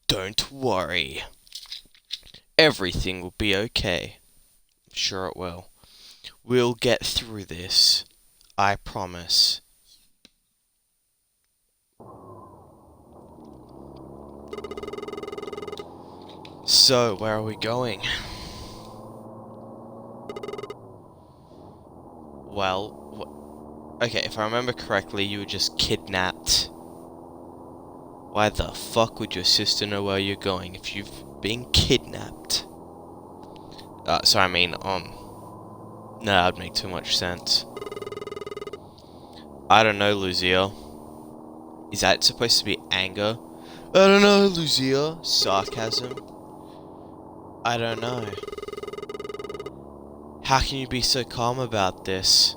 Don't worry. Everything will be okay. Sure it will. We'll get through this. I promise. So, where are we going? Well, okay, if I remember correctly, you were just kidnapped. Why the fuck would your sister know where you're going if you've been kidnapped? No, that would make too much sense. I don't know, Lucia. Is that supposed to be anger? I don't know, Lucia. Sarcasm? I don't know. How can you be so calm about this?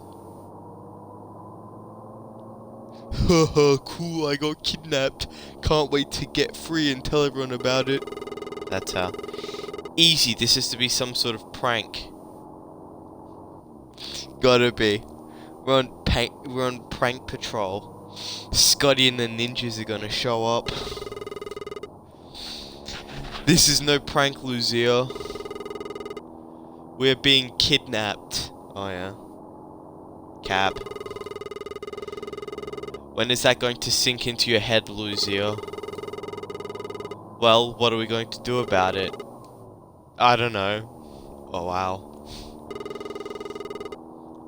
Haha, cool, I got kidnapped. Can't wait to get free and tell everyone about it. That's how. Easy, this is to be some sort of prank. Gotta be. We're on prank patrol. Scotty and the ninjas are gonna show up. This is no prank, Lucia. We're being kidnapped. Oh yeah. Cab. When is that going to sink into your head, Lucia? Well, what are we going to do about it? I don't know. Oh wow.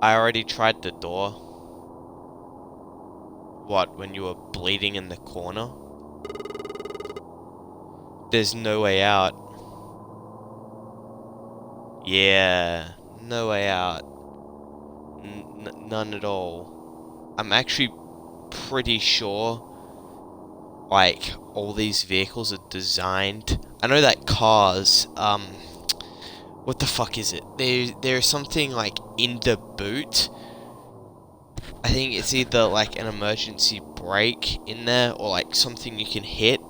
I already tried the door. What, when you were bleeding in the corner? There's no way out. Yeah, no way out. None at all. I'm actually pretty sure, like, all these vehicles are designed. I know that cars, what the fuck is it? There's something, like, in the boot. I think it's either, like, an emergency brake in there, or, like, something you can hit.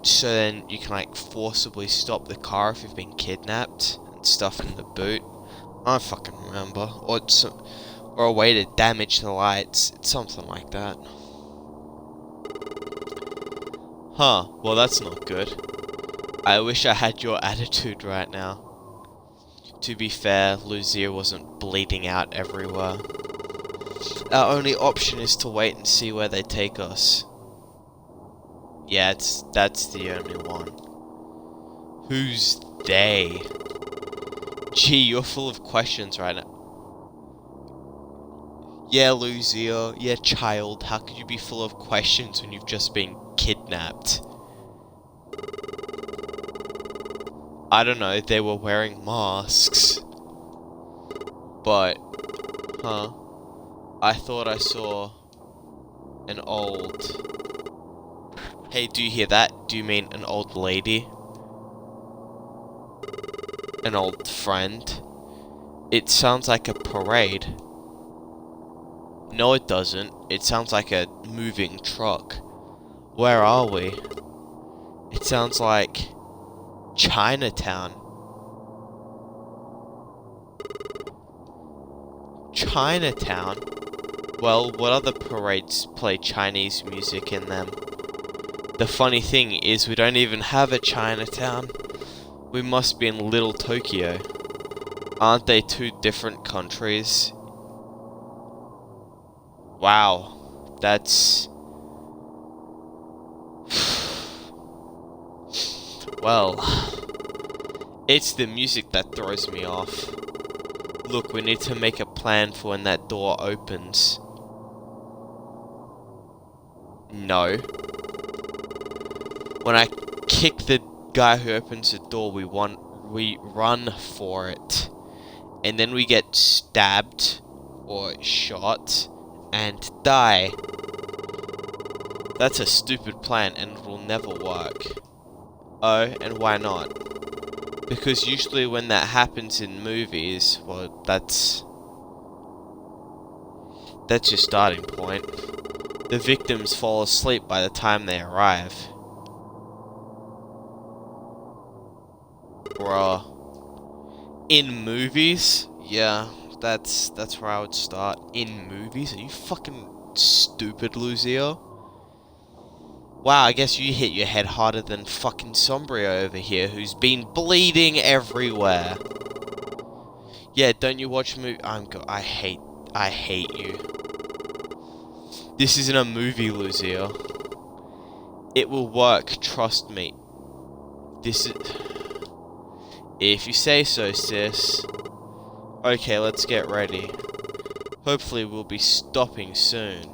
So then you can, like, forcibly stop the car if you've been kidnapped, and stuff in the boot. I don't fucking remember. Or a way to damage the lights. It's something like that. Huh, well that's not good. I wish I had your attitude right now. To be fair, Lucia wasn't bleeding out everywhere. Our only option is to wait and see where they take us. Yeah, that's the only one. Who's they? Gee, you're full of questions right now. Yeah, Lucia. Yeah, child. How could you be full of questions when you've just been kidnapped? I don't know, they were wearing masks. But, huh? I thought I saw an old... Hey, do you hear that? Do you mean an old lady? An old friend? It sounds like a parade. No, it doesn't. It sounds like a moving truck. Where are we? It sounds like Chinatown. Chinatown? Well, what other parades play Chinese music in them? The funny thing is we don't even have a Chinatown. We must be in Little Tokyo. Aren't they two different countries? Wow, that's... Well, it's the music that throws me off. Look, we need to make a plan for when that door opens. No. When I kick the guy who opens the door, we run for it. And then we get stabbed or shot and die. That's a stupid plan and it will never work. Oh, and why not? Because usually when that happens in movies, well, that's your starting point. The victims fall asleep by the time they arrive. Bruh. In movies? Yeah, that's where I would start. In movies? Are you fucking stupid Lucia. Wow, I guess you hit your head harder than fucking Sombrio over here, who's been bleeding everywhere. Yeah, don't you watch I hate you. This isn't a movie, Lucia. It will work, trust me. This is... If you say so, sis. Okay, let's get ready. Hopefully we'll be stopping soon.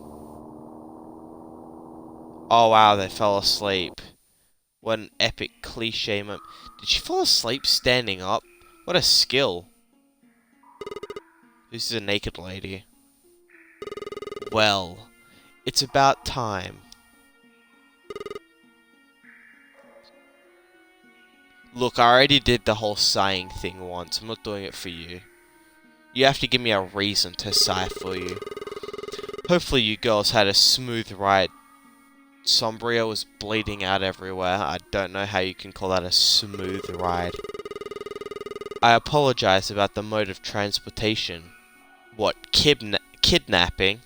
Oh wow, they fell asleep. What an epic cliche moment. Did she fall asleep standing up? What a skill. This is a naked lady. Well, it's about time. Look, I already did the whole sighing thing once. I'm not doing it for you. You have to give me a reason to sigh for you. Hopefully you girls had a smooth ride. Sombrio was bleeding out everywhere. I don't know how you can call that a smooth ride. I apologize about the mode of transportation. What, kidnapping?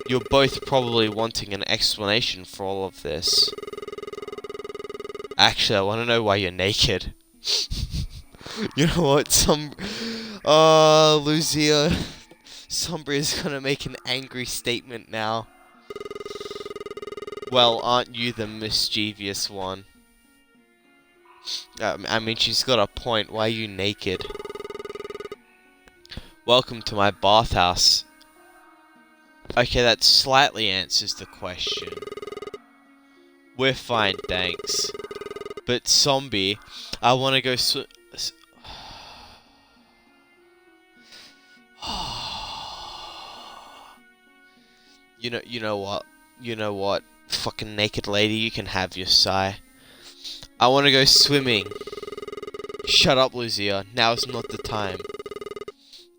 You're both probably wanting an explanation for all of this. Actually, I want to know why you're naked. You know what? Lucia. Sombria's gonna make an angry statement now. Well, aren't you the mischievous one? I mean, she's got a point. Why are you naked? Welcome to my bathhouse. Okay, that slightly answers the question. We're fine, thanks. But zombie, I want to go You know what? Fucking naked lady, you can have your sigh. I want to go swimming. Shut up, Lucia. Now's not the time.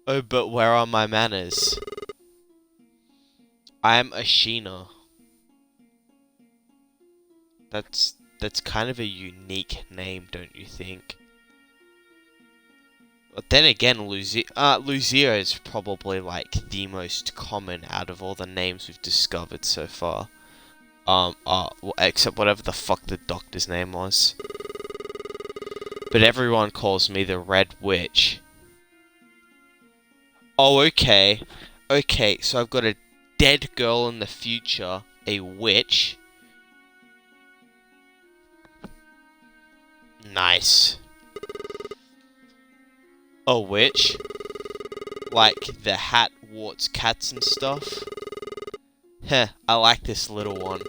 Oh, but where are my manners? I am Ashina. That's kind of a unique name, don't you think? But then again, Lucia is probably like the most common out of all the names we've discovered so far. Except whatever the fuck the doctor's name was. But everyone calls me the Red Witch. Oh, okay. Okay, so I've got a dead girl in the future, a witch. Nice. A witch? Like the hat, warts, cats and stuff? Heh, I like this little one.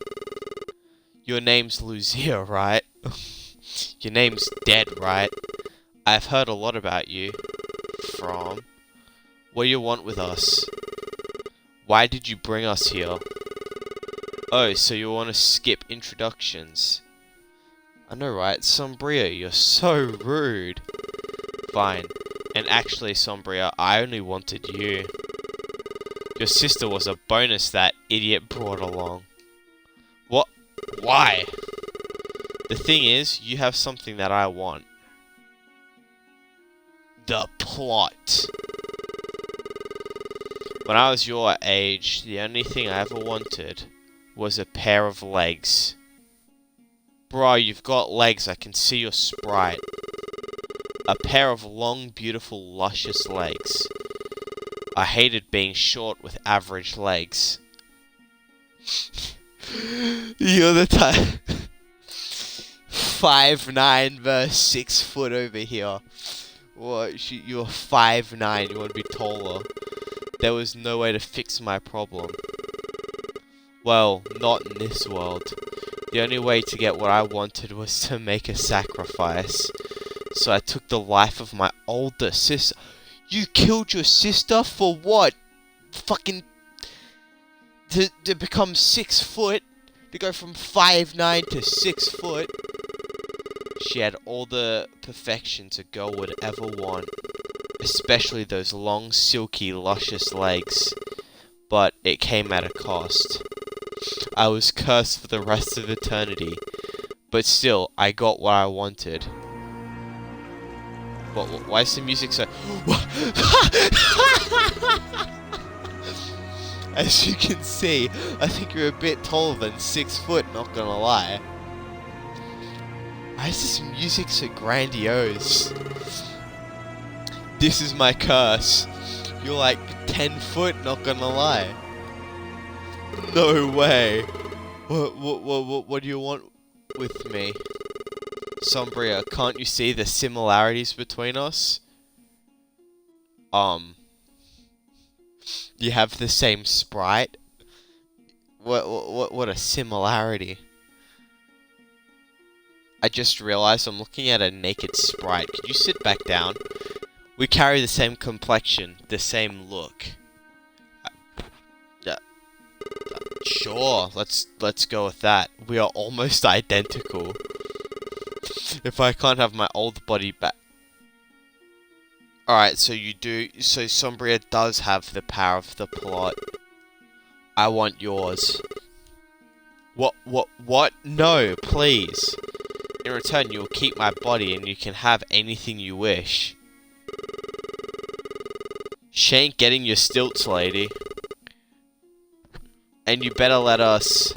Your name's Lucia, right? Your name's dead, right? I've heard a lot about you. From? What do you want with us? Why did you bring us here? Oh, so you want to skip introductions? I know, right? Sombria, you're so rude. Fine. And actually, Sombria, I only wanted you. Your sister was a bonus that idiot brought along. What? Why? The thing is, you have something that I want. The plot. When I was your age, the only thing I ever wanted was a pair of legs. Bro, you've got legs, I can see you're sprite. A pair of long, beautiful, luscious legs. I hated being short with average legs. You're the type... 5'9" versus 6 foot over here. What? You're 5'9", you want to be taller. There was no way to fix my problem. Well, not in this world. The only way to get what I wanted was to make a sacrifice. So I took the life of my older sister. You killed your sister for what? Fucking... To become 6 foot? To go from 5'9" to 6 foot? She had all the perfections a girl would ever want. Especially those long, silky, luscious legs. But it came at a cost. I was cursed for the rest of eternity. But still, I got what I wanted. Why is the music so... As you can see, I think you're a bit taller than 6 foot, not gonna lie. Why is this music so grandiose? This is my curse. You're like 10 foot, not gonna lie. No way. What do you want with me? Sombria, can't you see the similarities between us? You have the same sprite? What a similarity. I just realized I'm looking at a naked sprite. Could you sit back down? We carry the same complexion, the same look. Sure, let's go with that. We are almost identical. If I can't have my old body back. Alright, so you do. So Sombria does have the power of the plot. I want yours. What? No, please. In return, you will keep my body and you can have anything you wish. She ain't getting your stilts, lady. And you better let us...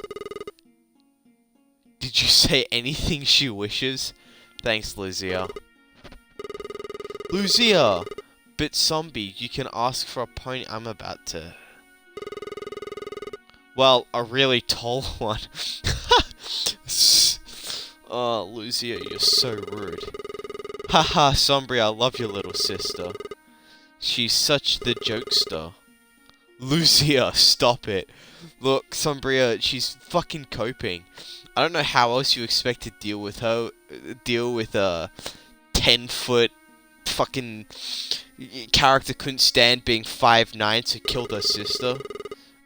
Did you say anything she wishes? Thanks, Luzia. Luzia! But zombie, you can ask for a pony. I'm about to... Well, a really tall one. Oh, Luzia, you're so rude. Haha, Sombria, I love your little sister. She's such the jokester. Luzia, stop it. Look, Sombria, she's fucking coping. I don't know how else you expect to deal with her. Deal with a 10-foot fucking character couldn't stand being 5'9", so killed her sister.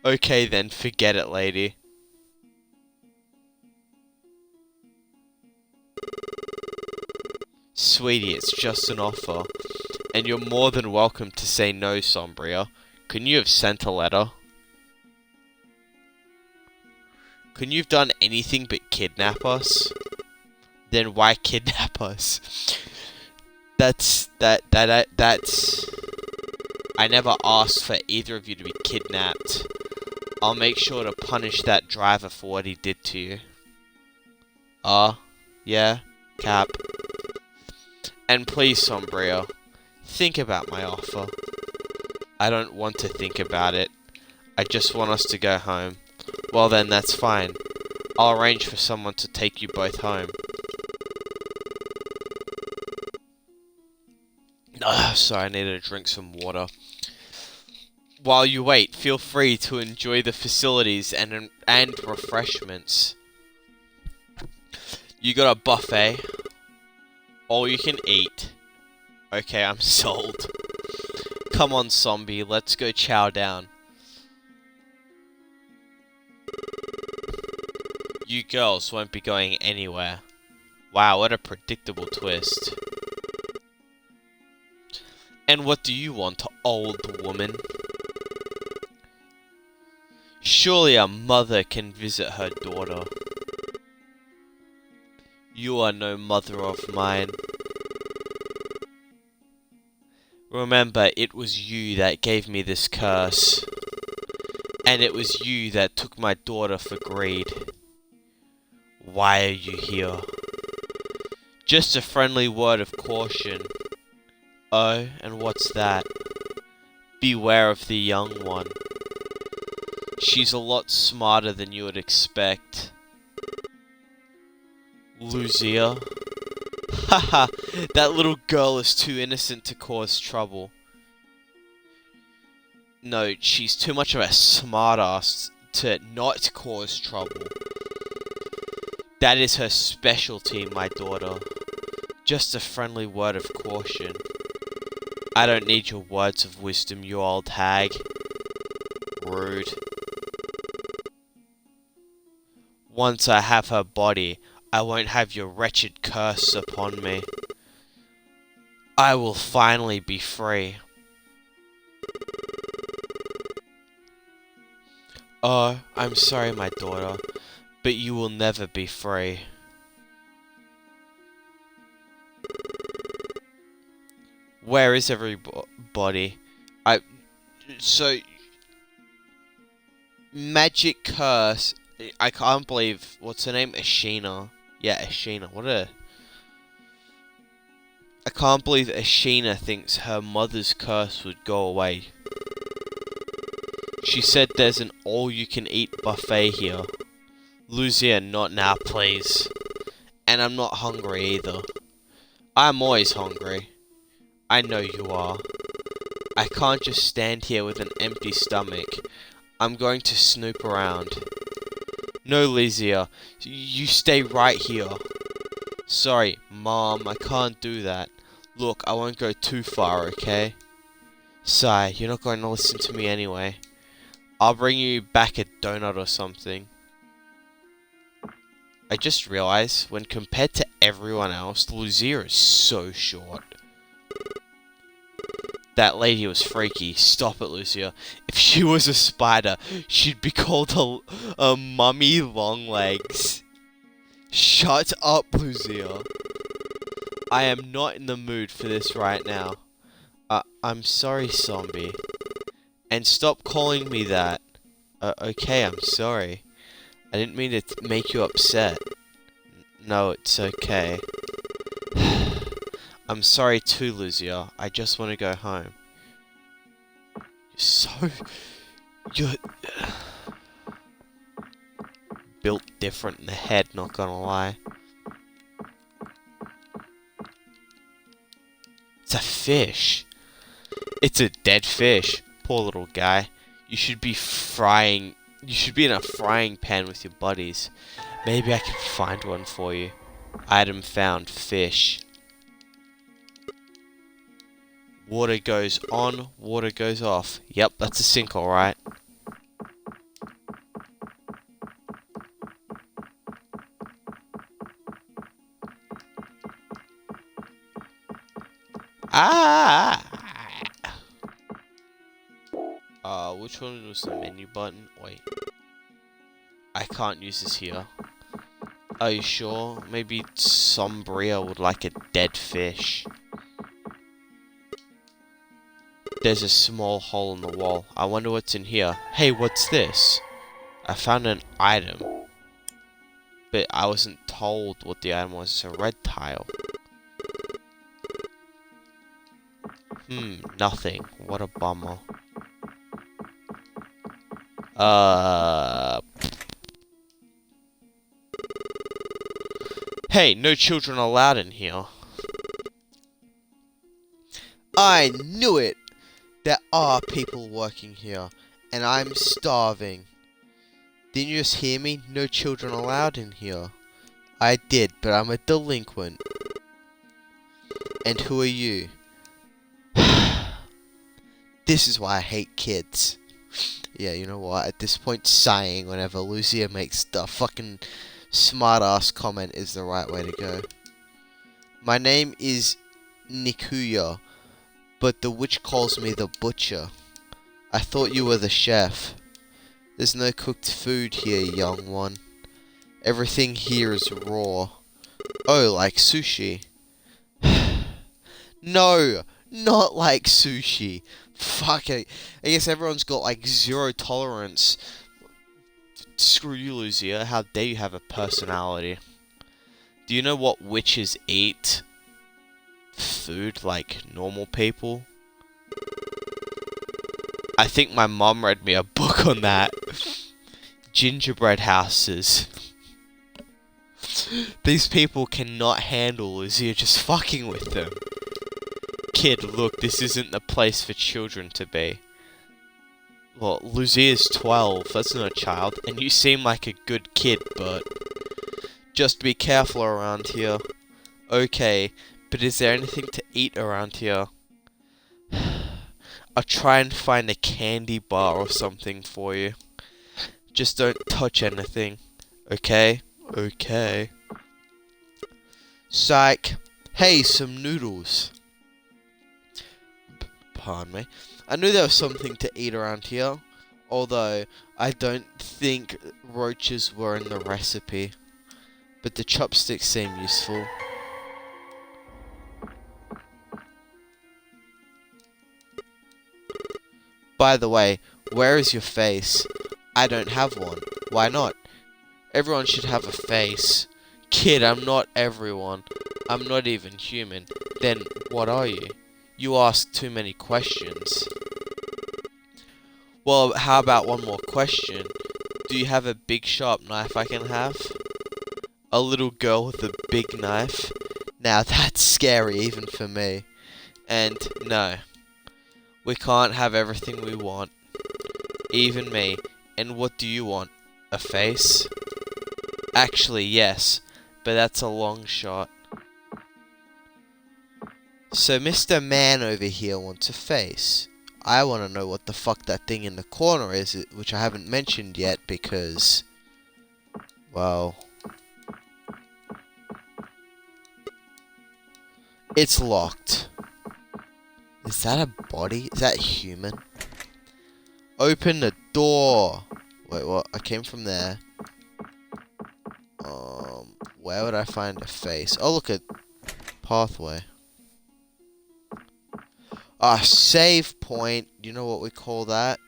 Okay then, forget it, lady. Sweetie, it's just an offer. And you're more than welcome to say no, Sombria. Couldn't you have sent a letter? Couldn't you have done anything but kidnap us? Then why kidnap us? That's... I never asked for either of you to be kidnapped. I'll make sure to punish that driver for what he did to you. Yeah, Cap. And please, Sombria, think about my offer. I don't want to think about it. I just want us to go home. Well then, that's fine. I'll arrange for someone to take you both home. Sorry, I need to drink some water. While you wait, feel free to enjoy the facilities and refreshments. You got a buffet. All you can eat. Okay, I'm sold. Come on, zombie, let's go chow down. You girls won't be going anywhere. Wow, what a predictable twist. And what do you want, old woman? Surely a mother can visit her daughter. You are no mother of mine. Remember, it was you that gave me this curse. And it was you that took my daughter for greed. Why are you here? Just a friendly word of caution. Oh, and what's that? Beware of the young one. She's a lot smarter than you would expect. Luzia? Haha, that little girl is too innocent to cause trouble. No, she's too much of a smartass to not cause trouble. That is her specialty, my daughter. Just a friendly word of caution. I don't need your words of wisdom, you old hag. Rude. Once I have her body, I won't have your wretched curse upon me. I will finally be free. Oh, I'm sorry, my daughter, but you will never be free. Where is everybody? So magic curse. I can't believe, what's her name? Ashina. Yeah, Ashina. I can't believe Ashina thinks her mother's curse would go away. She said there's an all-you-can-eat buffet here. Lucia, not now, please. And I'm not hungry either. I'm always hungry. I know you are. I can't just stand here with an empty stomach. I'm going to snoop around. No, Lucia, you stay right here. Sorry, Mom, I can't do that. Look, I won't go too far, okay? Sigh, you're not going to listen to me anyway. I'll bring you back a donut or something. I just realized, when compared to everyone else, Lucia is so short. That lady was freaky. Stop it, Lucia. If she was a spider, she'd be called a mummy longlegs. Shut up, Lucia. I am not in the mood for this right now. I'm sorry, zombie. And stop calling me that. Okay, I'm sorry. I didn't mean to make you upset. No, it's okay. I'm sorry too, Lucia. I just want to go home. You're built different in the head, not gonna lie. It's a fish. It's a dead fish. Poor little guy. You should be in a frying pan with your buddies. Maybe I can find one for you. Item found, fish. Water goes on, water goes off. Yep, that's a sink, alright. Ah! Which one was the menu button? Wait. I can't use this here. Are you sure? Maybe Sombria would like a dead fish. There's a small hole in the wall. I wonder what's in here. Hey, what's this? I found an item. But I wasn't told what the item was. It's a red tile. Nothing. What a bummer. Hey, no children allowed in here. I knew it! There are people working here, and I'm starving. Didn't you just hear me? No children allowed in here. I did, but I'm a delinquent. And who are you? This is why I hate kids. Yeah, you know what? At this point, sighing whenever Lucia makes the fucking smart-ass comment is the right way to go. My name is Nikuya, but the witch calls me the butcher. I thought you were the chef. There's no cooked food here, young one. Everything here is raw. Oh, like sushi. No, not like sushi. Fuck it. I guess everyone's got like zero tolerance. Screw you, Lucia. How dare you have a personality? Do you know what witches eat? Food like normal people? I think my mom read me a book on that. Gingerbread houses. These people cannot handle Lucia just fucking with them. Kid, look, this isn't the place for children to be. Well, Lucia's 12, that's not a child, and you seem like a good kid, but just be careful around here. Okay, but is there anything to eat around here? I'll try and find a candy bar or something for you. Just don't touch anything, okay? Okay. Psych. Hey, some noodles. Pardon me. I knew there was something to eat around here, although I don't think roaches were in the recipe. But the chopsticks seem useful. By the way, where is your face? I don't have one. Why not? Everyone should have a face. Kid, I'm not everyone. I'm not even human. Then what are you? You ask too many questions. Well, how about one more question? Do you have a big sharp knife I can have? A little girl with a big knife? Now that's scary even for me. And no, we can't have everything we want. Even me. And what do you want? A face? Actually, yes, but that's a long shot. So Mr. Man over here wants a face. I want to know what the fuck that thing in the corner is, which I haven't mentioned yet because, well, it's locked. Is that a body? Is that human? Open the door. Wait, what? I came from there. Where would I find a face? Oh, look at pathway. Ah, save point. You know what we call that?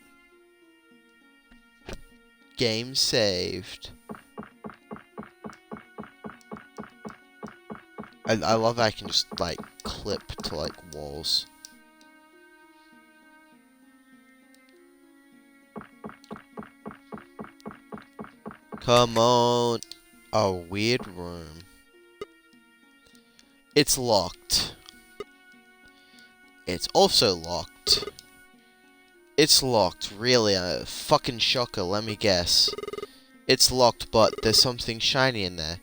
Game saved. I love how I can just, like, clip to, like, walls. Come on. A weird room. It's locked. It's also locked. It's locked. Really, a fucking shocker, let me guess. It's locked, but there's something shiny in there.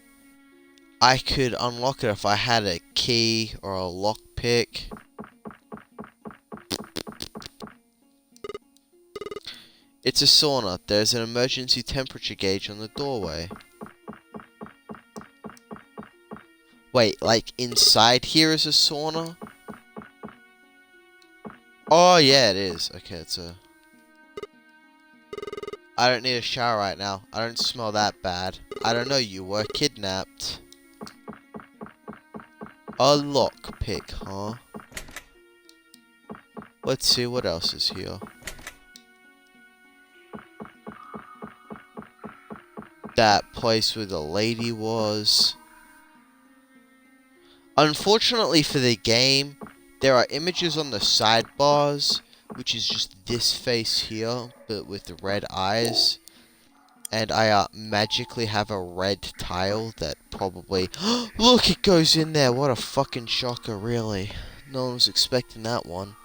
I could unlock it if I had a key or a lockpick. It's a sauna. There's an emergency temperature gauge on the doorway. Wait, like inside here is a sauna? Oh yeah, it is. Okay, it's a... I don't need a shower right now. I don't smell that bad. I don't know, you were kidnapped. A lockpick, huh? Let's see what else is here. That place where the lady was. Unfortunately for the game, there are images on the sidebars, which is just this face here, but with the red eyes. And I magically have a red tile that probably... Look, it goes in there! What a fucking shocker, really. No one was expecting that one.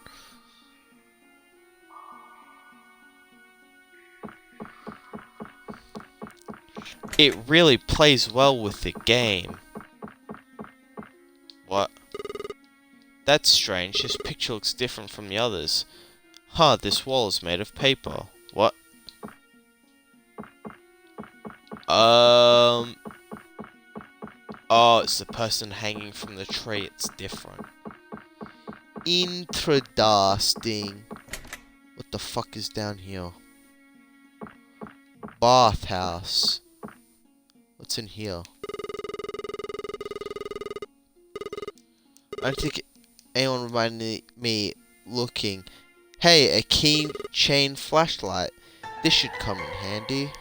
It really plays well with the game. What? That's strange. This picture looks different from the others. Huh, this wall is made of paper. What? Oh, it's the person hanging from the tree. It's different. Interesting. What the fuck is down here? Bathhouse. What's in here? I don't think anyone reminded me looking. Hey, a keychain flashlight. This should come in handy.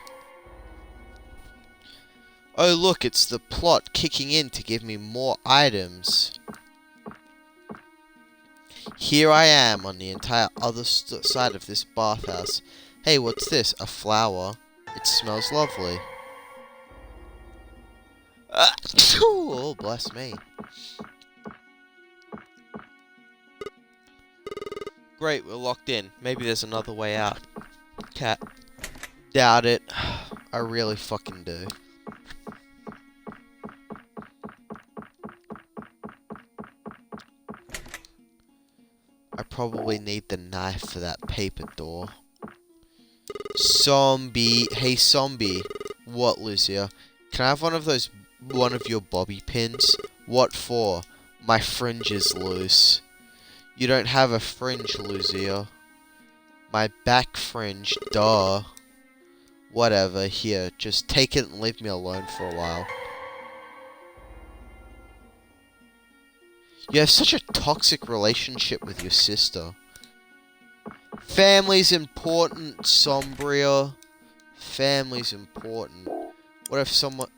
Oh look, it's the plot kicking in to give me more items. Here I am on the entire other side of this bathhouse. Hey, what's this? A flower. It smells lovely. Oh, bless me. Great, we're locked in. Maybe there's another way out. Cat. Doubt it. I really fucking do. I probably need the knife for that paper door. Zombie. Hey, zombie. What, Lucia? Can I have one of your bobby pins? What for? My fringe is loose. You don't have a fringe, Lucia. My back fringe, duh. Whatever, here, just take it and leave me alone for a while. You have such a toxic relationship with your sister. Family's important, Sombria. Family's important. What if someone...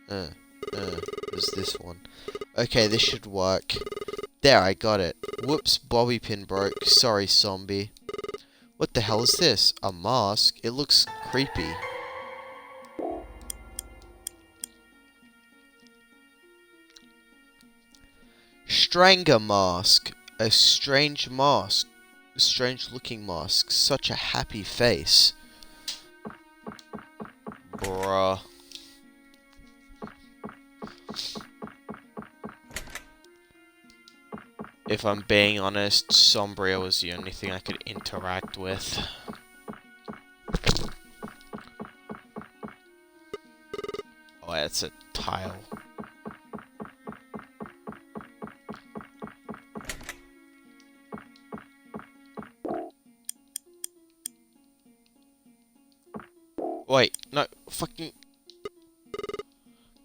was this one. Okay, this should work. There, I got it. Whoops, bobby pin broke. Sorry, zombie. What the hell is this? A mask? It looks creepy. Stranger mask. A strange mask. A strange looking mask. Such a happy face. Bruh. If I'm being honest, Sombria was the only thing I could interact with. Oh, that's a tile. Wait, no, fucking...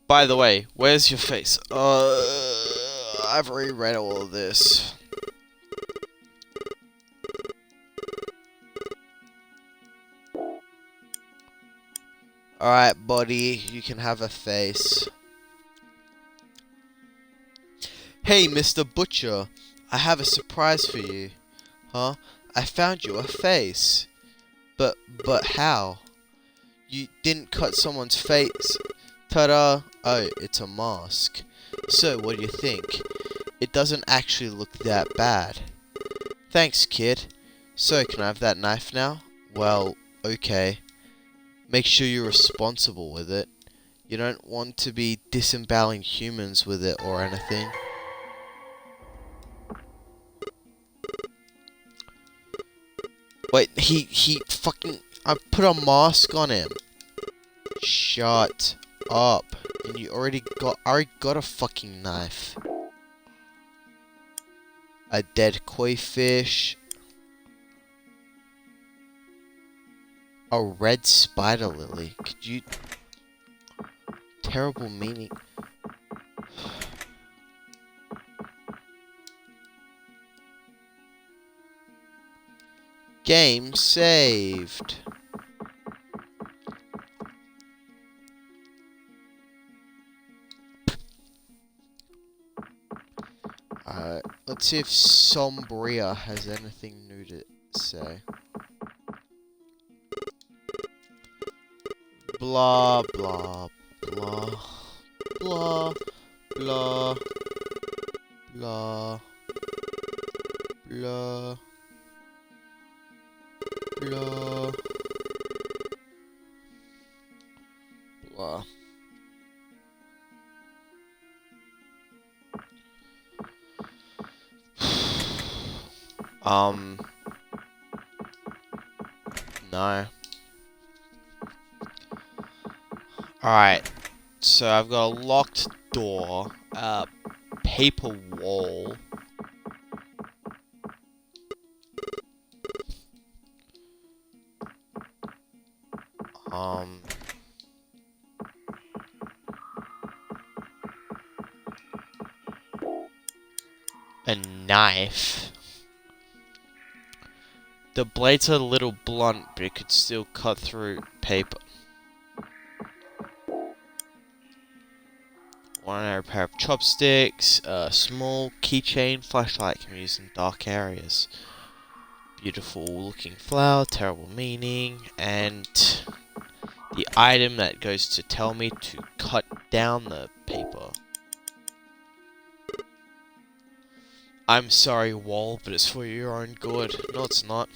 By the way, where's your face? I've already read all of this. Alright, buddy, you can have a face. Hey, Mr. Butcher, I have a surprise for you. Huh? I found you a face. But how? You didn't cut someone's face. Ta-da! Oh, it's a mask. So, what do you think? It doesn't actually look that bad. Thanks, kid. So, can I have that knife now? Well, okay. Make sure you're responsible with it. You don't want to be disemboweling humans with it or anything. Wait, he fucking... I put a mask on him. Shut up. And you already got a fucking knife. A dead koi fish. A red spider lily. Could you... Terrible meaning. Game saved. Let's see if Sombria has anything new to say. Blah, blah, blah. Blah, blah. Blah. Blah. Blah. Blah. No. Alright, so I've got a locked door, a paper wall, a knife. The blades are a little blunt, but it could still cut through paper. One pair of chopsticks, a small keychain, flashlight can be used in dark areas. Beautiful looking flower, terrible meaning, and the item that goes to tell me to cut down the paper. I'm sorry, wall, but it's for your own good. No, it's not.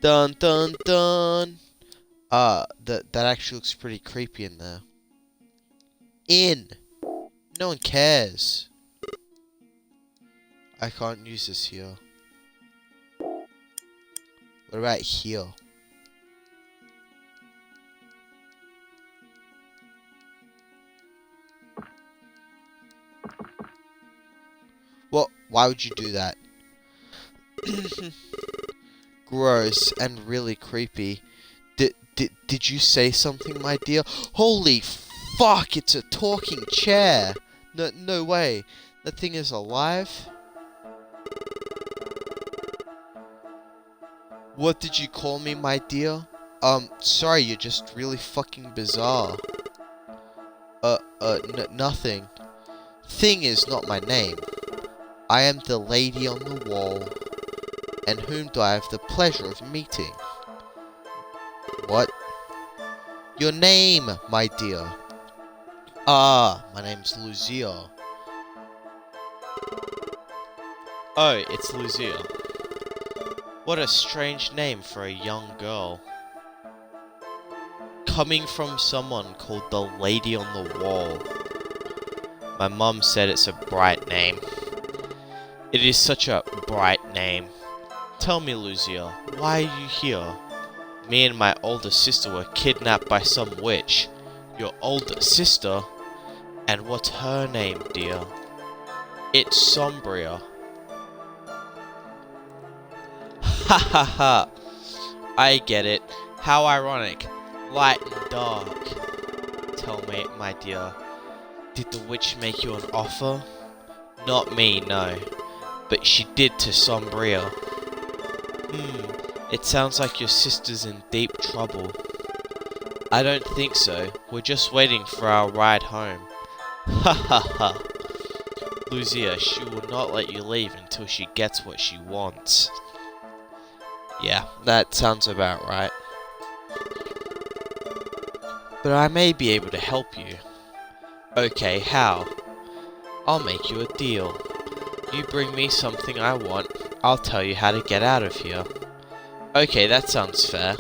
Dun dun dun. That actually looks pretty creepy in there. No one cares. I can't use this here. What about here? What? Why would you do that? Gross and really creepy. Did you say something, my dear? Holy fuck, it's a talking chair. No way. That thing is alive? What did you call me, my dear? Sorry, you're just really fucking bizarre. Nothing. Thing is not my name. I am the lady on the wall. And whom do I have the pleasure of meeting? What? Your name, my dear. Ah, my name's Lucia. Oh, it's Lucia. What a strange name for a young girl. Coming from someone called the Lady on the Wall. My mum said it's a bright name. It is such a bright name. Tell me, Lucia, why are you here? Me and my older sister were kidnapped by some witch. Your older sister? And what's her name, dear? It's Sombria. Ha ha ha. I get it. How ironic. Light and dark. Tell me, my dear, did the witch make you an offer? Not me, no. But she did to Sombria. It sounds like your sister's in deep trouble. I don't think so. We're just waiting for our ride home. Ha ha ha. Lucia, she will not let you leave until she gets what she wants. Yeah, that sounds about right. But I may be able to help you. Okay, how? I'll make you a deal. You bring me something I want, I'll tell you how to get out of here. Okay, that sounds fair.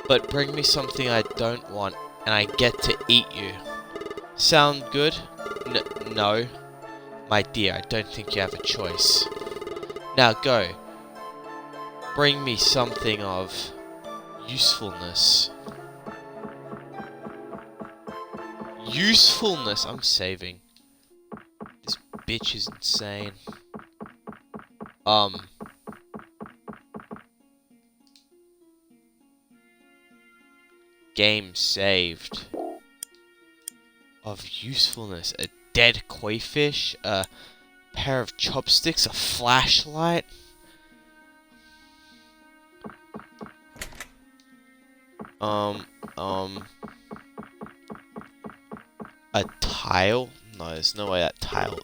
But bring me something I don't want, and I get to eat you. Sound good? No. My dear, I don't think you have a choice. Now go. Bring me something of usefulness. Usefulness? I'm saving. This bitch is insane. Game saved. Of usefulness. A dead koi fish, a pair of chopsticks, a flashlight. A tile? No, there's no way that tile.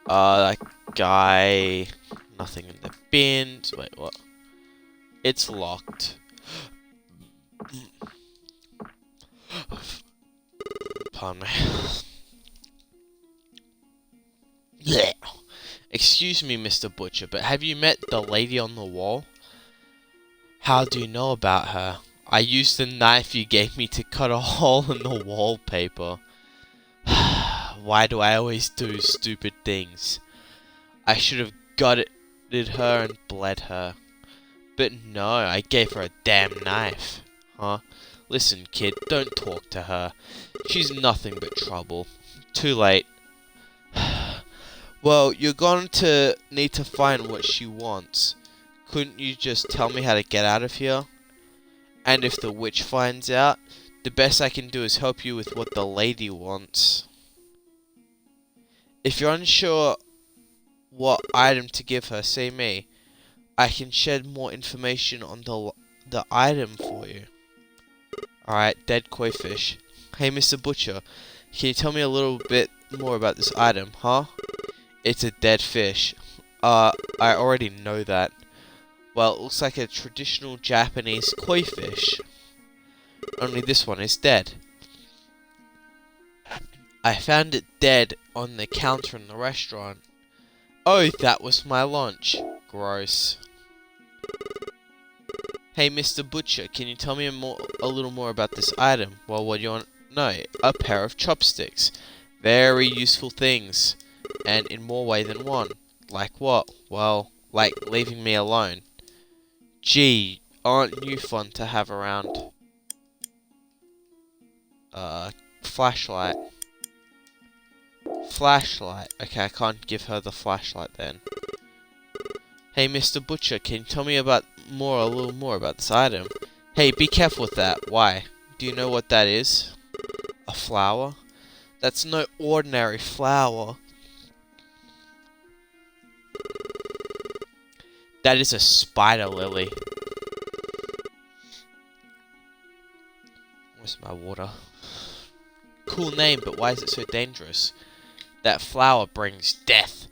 That guy. Nothing in the bins. Wait, what? It's locked. Pardon me. Blech. Excuse me, Mr. Butcher, but have you met the lady on the wall? How do you know about her? I used the knife you gave me to cut a hole in the wallpaper. Why do I always do stupid things? I should have gutted her and bled her. But no, I gave her a damn knife. Huh? Listen, kid, don't talk to her. She's nothing but trouble. Too late. Well, you're going to need to find what she wants. Couldn't you just tell me how to get out of here? And if the witch finds out, the best I can do is help you with what the lady wants. If you're unsure what item to give her, say me. I can shed more information on the item for you. Alright, dead koi fish. Hey, Mr. Butcher, can you tell me a little bit more about this item, huh? It's a dead fish. I already know that. Well, it looks like a traditional Japanese koi fish. Only this one is dead. I found it dead on the counter in the restaurant. Oh, that was my lunch. Gross. Hey, Mr. Butcher, can you tell me a little more about this item? Well, what do you want? No, a pair of chopsticks. Very useful things. And in more way than one. Like what? Well, like leaving me alone. Gee, aren't you fun to have around? Flashlight. Flashlight. Okay, I can't give her the flashlight then. Hey, Mr. Butcher, can you tell me a little more about this item? Hey, be careful with that. Why? Do you know what that is? A flower? That's no ordinary flower. That is a spider lily. Where's my water? Cool name, but why is it so dangerous? That flower brings death.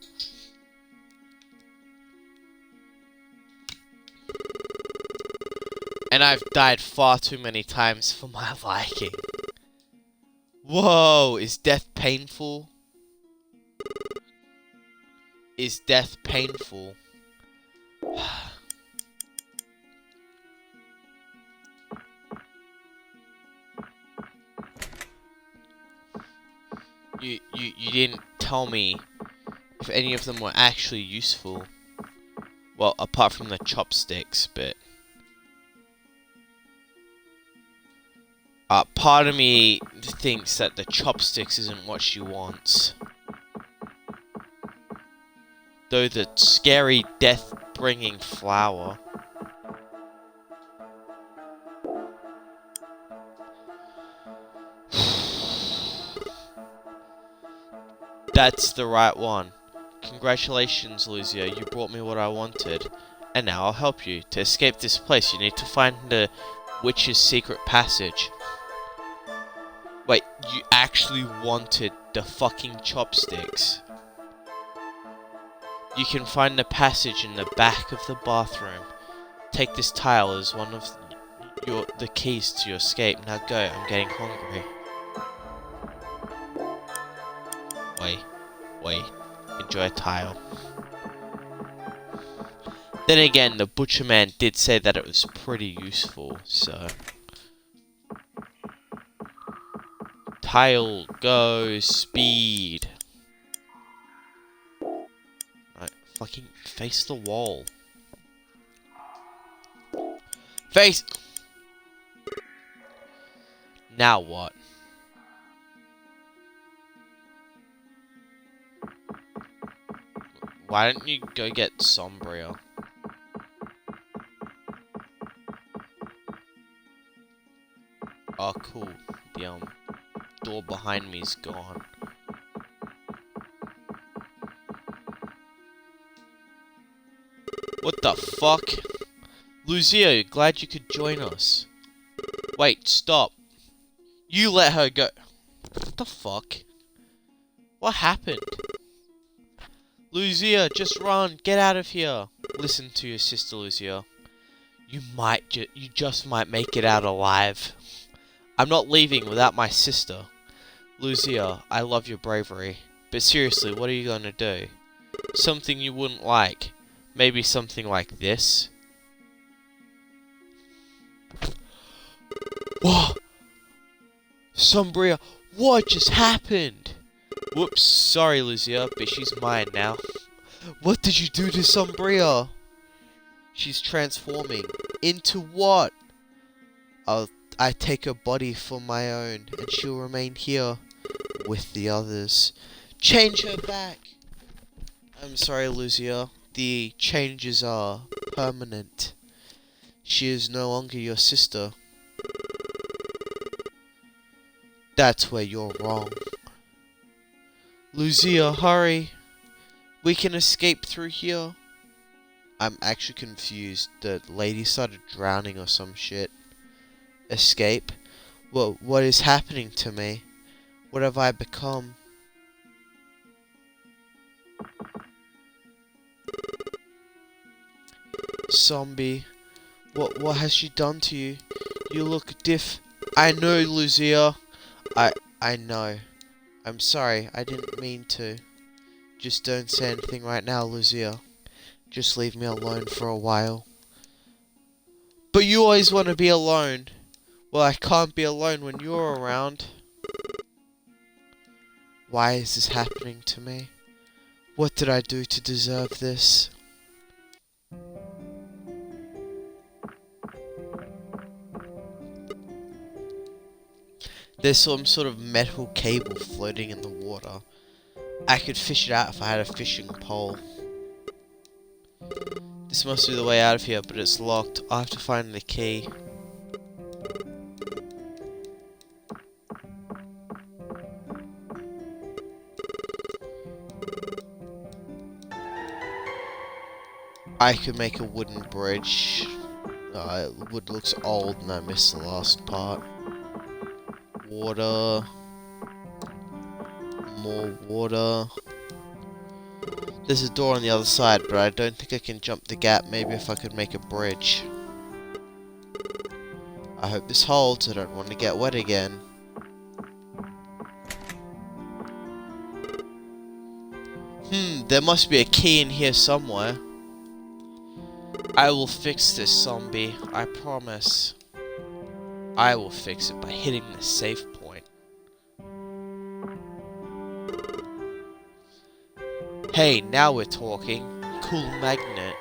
And I've died far too many times for my liking. Whoa, is death painful? Is death painful? You didn't tell me if any of them were actually useful. Well, apart from the chopsticks, but... part of me thinks that the chopsticks isn't what she wants. Though the scary death-bringing flower... That's the right one. Congratulations, Lucia, you brought me what I wanted. And now I'll help you. To escape this place, you need to find the witch's secret passage. Wait, you actually wanted the fucking chopsticks? You can find the passage in the back of the bathroom. Take this tile as one of the keys to your escape. Now go, I'm getting hungry. Wait, enjoy a tile. Then again, the butcher man did say that it was pretty useful, so... Tile, go, speed. Right, fucking face the wall. Face! Now what? Why don't you go get Sombria? Oh, cool. The, door behind me is gone. What the fuck? Lucia, glad you could join us. Wait, stop. You let her go. What the fuck? What happened? Lucia, just run. Get out of here. Listen to your sister, Lucia. You just might make it out alive. I'm not leaving without my sister. Lucia, I love your bravery. But seriously, what are you gonna do? Something you wouldn't like. Maybe something like this? Whoa! Sombria, what just happened? Whoops, sorry Lucia, but she's mine now. What did you do to Sombria? She's transforming. Into what? I take her body for my own, and she'll remain here with the others. Change her back! I'm sorry, Lucia. The changes are permanent. She is no longer your sister. That's where you're wrong. Lucia, hurry! We can escape through here. I'm actually confused. The lady started drowning or some shit. Escape? Well, what is happening to me? What have I become? Zombie, what has she done to you? You look I know, Lucia. I know. I'm sorry, I didn't mean to. Just don't say anything right now, Lucia. Just leave me alone for a while. But you always want to be alone. Well, I can't be alone when you're around. Why is this happening to me? What did I do to deserve this? There's some sort of metal cable floating in the water. I could fish it out if I had a fishing pole. This must be the way out of here, but it's locked. I have to find the key. I could make a wooden bridge. Wood looks old and I missed the last part. Water. More water. There's a door on the other side, but I don't think I can jump the gap. Maybe if I could make a bridge. I hope this holds. I don't want to get wet again. There must be a key in here somewhere. I will fix this, zombie. I promise. I will fix it by hitting the safe point. Hey, now we're talking. Cool magnet.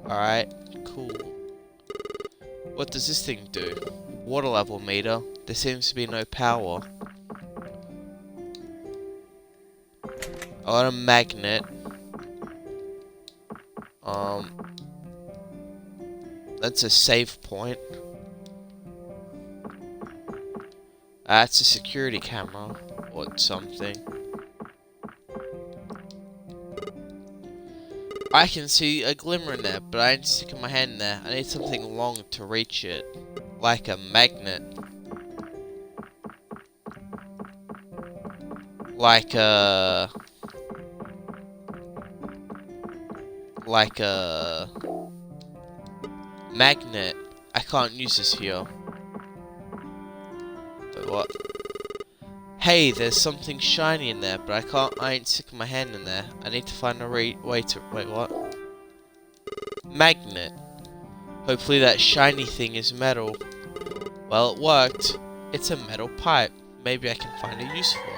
Alright, cool. What does this thing do? Water level meter. There seems to be no power. I got a magnet. That's a save point. That's a security camera or something. I can see a glimmer in there, but I ain't sticking my hand in there. I need something long to reach it. Like a magnet. Like a magnet. I can't use this here. Wait, what? Hey, there's something shiny in there, but I ain't sticking my hand in there. I need to find a way to, wait, what? Magnet. Hopefully that shiny thing is metal. Well, it worked. It's a metal pipe. Maybe I can find a use for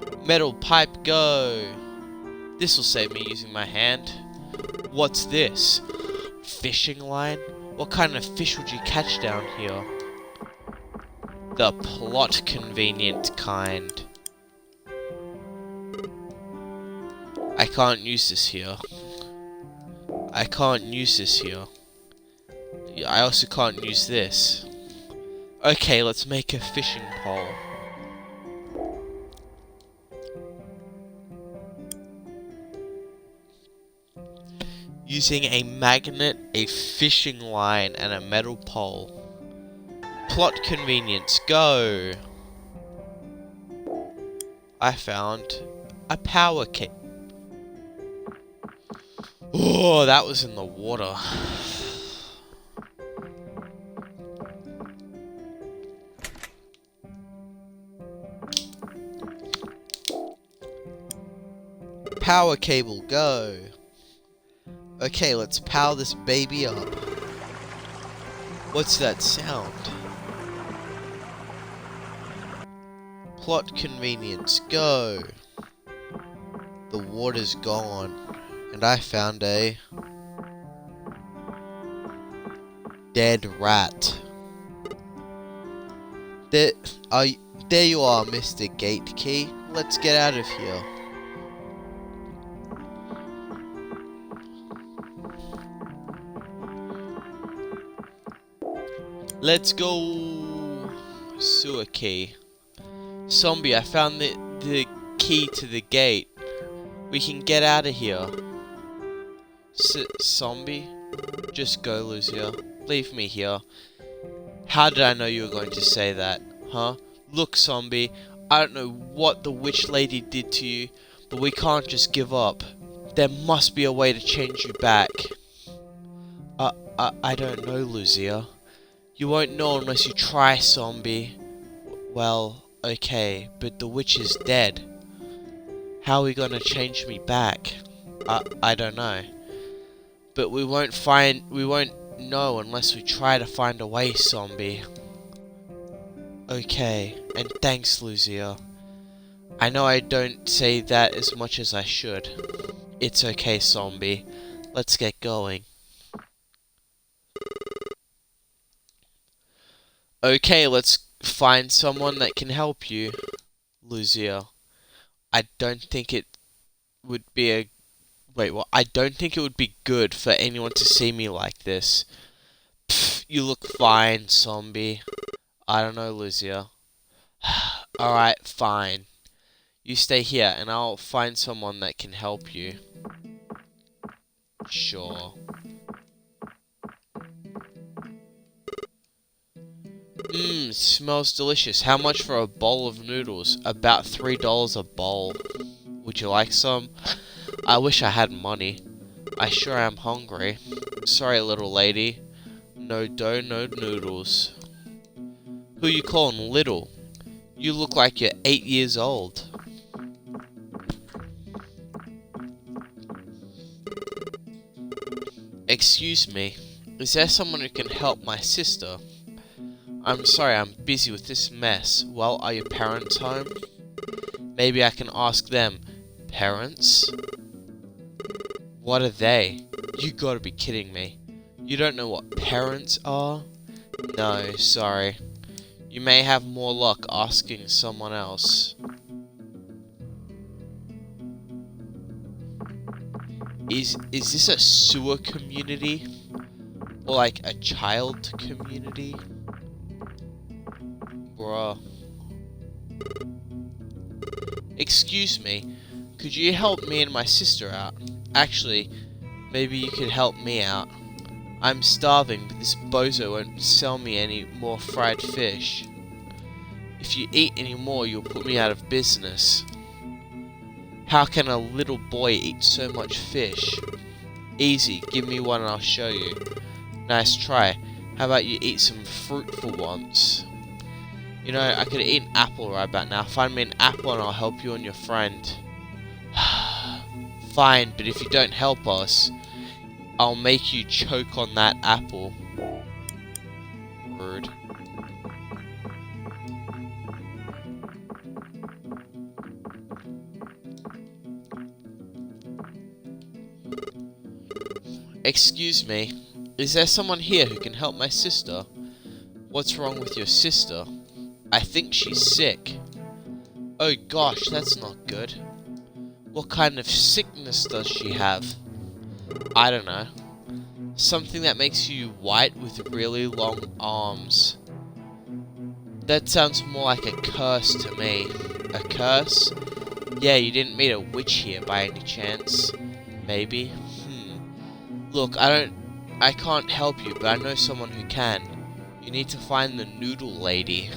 it. Metal pipe, go! This will save me using my hand. What's this? Fishing line? What kind of fish would you catch down here? The plot convenient kind. I can't use this here. I can't use this here. I also can't use this. Okay, let's make a fishing pole. Using a magnet, a fishing line, and a metal pole. Plot convenience, go! I found a power cable. Oh, that was in the water. Power cable, go! Okay, let's power this baby up. What's that sound? Plot convenience, go! The water's gone, and I found a dead rat. There you are, Mr. Gate Key. Let's get out of here. Let's go! Sewer key. Zombie, I found the key to the gate. We can get out of here. Zombie? Just go, Lucia. Leave me here. How did I know you were going to say that? Huh? Look, zombie. I don't know what the witch lady did to you, but we can't just give up. There must be a way to change you back. I don't know, Lucia. You won't know unless you try, zombie. Well, okay, but the witch is dead. How are we gonna change me back? I don't know. But we won't know unless we try to find a way, zombie. Okay, and thanks, Lucia. I know I don't say that as much as I should. It's okay, zombie. Let's get going. Okay, let's find someone that can help you, Lucia. I don't think it would be a... Wait, what? I don't think it would be good for anyone to see me like this. Pfft, you look fine, zombie. I don't know, Lucia. Alright, fine. You stay here and I'll find someone that can help you. Sure. Mmm, smells delicious. How much for a bowl of noodles? About $3 a bowl. Would you like some? I wish I had money. I sure am hungry. Sorry, little lady. No dough, no noodles. Who you calling little? You look like you're 8 years old. Excuse me. Is there someone who can help my sister? I'm sorry, I'm busy with this mess. Well, are your parents home? Maybe I can ask them. Parents? What are they? You gotta be kidding me. You don't know what parents are? No, sorry. You may have more luck asking someone else. Is this a sewer community? Or like a child community? Bruh. Excuse me, could you help me and my sister out? Actually, maybe you could help me out. I'm starving, but this bozo won't sell me any more fried fish. If you eat any more, you'll put me out of business. How can a little boy eat so much fish? Easy, give me one and I'll show you. Nice try. How about you eat some fruit for once? You know, I could eat an apple right about now. Find me an apple and I'll help you and your friend. Fine, but if you don't help us, I'll make you choke on that apple. Rude. Excuse me, is there someone here who can help my sister? What's wrong with your sister? I think she's sick. Oh gosh, that's not good. What kind of sickness does she have? I don't know. Something that makes you white with really long arms. That sounds more like a curse to me. A curse? Yeah, you didn't meet a witch here by any chance? Maybe? Look, I can't help you, but I know someone who can. You need to find the noodle lady.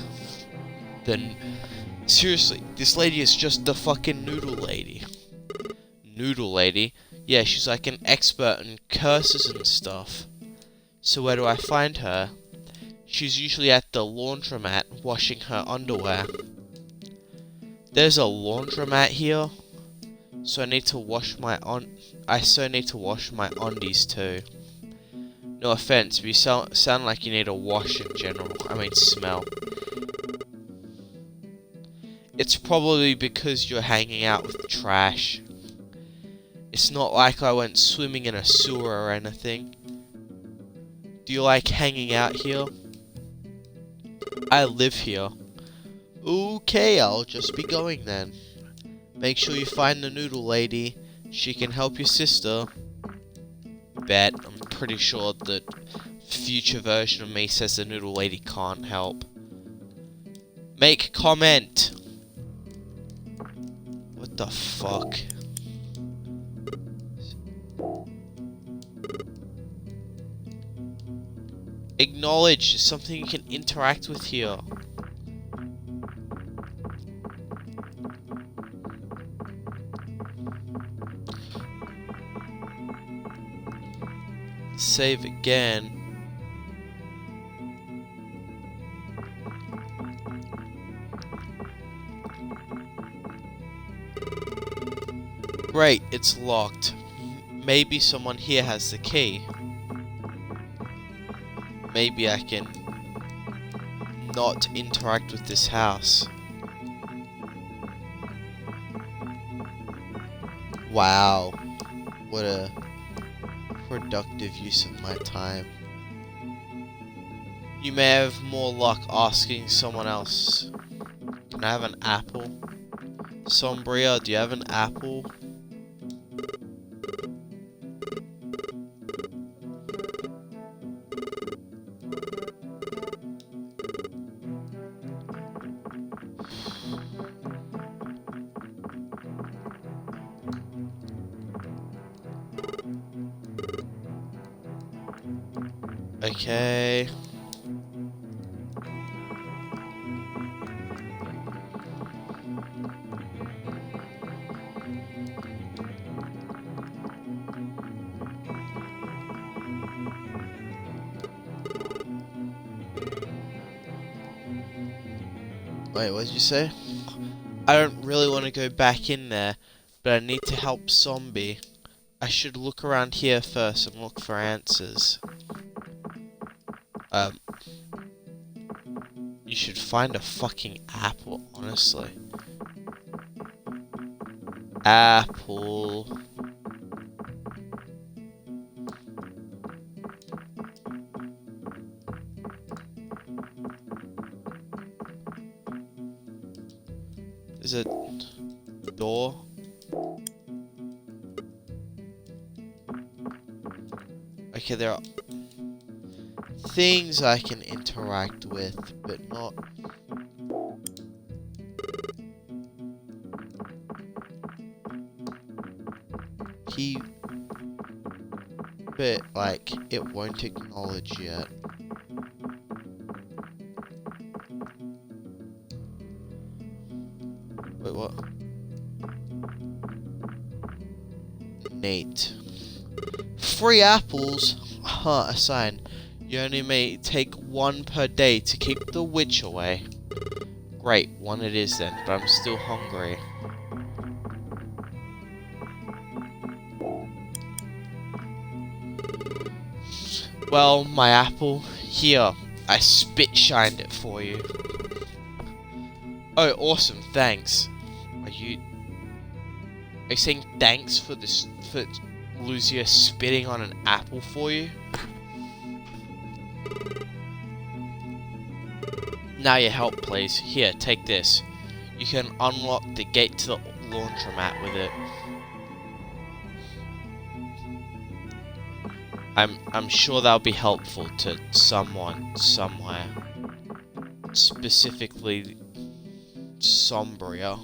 Seriously, this lady is just the fucking noodle lady. Noodle lady? Yeah, she's like an expert in curses and stuff. So where do I find her? She's usually at the laundromat washing her underwear. There's a laundromat here? So I need to wash my undies too. No offense, but you sound like you need a wash in general. I mean smell. It's probably because you're hanging out with trash. It's not like I went swimming in a sewer or anything. Do you like hanging out here? I live here. Okay, I'll just be going then. Make sure you find the noodle lady. She can help your sister. Bet. I'm pretty sure the future version of me says the noodle lady can't help. Make comment. What the fuck? Acknowledge something you can interact with here. Save again. Great, it's locked. Maybe someone here has the key. Maybe I can not interact with this house. Wow. What a productive use of my time. You may have more luck asking someone else. Can I have an apple? Sombria, do you have an apple? Okay. Wait, what did you say? I don't really want to go back in there, but I need to help Zombie. I should look around here first and look for answers. You should find a fucking apple, honestly. Apple. Is it door? Okay, there are things I can interact with, but not... But, like, it won't acknowledge yet. Wait, what? Nate. Free apples? Huh, a sign. You only may take one per day to keep the witch away. Great, one it is then, but I'm still hungry. Well, my apple, here, I spit shined it for you. Oh, awesome, thanks. Are you saying thanks for this, for Lucia spitting on an apple for you? Now your help, please. Here, take this. You can unlock the gate to the laundromat with it. I'm sure that'll be helpful to someone somewhere. Specifically Sombria.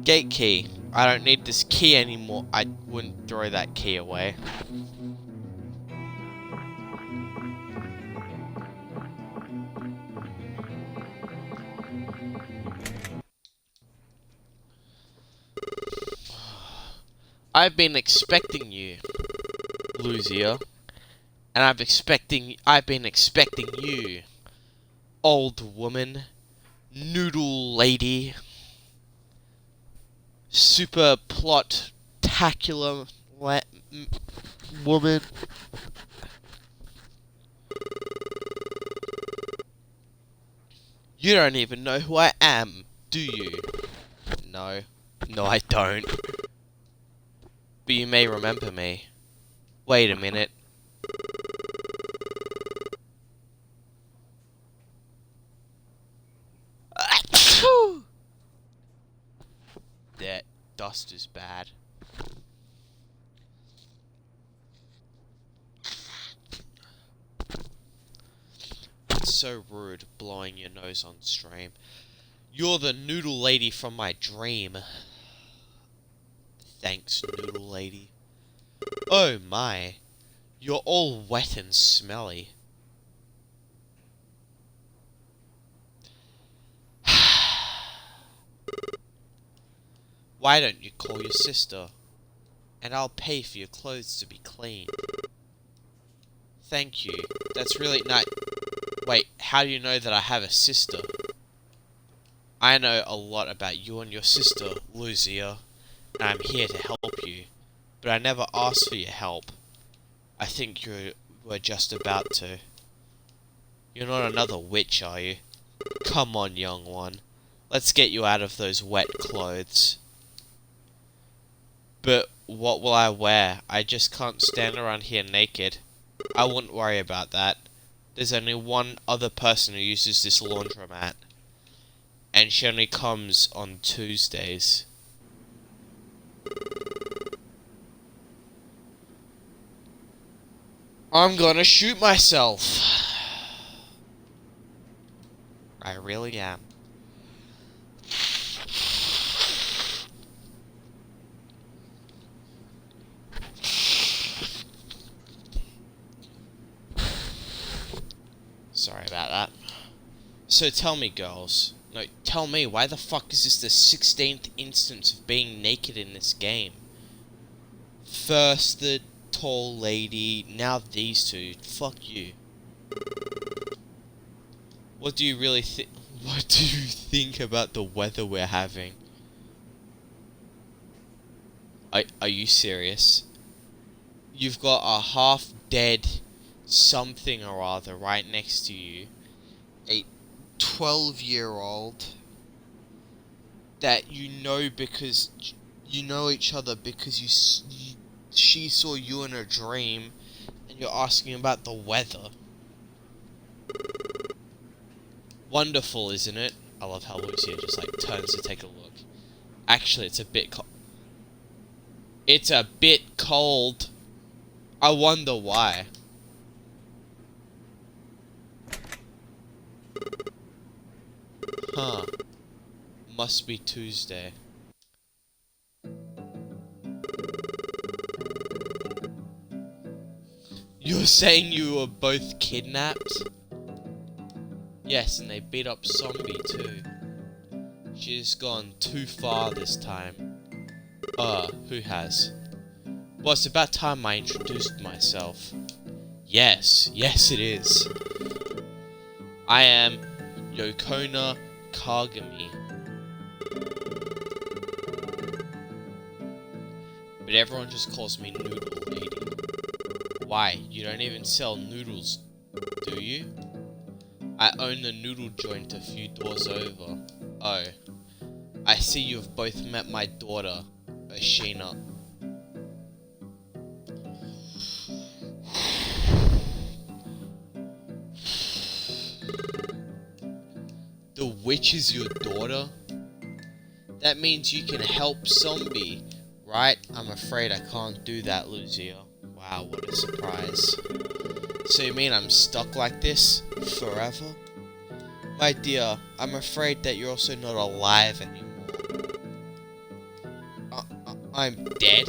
Gate key. I don't need this key anymore. I wouldn't throw that key away. I've been expecting you, Lucia. And I've been expecting you, old woman, noodle lady, super plot-tacular woman. You don't even know who I am, do you? No. No, I don't. But you may remember me. Wait a minute. That dust is bad. It's so rude blowing your nose on stream. You're the noodle lady from my dream. Thanks, noodle lady. Oh my. You're all wet and smelly. Why don't you call your sister? And I'll pay for your clothes to be cleaned. Thank you. That's really nice. Wait, how do you know that I have a sister? I know a lot about you and your sister, Lucia, and I'm here to help you. But I never asked for your help. I think you were just about to. You're not another witch, are you? Come on, young one. Let's get you out of those wet clothes. But what will I wear? I just can't stand around here naked. I wouldn't worry about that. There's only one other person who uses this laundromat. And she only comes on Tuesdays. I'm gonna shoot myself. I really am. Sorry about that. So tell me, girls. No, tell me, why the fuck is this the 16th instance of being naked in this game? First the tall lady, now these two. Fuck you. What do you really think? What do you think about the weather we're having? Are you serious? You've got a half-dead something or other right next to you. A 12-year-old that you know because you know each other because she saw you in a dream, and you're asking about the weather. Wonderful, isn't it? I love how Lucia just like turns to take a look. Actually, it's a bit cold. It's a bit cold. I wonder why. Huh. Must be Tuesday. You're saying you were both kidnapped? Yes, and they beat up Zombie too. She's gone too far this time. Who has? Well, it's about time I introduced myself. Yes it is. I am Yokona Kagami. But everyone just calls me Noodle Lady. Why? You don't even sell noodles, do you? I own the noodle joint a few doors over. Oh. I see you've both met my daughter, Ashina. The witch is your daughter? That means you can help Zombie, right? I'm afraid I can't do that, Lucia. Wow, what a surprise. So you mean I'm stuck like this forever? My dear, I'm afraid that you're also not alive anymore. I'm dead?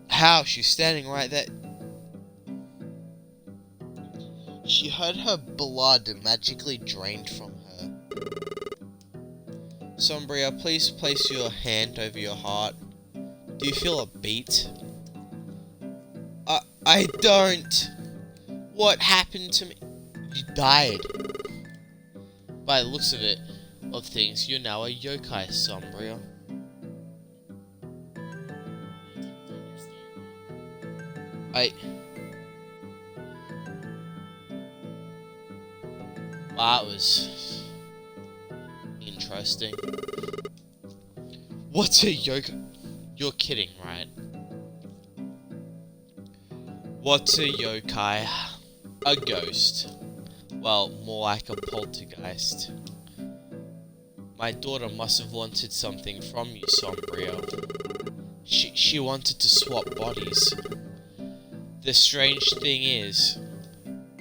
How? She's standing right there. She heard her blood magically drained from her. Sombria, please place your hand over your heart. Do you feel a beat? I don't. What happened to me? You died. By the looks of things, you're now a yokai, Sombria. Wow, that was interesting. What's a yokai? You're kidding, right? What's a yokai? A ghost. Well, more like a poltergeist. My daughter must have wanted something from you, Sombria. She wanted to swap bodies. The strange thing is,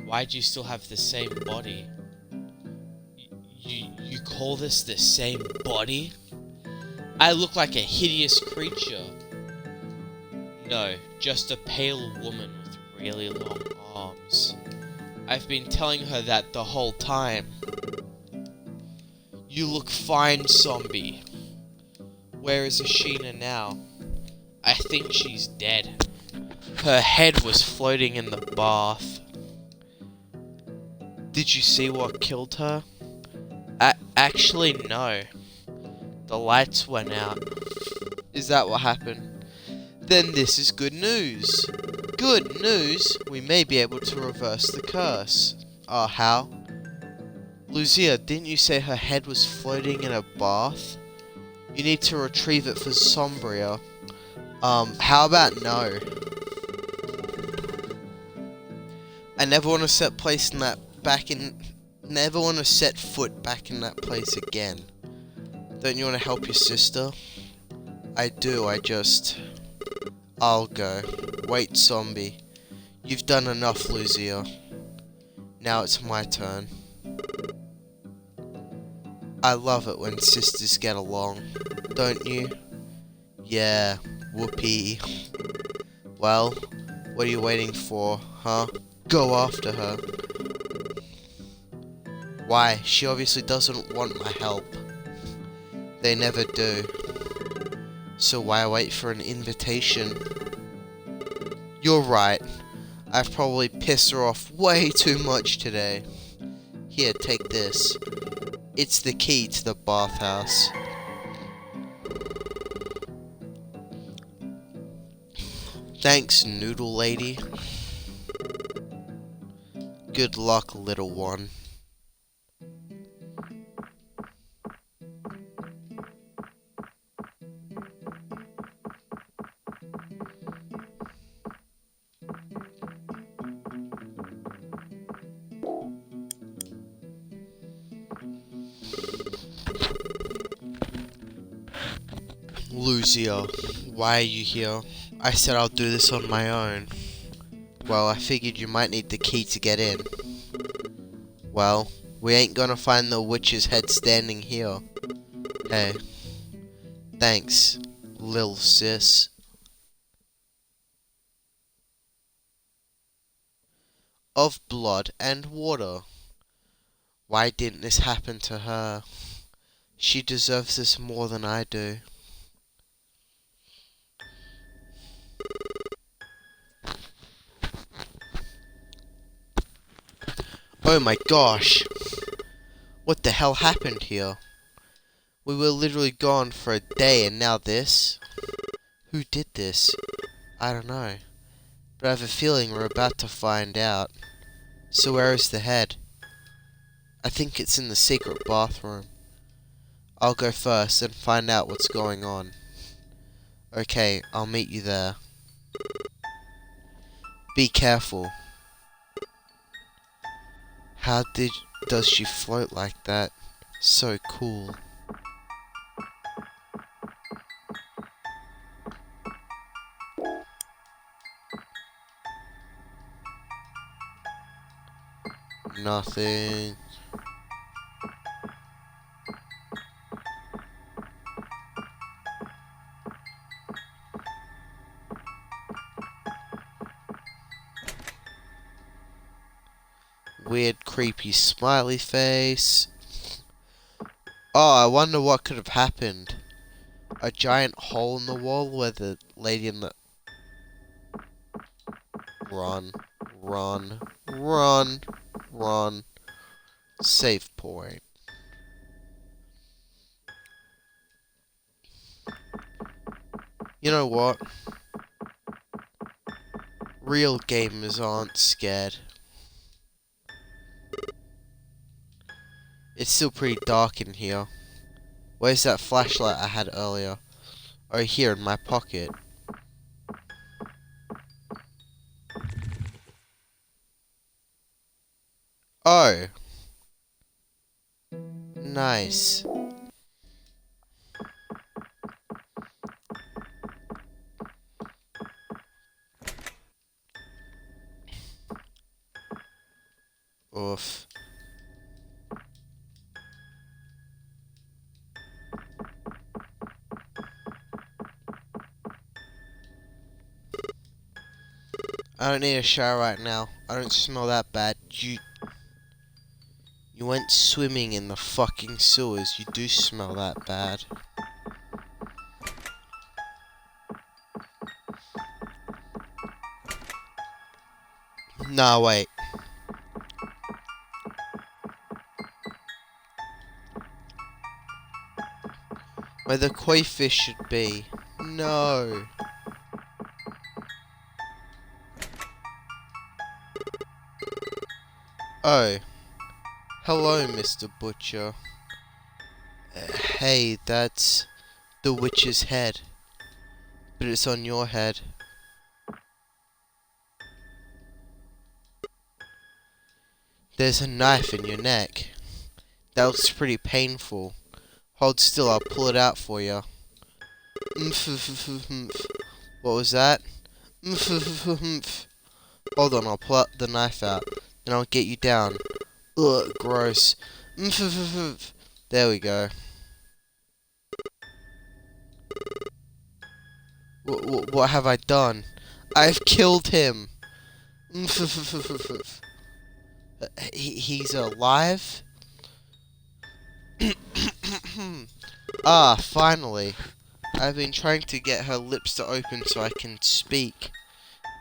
why do you still have the same body? You call this the same body? I look like a hideous creature. No, just a pale woman with really long arms. I've been telling her that the whole time. You look fine, Zombie. Where is Ashina now? I think she's dead. Her head was floating in the bath. Did you see what killed her? Actually, no. The lights went out. Is that what happened? Then this is good news. Good news? We may be able to reverse the curse. How? Lucia, didn't you say her head was floating in a bath? You need to retrieve it for Sombria. How about no? I never want to set foot back in that place again. Don't you want to help your sister? I do, I'll go. Wait, zombie. You've done enough, Lucia. Now it's my turn. I love it when sisters get along, don't you? Yeah, whoopee. Well, what are you waiting for, huh? Go after her. Why? She obviously doesn't want my help. They never do. So why wait for an invitation? You're right. I've probably pissed her off way too much today. Here, take this. It's the key to the bathhouse. Thanks, noodle lady. Good luck, little one. Lucia, why are you here? I said I'll do this on my own. Well, I figured you might need the key to get in. Well, we ain't gonna find the witch's head standing here. Hey. Thanks, lil sis. Of blood and water. Why didn't this happen to her? She deserves this more than I do. Oh my gosh! What the hell happened here? We were literally gone for a day and now this? Who did this? I don't know. But I have a feeling we're about to find out. So where is the head? I think it's in the secret bathroom. I'll go first and find out what's going on. Okay, I'll meet you there. Be careful. How does she float like that? So cool. Nothing. Weird, creepy, smiley face. Oh, I wonder what could have happened. A giant hole in the wall where the lady in the... Run, run, run, run. Save point. You know what? Real gamers aren't scared. It's still pretty dark in here. Where's that flashlight I had earlier? Oh, here in my pocket. Oh. Nice. Oof. I don't need a shower right now. I don't smell that bad. You went swimming in the fucking sewers. You do smell that bad. Nah, wait. Where the koi fish should be. No. Oh. Hello, Mr. Butcher. Hey, that's the witch's head. But it's on your head. There's a knife in your neck. That looks pretty painful. Hold still, I'll pull it out for you. What was that? Hold on, I'll pull the knife out. Then I'll get you down. Ugh, gross. There we go. What have I done? I've killed him. He's alive? Ah, finally. I've been trying to get her lips to open so I can speak.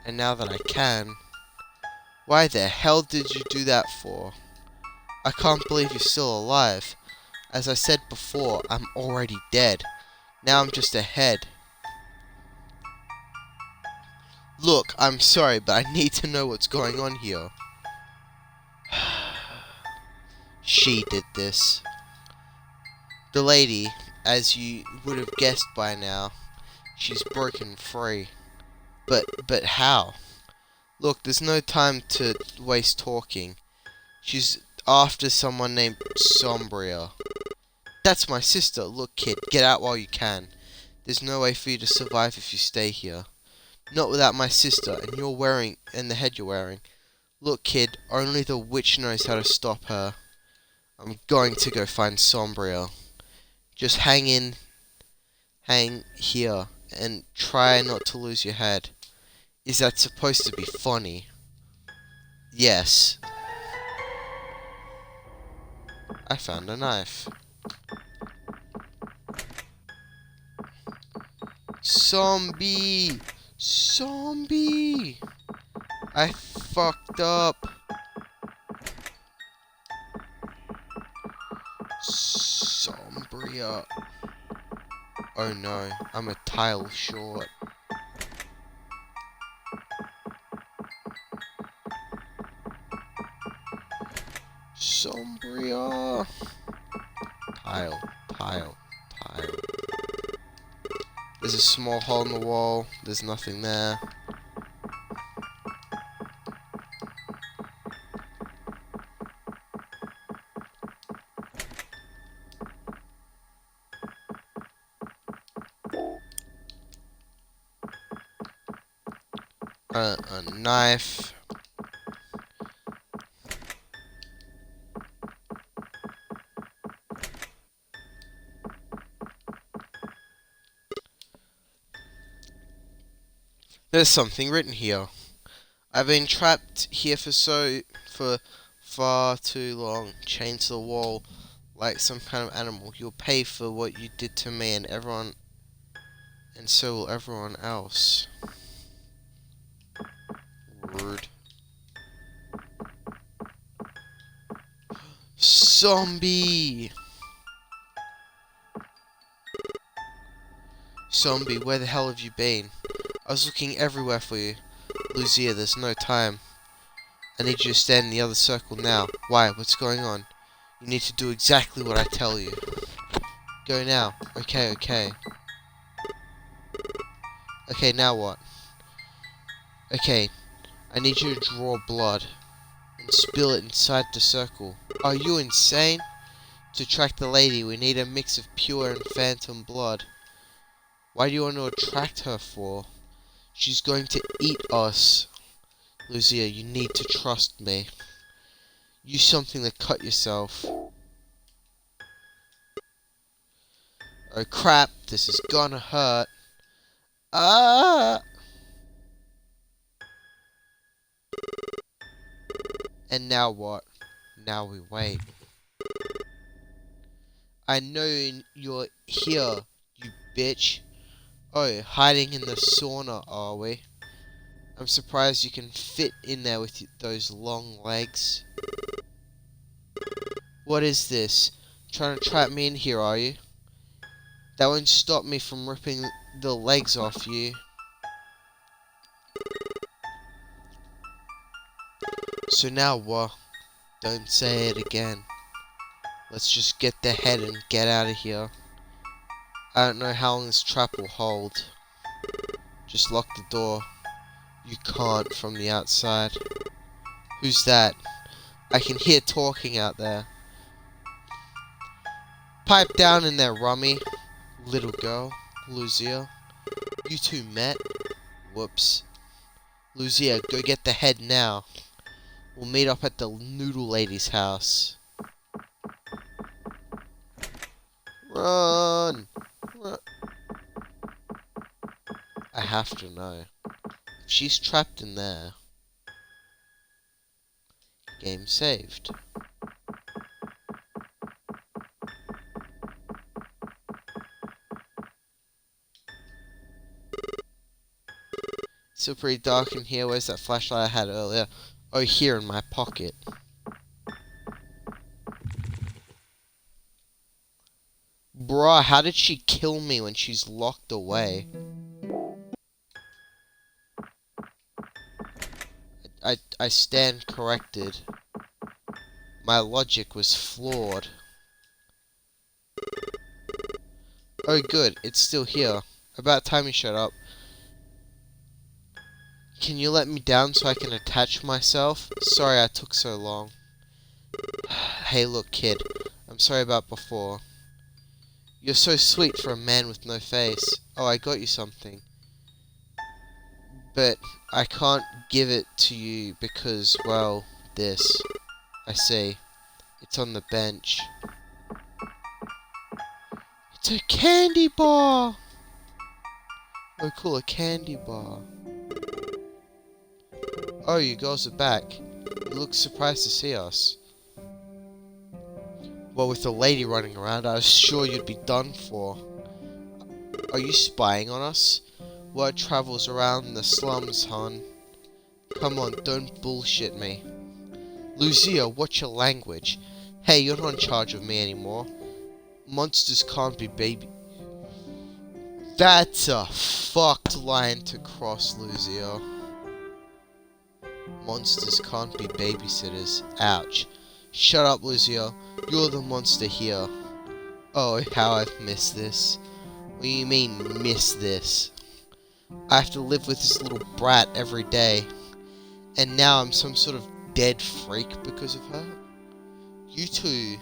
And now that I can... Why the hell did you do that for? I can't believe you're still alive. As I said before, I'm already dead. Now I'm just a head. Look, I'm sorry, but I need to know what's going on here. She did this. The lady, as you would have guessed by now, she's broken free. But how? Look, there's no time to waste talking. She's after someone named Sombria. That's my sister. Look, kid, get out while you can. There's no way for you to survive if you stay here. Not without my sister and the head you're wearing. Look, kid, only the witch knows how to stop her. I'm going to go find Sombria. Just hang here, and try not to lose your head. Is that supposed to be funny? Yes. I found a knife. Zombie! Zombie! I fucked up. Sombria. Oh no, I'm a tile short. Sombria. Tile, tile, tile. There's a small hole in the wall. There's nothing there. A knife. There's something written here. I've been trapped here for far too long. Chained to the wall like some kind of animal. You'll pay for what you did to me and everyone, and so will everyone else. Rude. Zombie! Zombie, where the hell have you been? I was looking everywhere for you. Lucia, there's no time. I need you to stand in the other circle now. Why? What's going on? You need to do exactly what I tell you. Go now. Okay, okay. Okay, now what? Okay, I need you to draw blood and spill it inside the circle. Are you insane? To track the lady, we need a mix of pure and phantom blood. Why do you want to attract her for? She's going to eat us. Lucia, you need to trust me. Use something to cut yourself. Oh crap, this is gonna hurt. Ah! And now what? Now we wait. I know you're here, you bitch. Oh, hiding in the sauna, are we? I'm surprised you can fit in there with those long legs. What is this? Trying to trap me in here, are you? That won't stop me from ripping the legs off you. So now what? Don't say it again. Let's just get the head and get out of here. I don't know how long this trap will hold. Just lock the door. You can't from the outside. Who's that? I can hear talking out there. Pipe down in there, Rummy. Little girl, Lucia. You two met? Whoops. Lucia, go get the head now. We'll meet up at the noodle lady's house. Run! Run! I have to know. If she's trapped in there, game saved. Still pretty dark in here. Where's that flashlight I had earlier? Oh, here in my pocket. Bruh, how did she kill me when she's locked away? I stand corrected. My logic was flawed. Oh good, it's still here. About time you shut up. Can you let me down so I can attach myself? Sorry I took so long. Hey look kid, I'm sorry about before. You're so sweet for a man with no face. Oh, I got you something. But I can't give it to you because, well, this. I see. It's on the bench. It's a candy bar! Oh cool, a candy bar. Oh, you girls are back. You look surprised to see us. Well, with the lady running around, I was sure you'd be done for. Are you spying on us? Word travels around the slums, hon. Come on, don't bullshit me. Lucia, what's your language? Hey, you're not in charge of me anymore. Monsters can't be baby. That's a fucked line to cross, Lucia. Monsters can't be babysitters. Ouch. Shut up, Lucia. You're the monster here. Oh, how I've missed this. What do you mean, miss this? I have to live with this little brat every day. And now I'm some sort of dead freak because of her? You two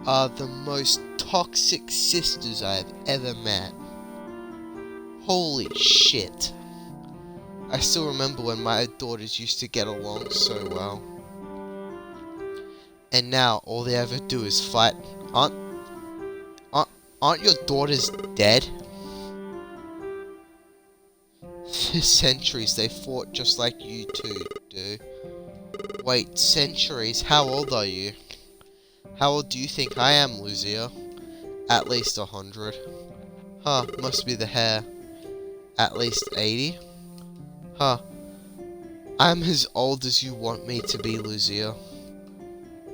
are the most toxic sisters I have ever met. Holy shit. I still remember when my daughters used to get along so well. And now all they ever do is fight. Aren't your daughters dead? For centuries they fought just like you two do. Wait, centuries? How old are you? How old do you think I am, Lucia? At least 100. Huh, must be the hair. At least 80? Huh. I'm as old as you want me to be, Lucia.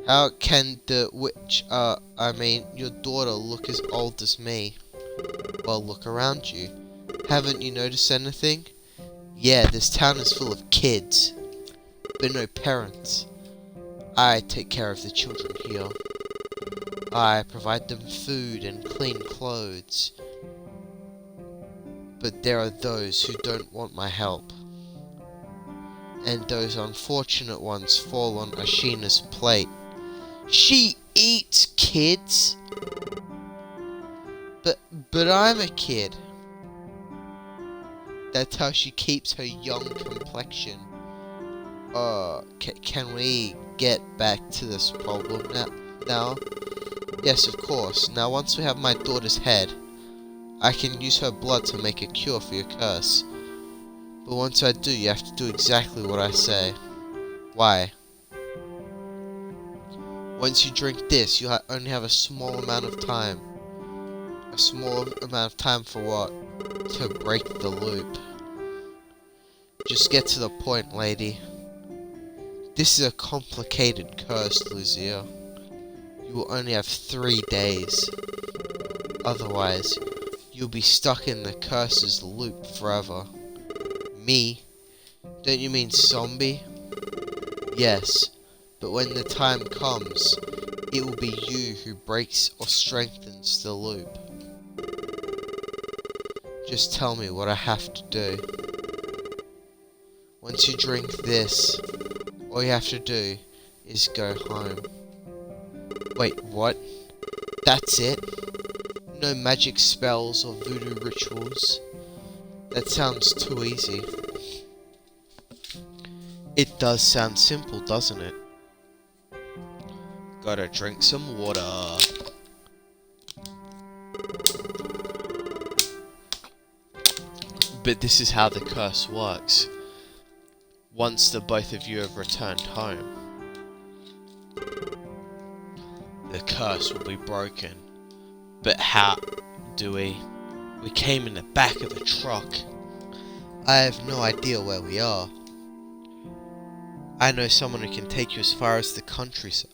How can the witch, your daughter look as old as me? Well, look around you. Haven't you noticed anything? Yeah, this town is full of kids, but no parents. I take care of the children here. I provide them food and clean clothes. But there are those who don't want my help. And those unfortunate ones fall on Ashina's plate. She eats kids? But I'm a kid. That's how she keeps her young complexion. Can we get back to this problem now? Yes, of course. Now once we have my daughter's head, I can use her blood to make a cure for your curse. But once I do, you have to do exactly what I say. Why? Once you drink this, you only have a small amount of time. A small amount of time for what? To break the loop. Just get to the point, lady. This is a complicated curse, Lucia. You will only have 3 days. Otherwise, you'll be stuck in the curse's loop forever. Me? Don't you mean zombie? Yes, but when the time comes, it will be you who breaks or strengthens the loop. Just tell me what I have to do. Once you drink this, all you have to do is go home. Wait, what? That's it? No magic spells or voodoo rituals? That sounds too easy. It does sound simple, doesn't it? Gotta drink some water. But this is how the curse works. Once the both of you have returned home, the curse will be broken. But how do we? We came in the back of a truck. I have no idea where we are. I know someone who can take you as far as the countryside.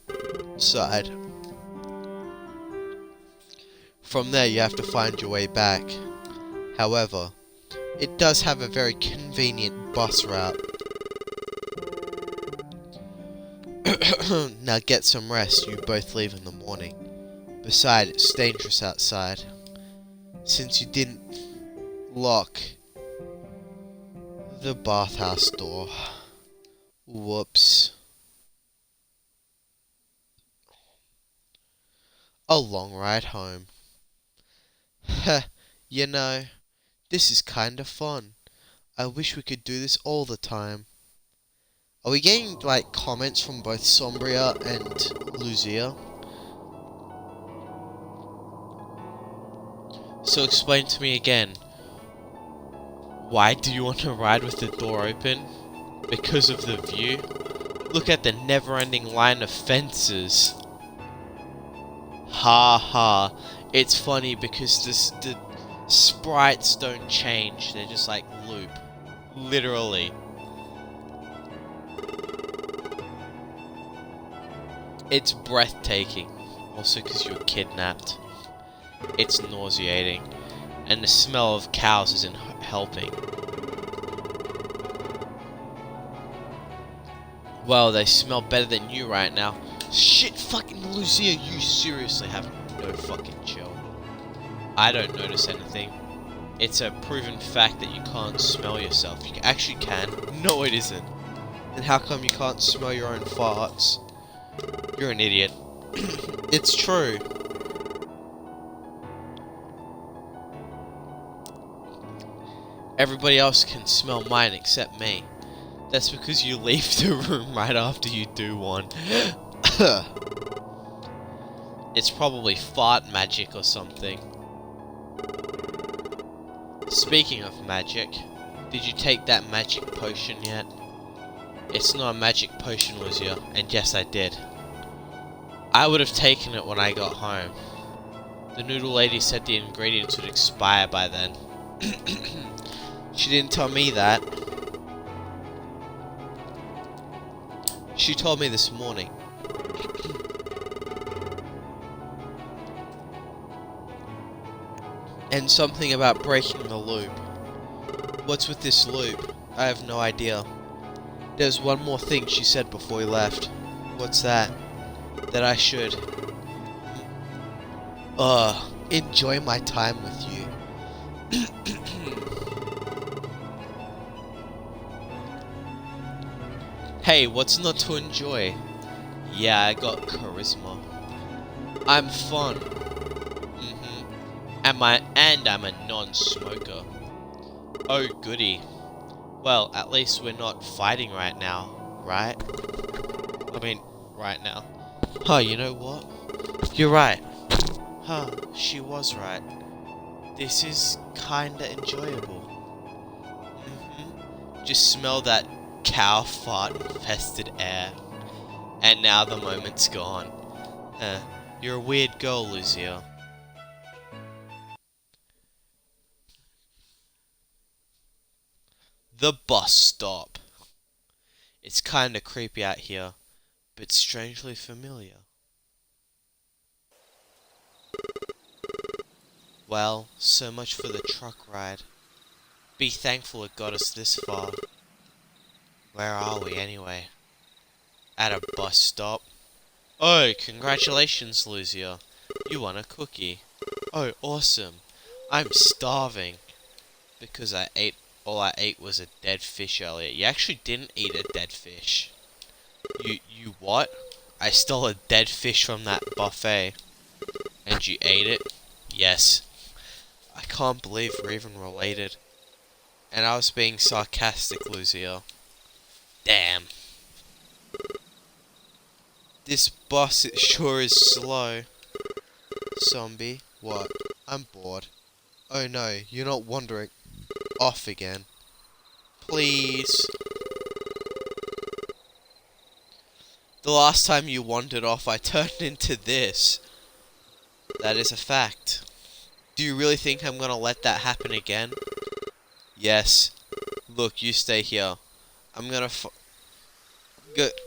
From there you have to find your way back. However, it does have a very convenient bus route. Now get some rest, you both leave in the morning. Besides, it's dangerous outside. Since you didn't lock the bathhouse door. Whoops. A long ride home. Heh, you know, this is kinda fun. I wish we could do this all the time. Are we getting, like, comments from both Sombria and Lucia? So explain to me again. Why do you want to ride with the door open? Because of the view? Look at the never-ending line of fences. Ha ha. It's funny because the sprites don't change. They're just like loop. Literally. It's breathtaking. Also because you're kidnapped. It's nauseating. And the smell of cows isn't helping. Well, they smell better than you right now. Shit, fucking Lucia, you seriously have no fucking chill. I don't notice anything. It's a proven fact that you can't smell yourself. You actually can. No, it isn't. And how come you can't smell your own farts? You're an idiot. It's true. Everybody else can smell mine except me. That's because you leave the room right after you do one. It's probably fart magic or something. Speaking of magic, did you take that magic potion yet? It's not a magic potion, Lucia, and yes, I did. I would have taken it when I got home. The noodle lady said the ingredients would expire by then. She didn't tell me that. She told me this morning. And something about breaking the loop. What's with this loop? I have no idea. There's one more thing she said before we left. What's that? That I should... enjoy my time with you. Hey, what's not to enjoy? Yeah, I got charisma. I'm fun. And I'm a non-smoker. Oh goody. Well, at least we're not fighting right now, right? I mean, right now. Huh, you know what? You're right. Huh, she was right. This is kinda enjoyable. Just smell that cow fart infested air. And now the moment's gone. You're a weird girl, Lucia. The bus stop. It's kinda creepy out here, but strangely familiar. Well, so much for the truck ride. Be thankful it got us this far. Where are we anyway? At a bus stop. Oh, congratulations, Lucia. You won a cookie. Oh, awesome. I'm starving. Because all I ate was a dead fish earlier. You actually didn't eat a dead fish. You what? I stole a dead fish from that buffet. And you ate it? Yes. I can't believe we're even related. And I was being sarcastic, Lucia. Damn. This bus, it sure is slow. Zombie, what? I'm bored. Oh no, you're not wandering off again. Please. The last time you wandered off, I turned into this. That is a fact. Do you really think I'm gonna let that happen again? Yes. Look, you stay here. I'm gonna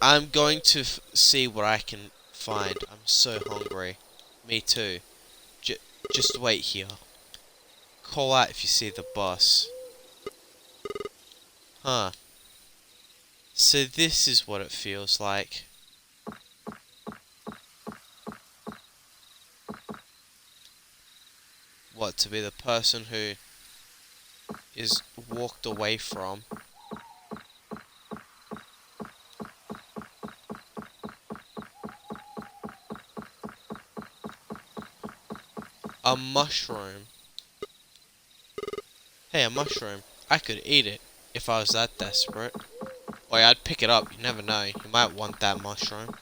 I'm going to see what I can find. I'm so hungry. Me too. Just wait here. Call out if you see the bus. Huh. So this is what it feels like. What, to be the person who is walked away from? A mushroom. Hey, a mushroom. I could eat it if I was that desperate. Or yeah, I'd pick it up. You never know. You might want that mushroom.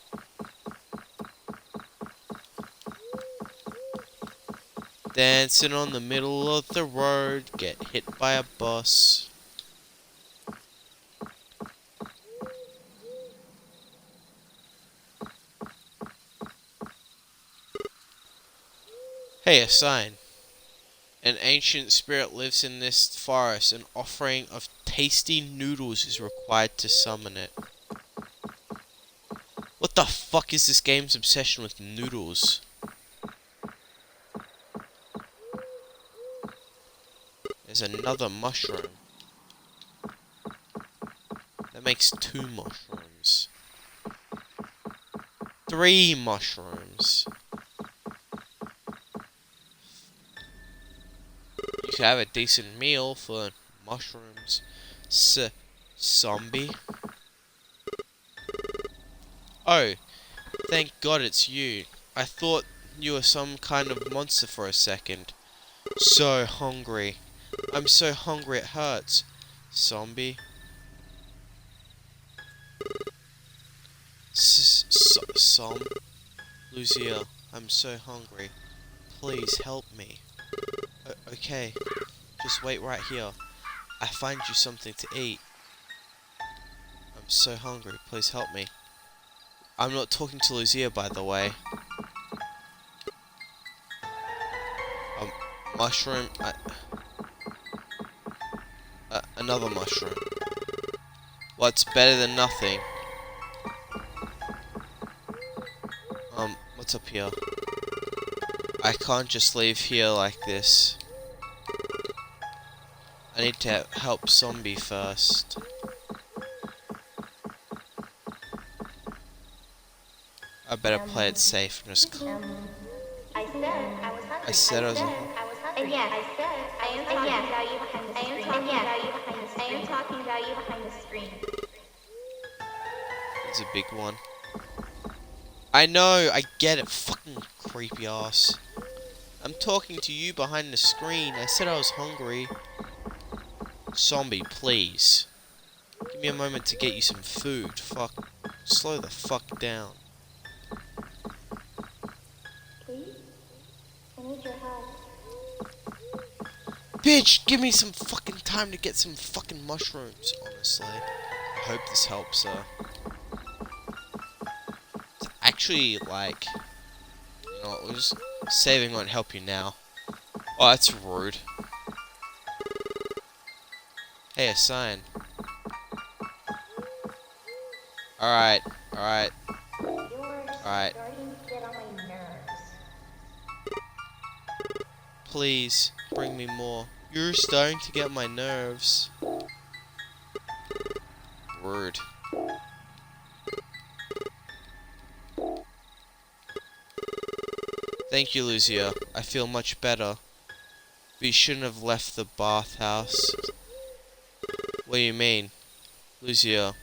Dancing on the middle of the road, get hit by a bus. Hey, a sign. An ancient spirit lives in this forest. An offering of tasty noodles is required to summon it. What the fuck is this game's obsession with noodles? There's another mushroom. That makes 2 mushrooms. 3 mushrooms. You could have a decent meal for mushrooms. Zombie. Oh, thank God it's you. I thought you were some kind of monster for a second. So hungry. I'm so hungry it hurts. Zombie. Lucia, I'm so hungry. Please help me. Okay, just wait right here. I find you something to eat. I'm so hungry. Please help me. I'm not talking to Lucia, by the way. Mushroom. Another mushroom. What's better than nothing? What's up here? I can't just leave here like this. I need to help Zombie first. I better play it safe and just I I said I was hungry. And yes, I am talking about you behind the screen. And yes, I am talking about you behind the screen. It's a big one. I know, I get it, fucking creepy ass. I'm talking to you behind the screen. I said I was hungry. Zombie, please. Give me a moment to get you some food. Fuck. Slow the fuck down. Please? I need your help. Bitch, give me some fucking time to get some fucking mushrooms, honestly. I hope this helps her. It's actually, like... You know what, we're just saving won't help you now. Oh, that's rude. Hey, a sign. Alright, alright. Alright. Starting to get on my nerves. Please, bring me more. You're starting to get my nerves. Rude. Thank you, Lucia. I feel much better. But you shouldn't have left the bathhouse. What do you mean? Lucia,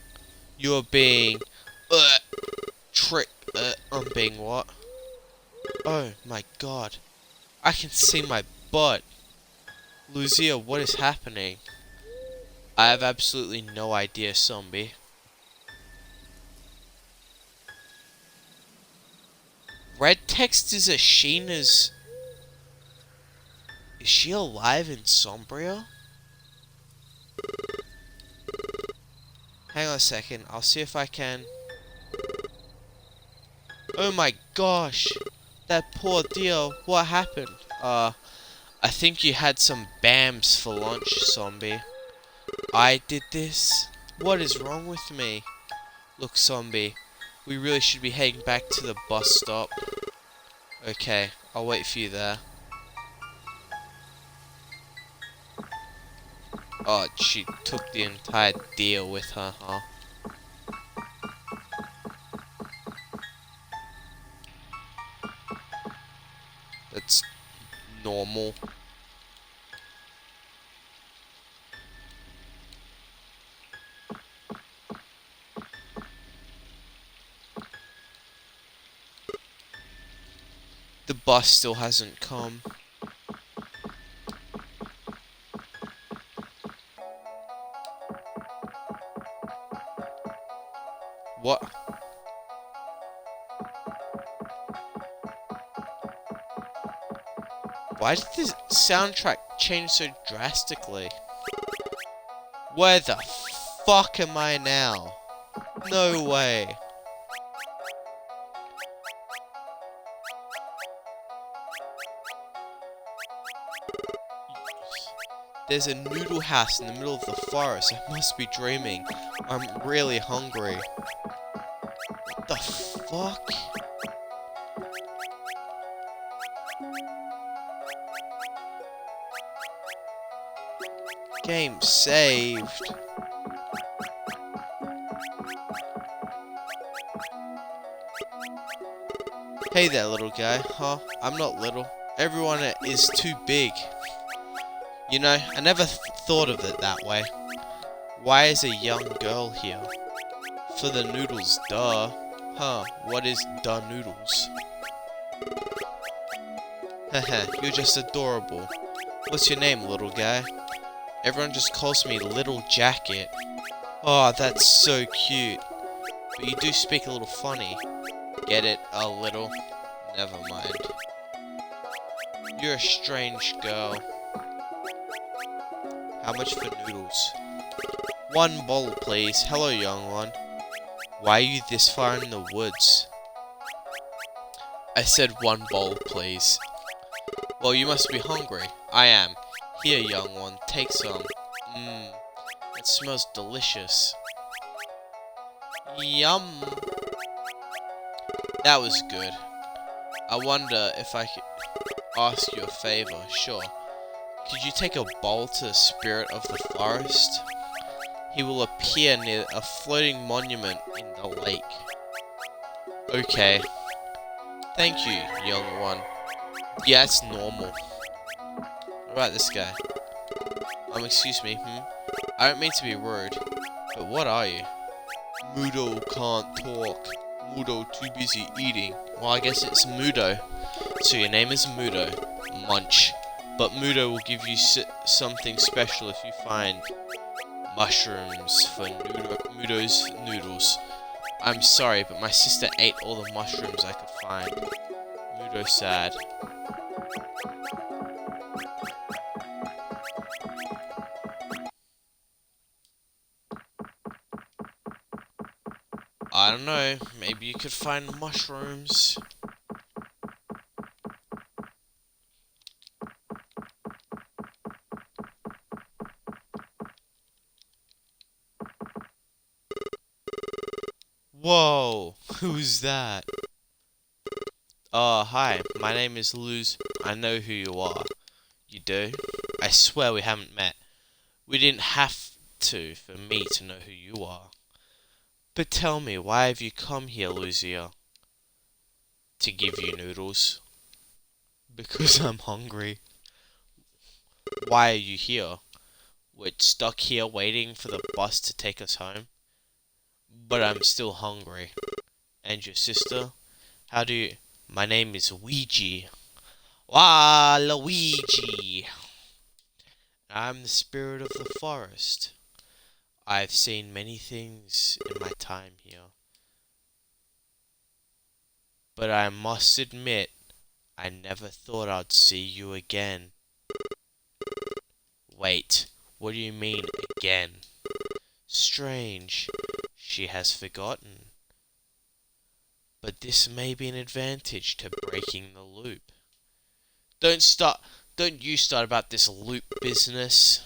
you're being... I'm being what? Oh my god. I can see my butt. Lucia, what is happening? I have absolutely no idea, Zombie. Red text is a Sheena's. Is she alive in Sombria? Hang on a second. I'll see if I can. Oh my gosh! That poor dear. What happened? I think you had some BAMs for lunch, zombie. I did this? What is wrong with me? Look, zombie. We really should be heading back to the bus stop. Okay, I'll wait for you there. Oh, she took the entire deal with her, huh? That's normal. The bus still hasn't come. What? Why did the soundtrack change so drastically? Where the fuck am I now? No way. There's a noodle house in the middle of the forest. I must be dreaming. I'm really hungry. What the fuck? Game saved. Hey there, little guy. Huh? I'm not little. Everyone is too big. You know, I never thought of it that way. Why is a young girl here? For the noodles, duh. Huh, what is duh noodles? Haha, you're just adorable. What's your name, little guy? Everyone just calls me Little Jacket. Oh, that's so cute. But you do speak a little funny. Get it? A little? Never mind. You're a strange girl. How much for noodles? 1 bowl, please. Hello, young one. Why are you this far in the woods? I said 1 bowl, please. Well, you must be hungry. I am. Here, young one, take some. Mmm, it smells delicious. Yum. That was good. I wonder if I could ask you a favor. Sure. Could you take a bowl to the spirit of the forest? He will appear near a floating monument in the lake. Okay. Thank you, young one. Yeah, it's normal. What about this guy? Excuse me, I don't mean to be rude, but what are you? Mudo can't talk. Mudo too busy eating. Well, I guess it's Mudo. So your name is Mudo. Munch. But Mudo will give you something special if you find mushrooms for Mudo's noodles. I'm sorry, but my sister ate all the mushrooms I could find. Mudo sad. I don't know, maybe you could find mushrooms. Whoa, who's that? Hi, my name is Luz. I know who you are. You do? I swear we haven't met. We didn't have to for me to know who you are. But tell me, why have you come here, Luzia? To give you noodles. Because I'm hungry. Why are you here? We're stuck here waiting for the bus to take us home. But I'm still hungry. And your sister? How do you... My name is Ouija. Waluigi. I'm the spirit of the forest. I've seen many things in my time here. but I must admit, I never thought I'd see you again. Wait, what do you mean, again? Strange, she has forgotten. But this may be an advantage to breaking the loop. Don't you start about this loop business.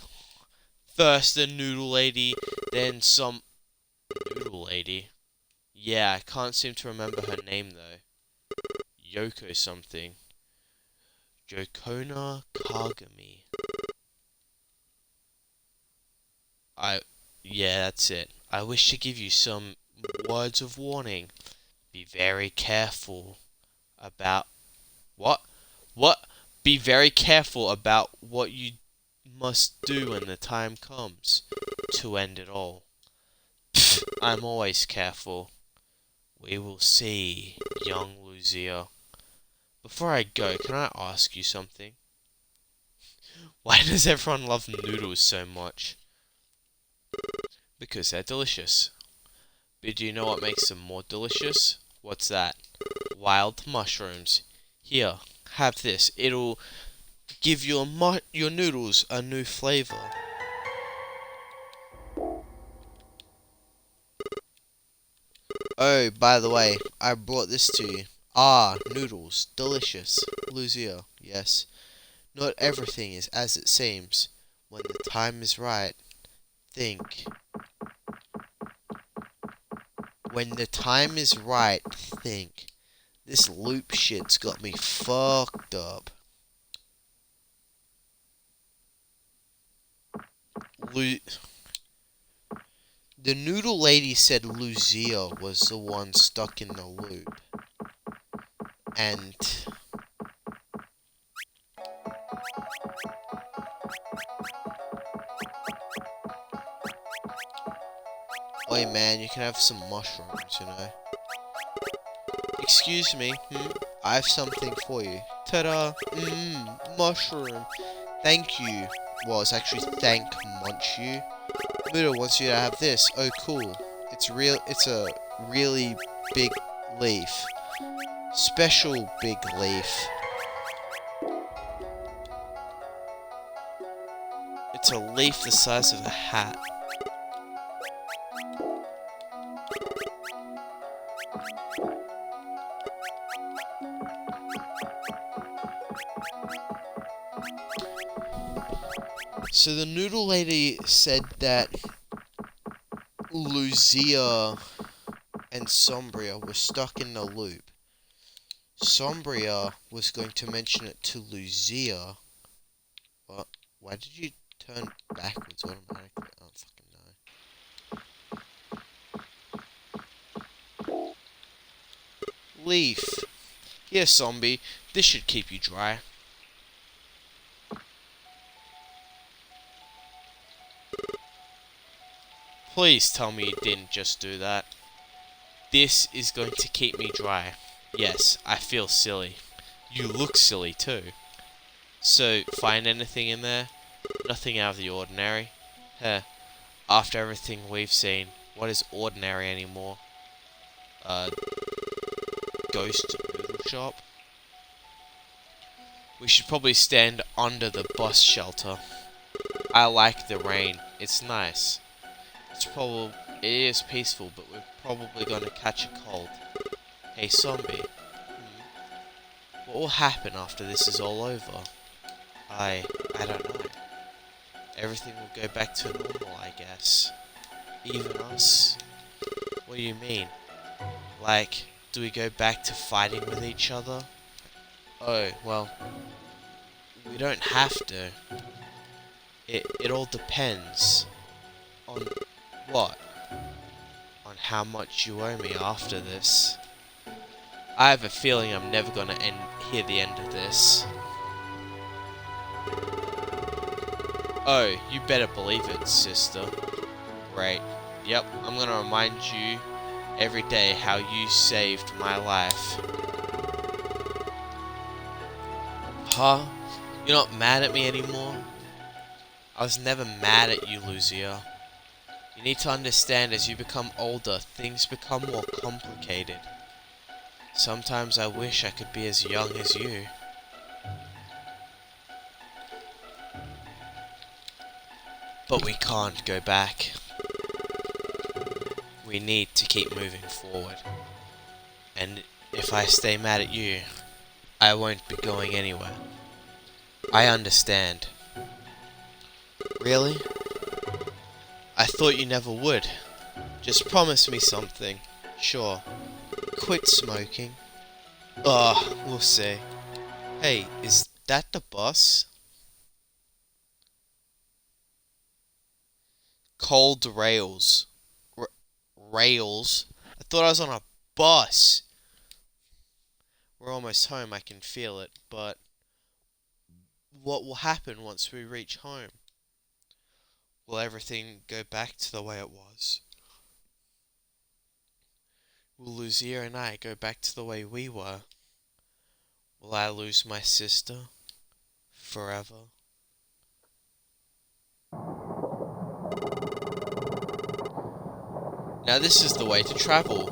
First the noodle lady, then some noodle lady. Yeah, I can't seem to remember her name though. Yoko something. Jokona Kagami. Yeah, that's it. I wish to give you some words of warning. Be very careful about what? What? Be very careful about what you must do when the time comes to end it all. Pfft, I'm always careful. We will see, young Lucia. Before I go, can I ask you something? Why does everyone love noodles so much? Because they're delicious. But do you know what makes them more delicious? What's that? Wild mushrooms. Here, have this. It'll give your noodles a new flavor. Oh, by the way, I brought this to you. Ah, noodles. Delicious. Lucia, yes. Not everything is as it seems. When the time is right, think. When the time is right, think. This loop shit's got me fucked up. The noodle lady said Lucia was the one stuck in the loop. And oi man, you can have some mushrooms, you know. Excuse me, I have something for you. Ta-da! Mushroom. Thank you. Well, it's actually thank munch you. Muda wants you to have this. Oh, cool. It's a really big leaf. Special big leaf. It's a leaf the size of a hat. So the noodle lady said that Lucia and Sombria were stuck in the loop. Sombria was going to mention it to Lucia. What? Why did you turn backwards automatically? I don't fucking know. Leaf. Here, zombie. This should keep you dry. Please tell me you didn't just do that. This is going to keep me dry. Yes, I feel silly. You look silly too. So, find anything in there? Nothing out of the ordinary? Heh. After everything we've seen, what is ordinary anymore? Ghost noodle shop? We should probably stand under the bus shelter. I like the rain. It's nice. It is peaceful, but we're probably gonna catch a cold. Hey, zombie. What will happen after this is all over? I don't know. Everything will go back to normal, I guess. Even us? What do you mean? Like, do we go back to fighting with each other? Oh, well, we don't have to. It all depends on what? On how much you owe me after this. I have a feeling I'm never gonna hear the end of this. Oh, you better believe it, sister. Great. Yep, I'm gonna remind you every day how you saved my life. Huh? You're not mad at me anymore? I was never mad at you, Lucia. You need to understand, as you become older, things become more complicated. Sometimes I wish I could be as young as you. But we can't go back. We need to keep moving forward. And if I stay mad at you, I won't be going anywhere. I understand. Really? I thought you never would. Just promise me something. Sure. Quit smoking. Ugh, we'll see. Hey, is that the bus? Cold rails. Rails? I thought I was on a bus. We're almost home, I can feel it, but what will happen once we reach home? Will everything go back to the way it was? Will Lucia and I go back to the way we were? Will I lose my sister forever? Now this is the way to travel.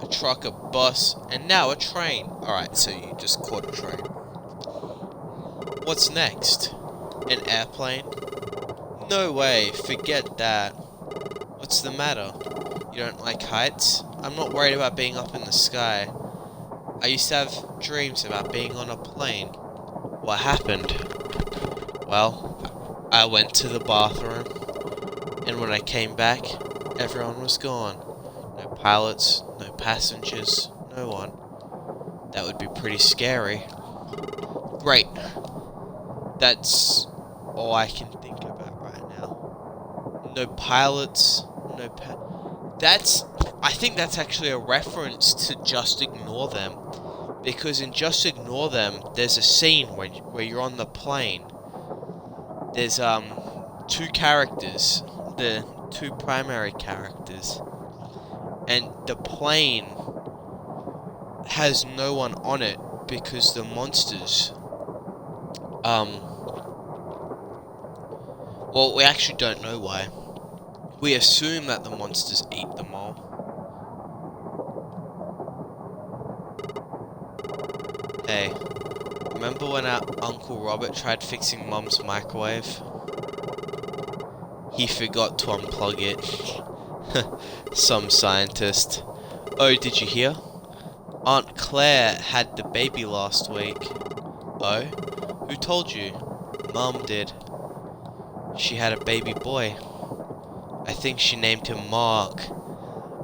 A truck, a bus, and now a train. Alright, so you just caught a train. What's next? An airplane? No way, forget that. What's the matter? You don't like heights? I'm not worried about being up in the sky. I used to have dreams about being on a plane. What happened? Well, I went to the bathroom, and when I came back, everyone was gone. No pilots, no passengers, no one. That would be pretty scary. Great. That's all I can think about right now. No pilots, no I think that's actually a reference to Just Ignore Them. Because in Just Ignore Them, there's a scene where you're on the plane. There's two characters, the two primary characters, and the plane has no one on it because the monsters well, we actually don't know why. We assume that the monsters eat them all. Hey, remember when our Uncle Robert tried fixing Mum's microwave? He forgot to unplug it. Some scientist. Oh, did you hear? Aunt Claire had the baby last week. Oh? Who told you? Mum did. She had a baby boy. I think she named him Mark.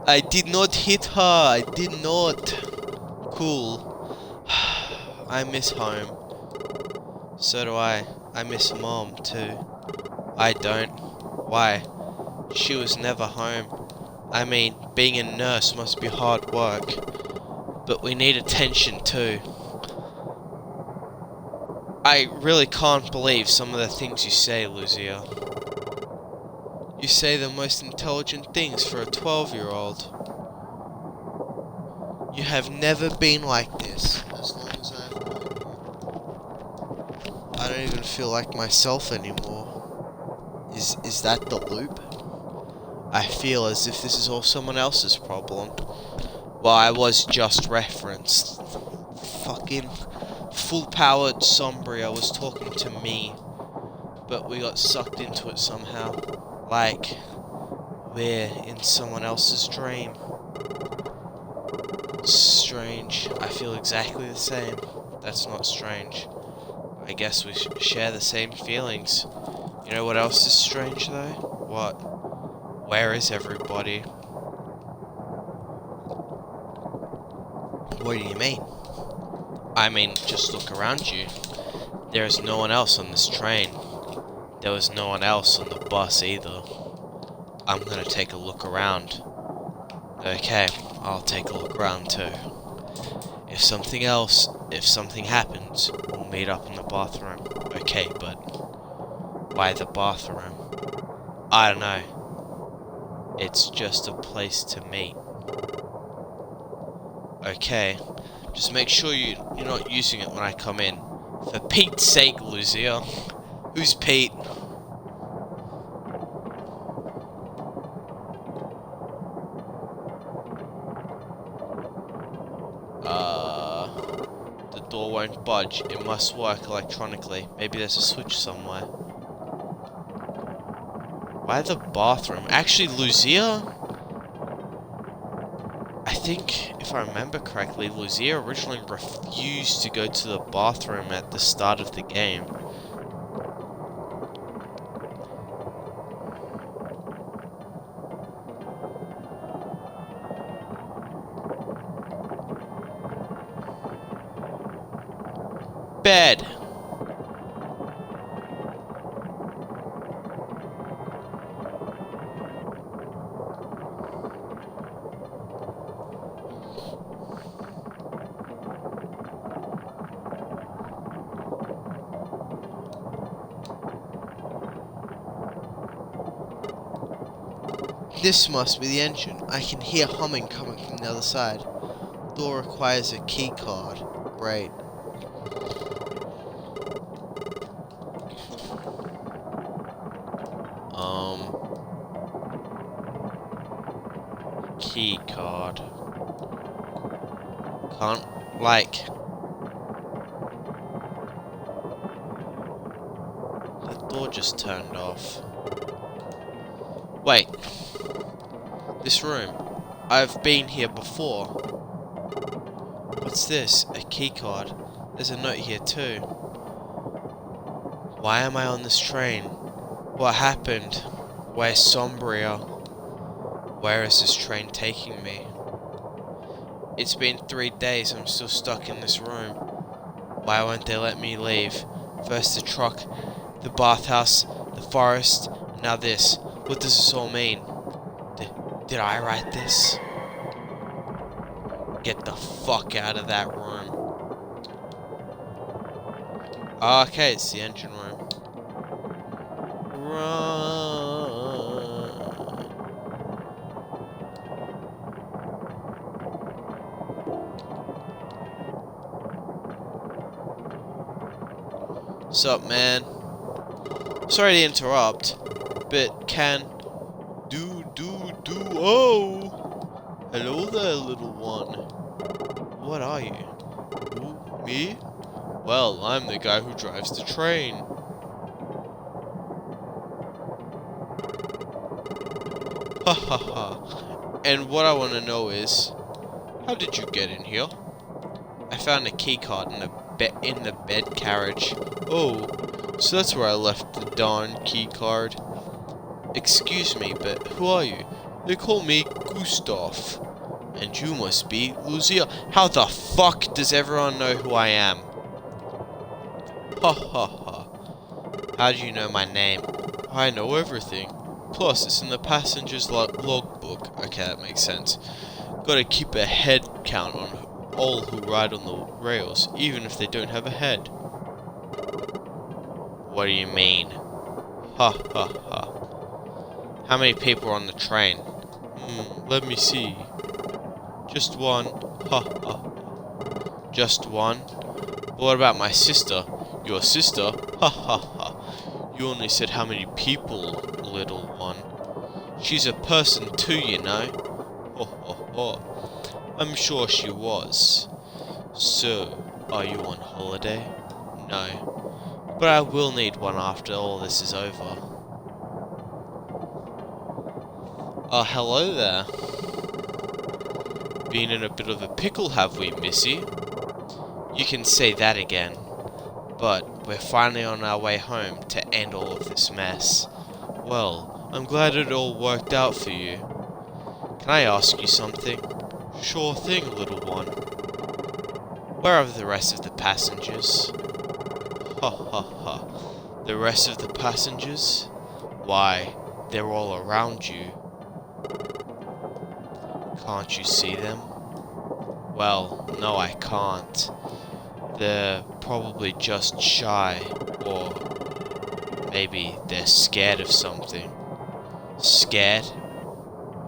I did not hit her. I did not. Cool. I miss home. So do I. I miss Mom too. I don't. Why? She was never home. I mean, being a nurse must be hard work. But we need attention too. I really can't believe some of the things you say, Lucia. You say the most intelligent things for a 12-year-old. You have never been like this, as long as I've known you. I don't even feel like myself anymore. Is that the loop? I feel as if this is all someone else's problem. Well, I was just referenced. Fucking full-powered Sombria was talking to me, but we got sucked into it somehow. Like, we're in someone else's dream. Strange. I feel exactly the same. That's not strange. I guess we share the same feelings. You know what else is strange, though? What? Where is everybody? What do you mean? I mean, just look around you. There is no one else on this train. There was no one else on the bus either. I'm gonna take a look around. Okay, I'll take a look around too. If something happens, we'll meet up in the bathroom. Okay, but why the bathroom? I don't know. It's just a place to meet. Okay, just make sure you're not using it when I come in. For Pete's sake, Lucia. Who's Pete? The door won't budge. It must work electronically. Maybe there's a switch somewhere. Why the bathroom? Actually, Lucia? I think, if I remember correctly, Lucia originally refused to go to the bathroom at the start of the game. Bed! This must be the engine. I can hear humming coming from the other side. Door requires a key card. Great. Key card. Can't, like... The door just turned off. Wait. This room. I've been here before. What's this? A key card. There's a note here too. Why am I on this train? What happened? Where's Sombria? Where is this train taking me? It's been 3 days, I'm still stuck in this room. Why won't they let me leave? First the truck, the bathhouse, the forest, now this. What does this all mean? Did I write this? Get the fuck out of that room. Okay, it's the engine room. Run. Sup, man? Sorry to interrupt, but oh! Hello there, little one. What are you? Who, me? Well, I'm the guy who drives the train. Ha ha ha. And what I want to know is, how did you get in here? I found a key card in the bed carriage. Oh, so that's where I left the darn key card. Excuse me, but who are you? They call me Gustav. And you must be Lucia. How the fuck does everyone know who I am? Ha ha ha. How do you know my name? I know everything. Plus, it's in the passenger's logbook. Okay, that makes sense. Gotta keep a head count on all who ride on the rails, even if they don't have a head. What do you mean? Ha ha ha. How many people are on the train? Let me see. Just one. Ha ha. Just one? What about my sister? Your sister? Ha ha ha. You only said how many people, little one. She's a person too, you know. Ho ho ho. I'm sure she was. So, are you on holiday? No. But I will need one after all this is over. Hello there. Been in a bit of a pickle, have we, missy? You can say that again. But we're finally on our way home to end all of this mess. Well, I'm glad it all worked out for you. Can I ask you something? Sure thing, little one. Where are the rest of the passengers? Ha ha ha. The rest of the passengers? Why, they're all around you. Can't you see them? Well, no, I can't. They're probably just shy, or maybe they're scared of something. Scared?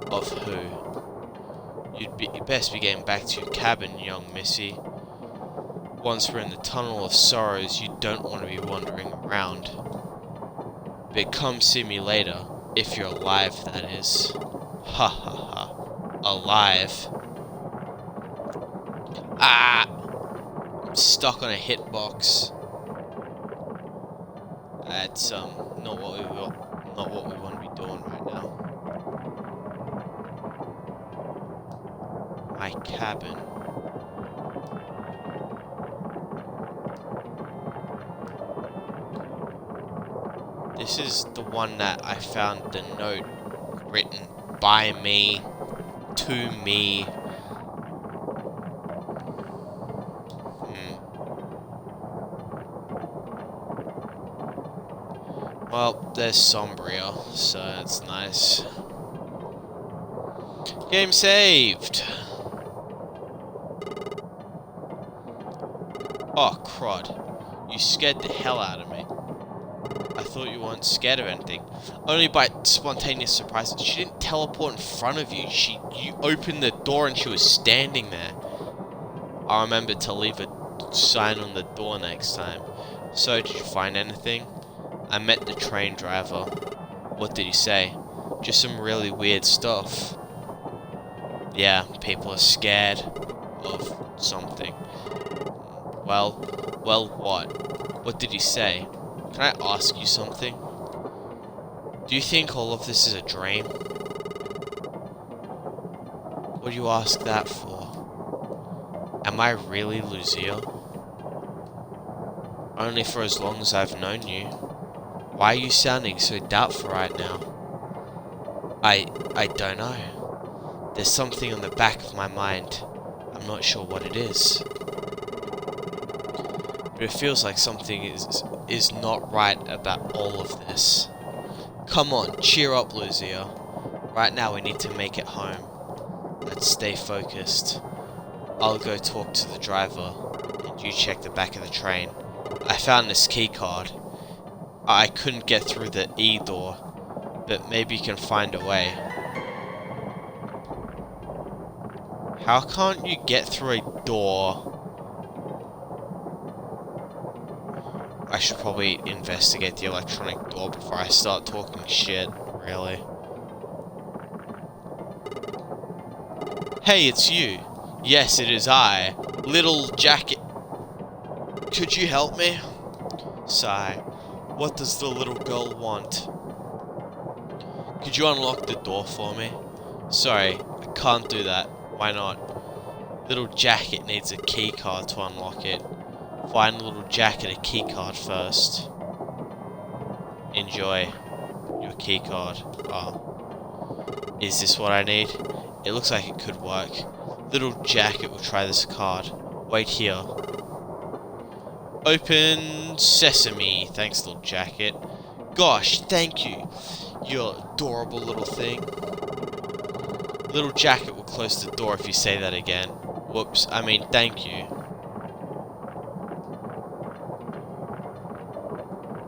Of who? You'd best be getting back to your cabin, young missy. Once we're in the tunnel of sorrows, you don't want to be wandering around. But come see me later, if you're alive, that is. Ha ha ha. Alive? Ah! I'm stuck on a hitbox. That's not what we want to be doing right now. My cabin. This is the one that I found the note written by me, to me. Well, there's Sombria, so that's nice. Game saved! Oh, crud. You scared the hell out of me. I thought you weren't scared of anything. Only by spontaneous surprises. She didn't teleport in front of you. You opened the door and she was standing there. I'll remember to leave a sign on the door next time. So, did you find anything? I met the train driver. What did he say? Just some really weird stuff. Yeah, people are scared of something. Well, what? What did he say? Can I ask you something? Do you think all of this is a dream? What do you ask that for? Am I really Lucia? Only for as long as I've known you. Why are you sounding so doubtful right now? I don't know. There's something on the back of my mind. I'm not sure what it is. But it feels like something is not right about all of this. Come on, cheer up, Lucia. Right now we need to make it home. Let's stay focused. I'll go talk to the driver, and you check the back of the train. I found this key card. I couldn't get through the E door, but maybe you can find a way. How can't you get through a door? I should probably investigate the electronic door before I start talking shit, really. Hey, it's you. Yes, it is I. Little Jacket. Could you help me? Sigh. What does the little girl want? Could you unlock the door for me? Sorry, I can't do that. Why not? Little Jacket needs a key card to unlock it. Find Little Jacket a key card first. Enjoy your key card. Oh. Is this what I need? It looks like it could work. Little Jacket will try this card. Wait here. Open sesame. Thanks, Little Jacket. Gosh, thank you. You adorable little thing. Little Jacket will close the door if you say that again. Whoops, I mean thank you.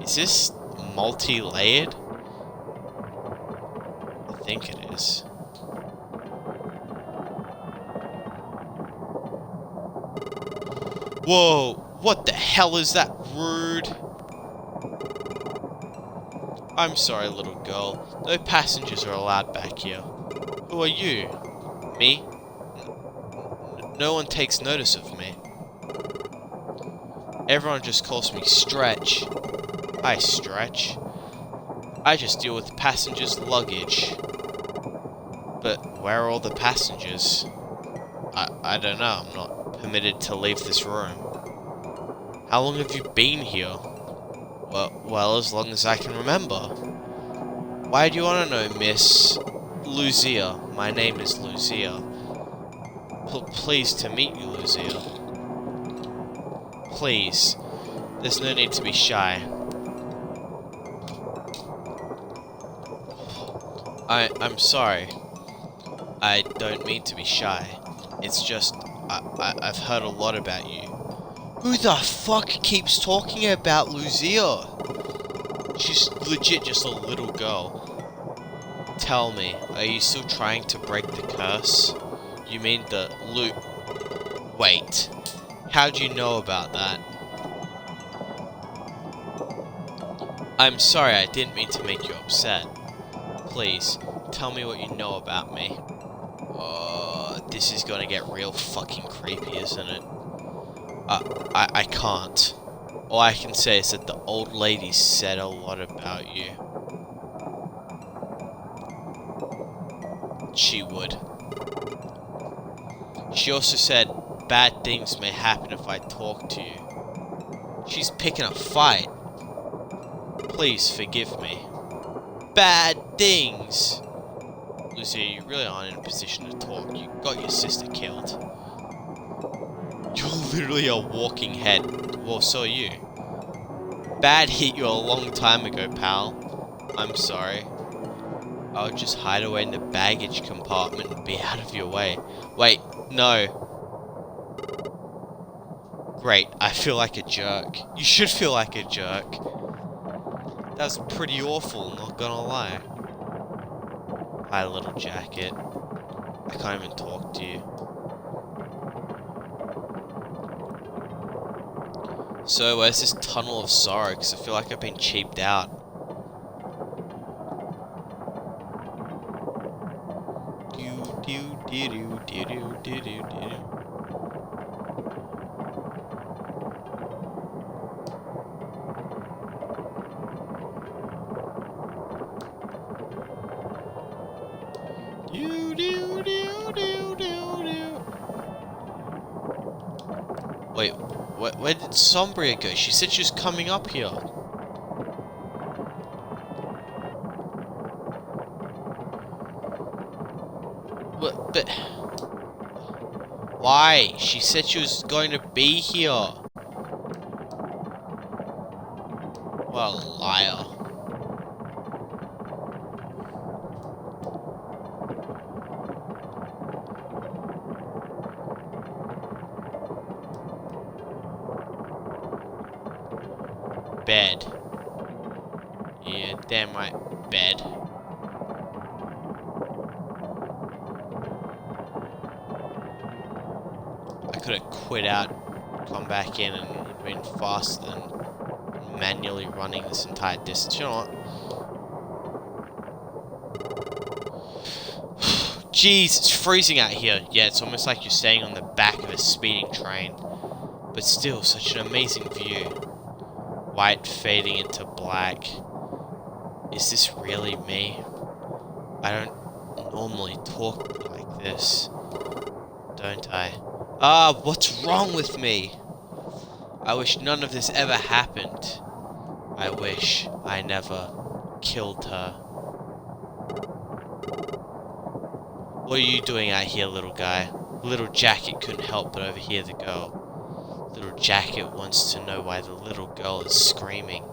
Is this multi-layered? I think it is. Whoa, what the hell is that? Rude. I'm sorry, little girl. No passengers are allowed back here. Who are you? Me? No one takes notice of me. Everyone just calls me Stretch. Hi, Stretch. I just deal with passengers' luggage. But where are all the passengers? I don't know. I'm not permitted to leave this room. How long have you been here? Well, as long as I can remember. Why do you want to know, Miss Lucia? My name is Lucia. Pleased to meet you, Lucia. Please. There's no need to be shy. I'm sorry. I don't mean to be shy. It's just, I've heard a lot about you. Who the fuck keeps talking about Lucia? She's legit just a little girl. Tell me, are you still trying to break the curse? You mean the Wait. How'd you know about that? I'm sorry, I didn't mean to make you upset. Please, tell me what you know about me. This is gonna get real fucking creepy, isn't it? I can't. All I can say is that the old lady said a lot about you. She would. She also said bad things may happen if I talk to you. She's picking a fight. Please forgive me. Bad things! Lucia, you really aren't in a position to talk. You got your sister killed. You're literally a walking head. Well, so are you. Bad hit you a long time ago, pal. I'm sorry. I'll just hide away in the baggage compartment and be out of your way. Wait, no. Great, I feel like a jerk. You should feel like a jerk. That was pretty awful, not gonna lie. Hi, little jacket. I can't even talk to you. So, where's this tunnel of sorrow? Because I feel like I've been cheaped out. Wait, where did Sombria go? She said she was coming up here. What? But why? She said she was going to be here. What a liar. Bed. Yeah, damn right, bed. I could have quit out, come back in, and it would have been faster than manually running this entire distance. You know what? Jeez, it's freezing out here. Yeah, it's almost like you're staying on the back of a speeding train. But still, such an amazing view. White fading into black. Is this really me? I don't normally talk like this, don't I? Ah, what's wrong with me? I wish none of this ever happened. I wish I never killed her. What are you doing out here, little guy? Little Jacket couldn't help but overhear the girl. Little Jacket wants to know why the little girl is screaming.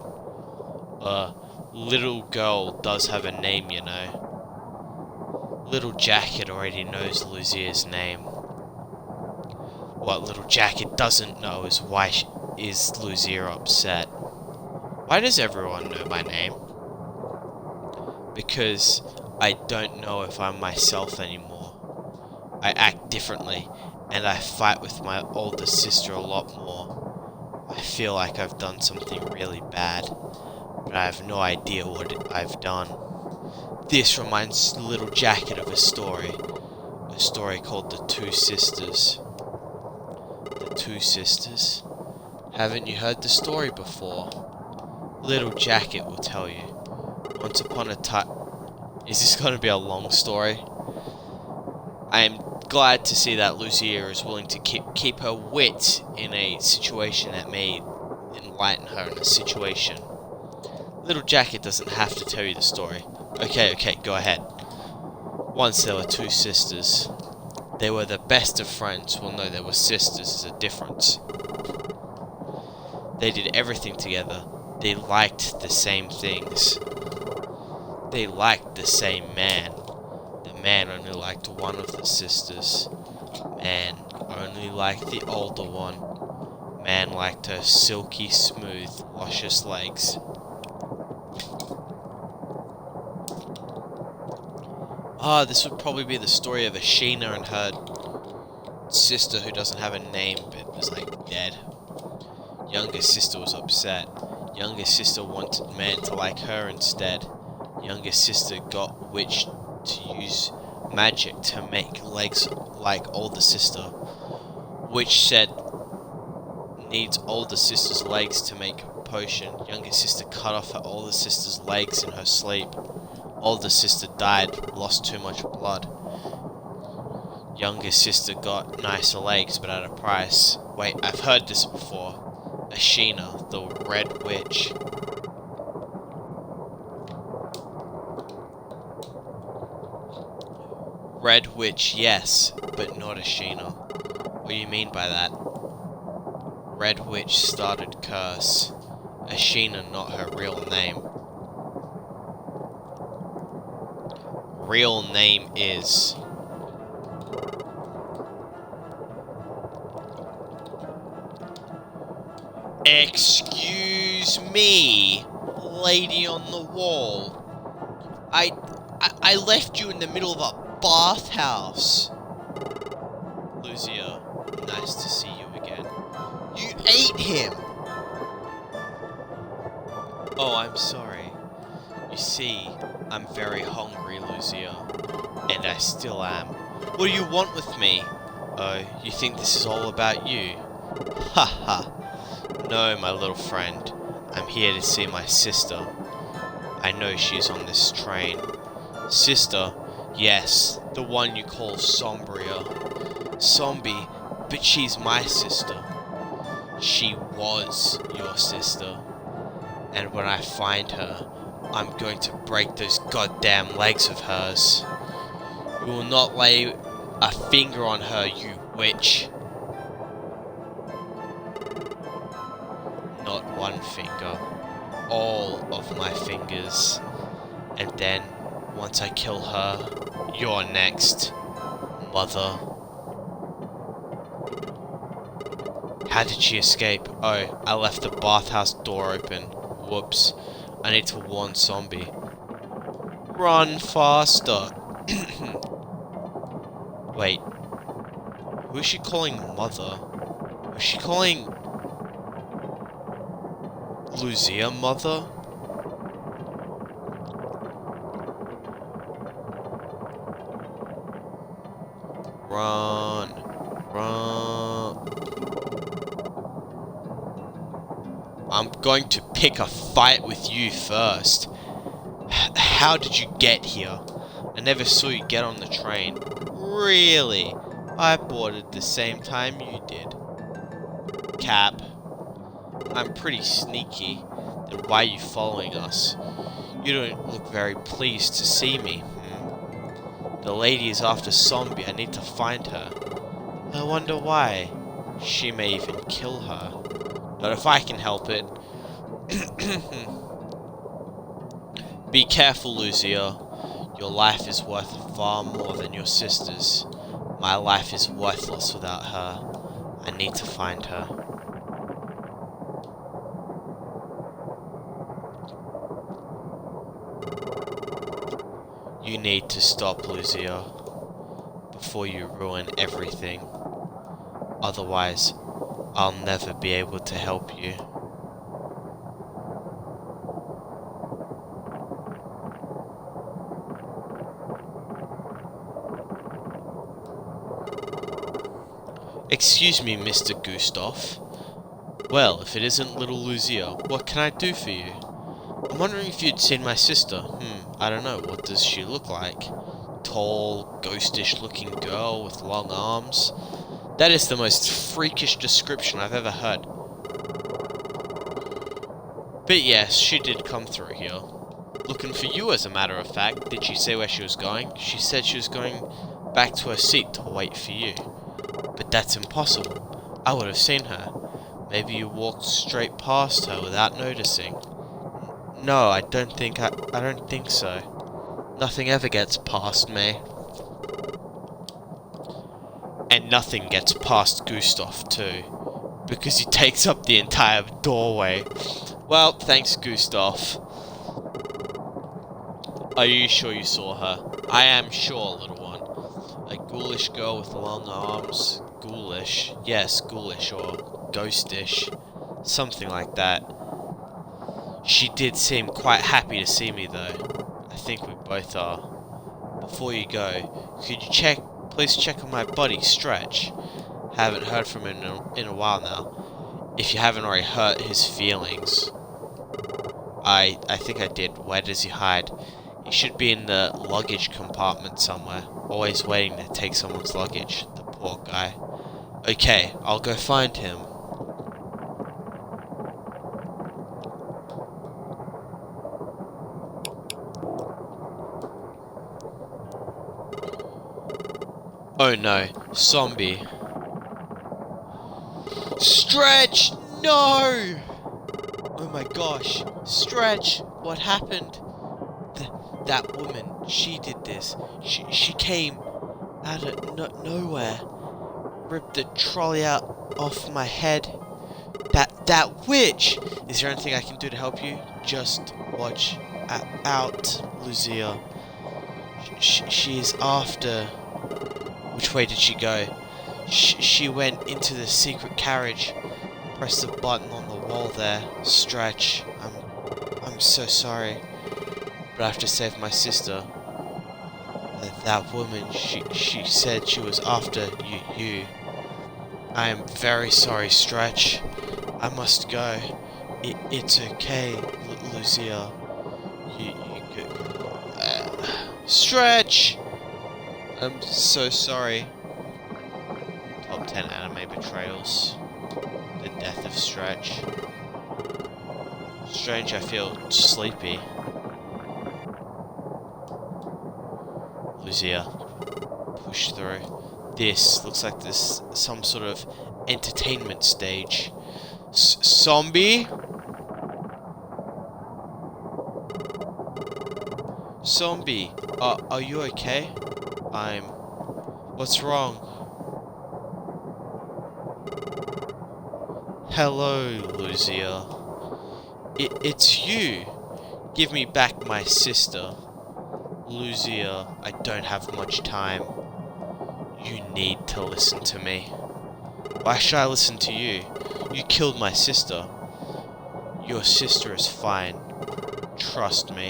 Little girl does have a name, you know. Little Jacket already knows Lucia's name. What Little Jacket doesn't know is why is Lucia upset. Why does everyone know my name? Because I don't know if I'm myself anymore. I act differently, and I fight with my older sister a lot more. I feel like I've done something really bad, but I have no idea what I've done. This reminds Little Jacket of a story called The Two Sisters. The Two Sisters? Haven't you heard the story before? Little Jacket will tell you. Once upon a time... Is this going to be a long story? I am glad to see that Lucia is willing to keep her wit in a situation that may enlighten her in a situation. Little Jacket doesn't have to tell you the story. Okay, go ahead. Once there were two sisters. They were the best of friends. Well, no, they were sisters is a difference. They did everything together. They liked the same things. They liked the same man. The man only liked one of the sisters. Man only liked the older one. Man liked her silky smooth, luscious legs. This would probably be the story of Ashina and her sister who doesn't have a name but was like dead. Younger sister was upset. Younger sister wanted man to like her instead. Younger sister got witch to use magic to make legs like older sister. Witch said needs older sister's legs to make a potion. Younger sister cut off her older sister's legs in her sleep. Older sister died, lost too much blood. Younger sister got nicer legs, but at a price. Wait, I've heard this before. Ashina, the Red Witch. Red Witch, yes, but not Ashina. What do you mean by that? Red Witch started curse. Ashina, not her real name. Real name is... Excuse me, lady on the wall. I left you in the middle of a bathhouse. Lucia, nice to see you again. You ate him! Oh, I'm sorry. You see, I'm very hungry, Lucia. And I still am. What do you want with me? Oh, you think this is all about you? Ha ha. No, my little friend. I'm here to see my sister. I know she's on this train. Sister? Yes, the one you call Sombria. Zombie, but she's my sister. She was your sister. And when I find her, I'm going to break those goddamn legs of hers. You will not lay a finger on her, you witch. Not one finger. All of my fingers. And then, once I kill her, you're next, mother. How did she escape? Oh, I left the bathhouse door open. Whoops. I need to warn Zombie. Run faster. Wait. Who is she calling mother? Was she calling Lucia mother? Run. Run. I'm going to pick a fight with you first. How did you get here? I never saw you get on the train. Really? I boarded the same time you did. Cap. I'm pretty sneaky. Then why are you following us? You don't look very pleased to see me. The lady is after Zombie. I need to find her. I wonder why. She may even kill her. Not if I can help it. Be careful, Lucia. Your life is worth far more than your sister's. My life is worthless without her. I need to find her. You need to stop, Lucia, before you ruin everything. Otherwise, I'll never be able to help you. Excuse me, Mr. Gustav. Well, if it isn't little Lucia, what can I do for you? I'm wondering if you'd seen my sister. I don't know. What does she look like? Tall, ghostish looking girl with long arms. That is the most freakish description I've ever heard. But yes, she did come through here. Looking for you, as a matter of fact. Did she say where she was going? She said she was going back to her seat to wait for you. But that's impossible. I would have seen her. Maybe you walked straight past her without noticing. No, I don't think so. Nothing ever gets past me. And nothing gets past Gustav too. Because he takes up the entire doorway. Well, thanks, Gustav. Are you sure you saw her? I am sure, little one. A ghoulish girl with long arms. Ghoulish. Yes, ghoulish or ghostish. Something like that. She did seem quite happy to see me though. I think we both are. before you go, could you please check on my buddy, Stretch? Haven't heard from him in a while now. If you haven't already hurt his feelings. I think I did. Where does he hide? He should be in the luggage compartment somewhere. Always waiting to take someone's luggage. The poor guy. Okay, I'll go find him. Oh no, zombie. Stretch! No! Oh my gosh, Stretch, what happened? That woman, she did this. She came out of nowhere, ripped the trolley out off my head. That witch! Is there anything I can do to help you? Just watch out, Lucia. She is after. Which way did she go? She went into the secret carriage. Press the button on the wall there. Stretch. I'm so sorry. But I have to save my sister. That woman, she said she was after you. I am very sorry, Stretch. I must go. It's okay, Lucia. You go. Stretch! I'm so sorry. Top 10 anime betrayals. The death of Stretch. Strange, I feel sleepy. Lucia. Push through. This looks like this some sort of entertainment stage. Zombie? Zombie, are you okay? What's wrong? Hello, Lucia. It's you. Give me back my sister. Lucia, I don't have much time. You need to listen to me. Why should I listen to you? You killed my sister. Your sister is fine. Trust me.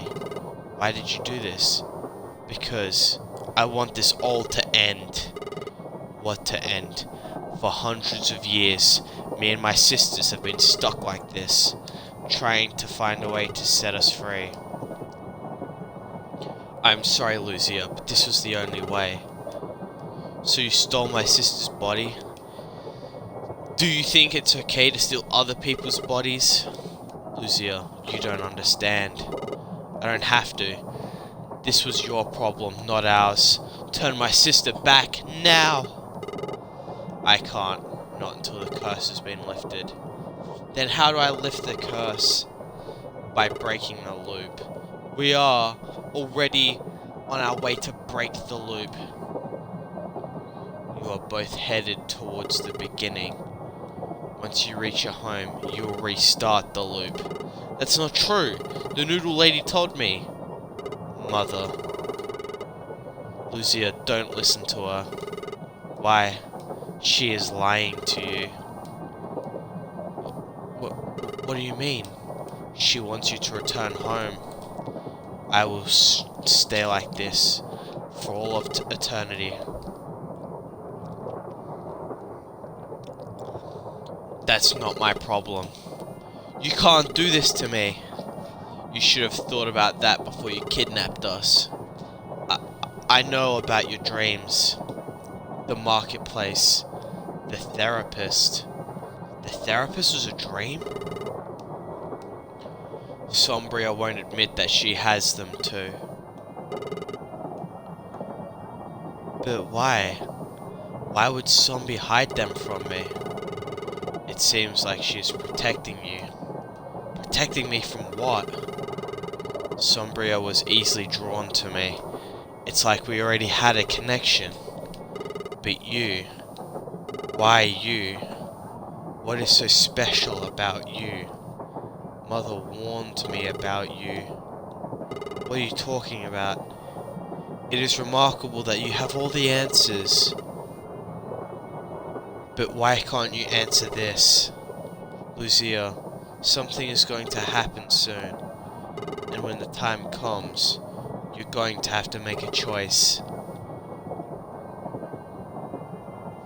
Why did you do this? Because I want this all to end. What to end? For hundreds of years, me and my sisters have been stuck like this, trying to find a way to set us free. I'm sorry, Lucia, but this was the only way. So you stole my sister's body? Do you think it's okay to steal other people's bodies? Lucia, you don't understand. I don't have to. This was your problem, not ours. Turn my sister back, now! I can't. Not until the curse has been lifted. Then how do I lift the curse? By breaking the loop. We are already on our way to break the loop. You are both headed towards the beginning. Once you reach your home, you will restart the loop. That's not true. The noodle lady told me. Mother. Lucia, don't listen to her. Why? She is lying to you. What do you mean? She wants you to return home. I will stay like this for all of eternity. That's not my problem. You can't do this to me. You should have thought about that before you kidnapped us. I know about your dreams. The marketplace. The therapist. The therapist was a dream? Sombria won't admit that she has them too. But why? Why would Zombie hide them from me? It seems like she's protecting you. Protecting me from what? Sombria was easily drawn to me. It's like we already had a connection. But you... Why you? What is so special about you? Mother warned me about you. What are you talking about? It is remarkable that you have all the answers. But why can't you answer this? Lucia, something is going to happen soon. And when the time comes, You're going to have to make a choice.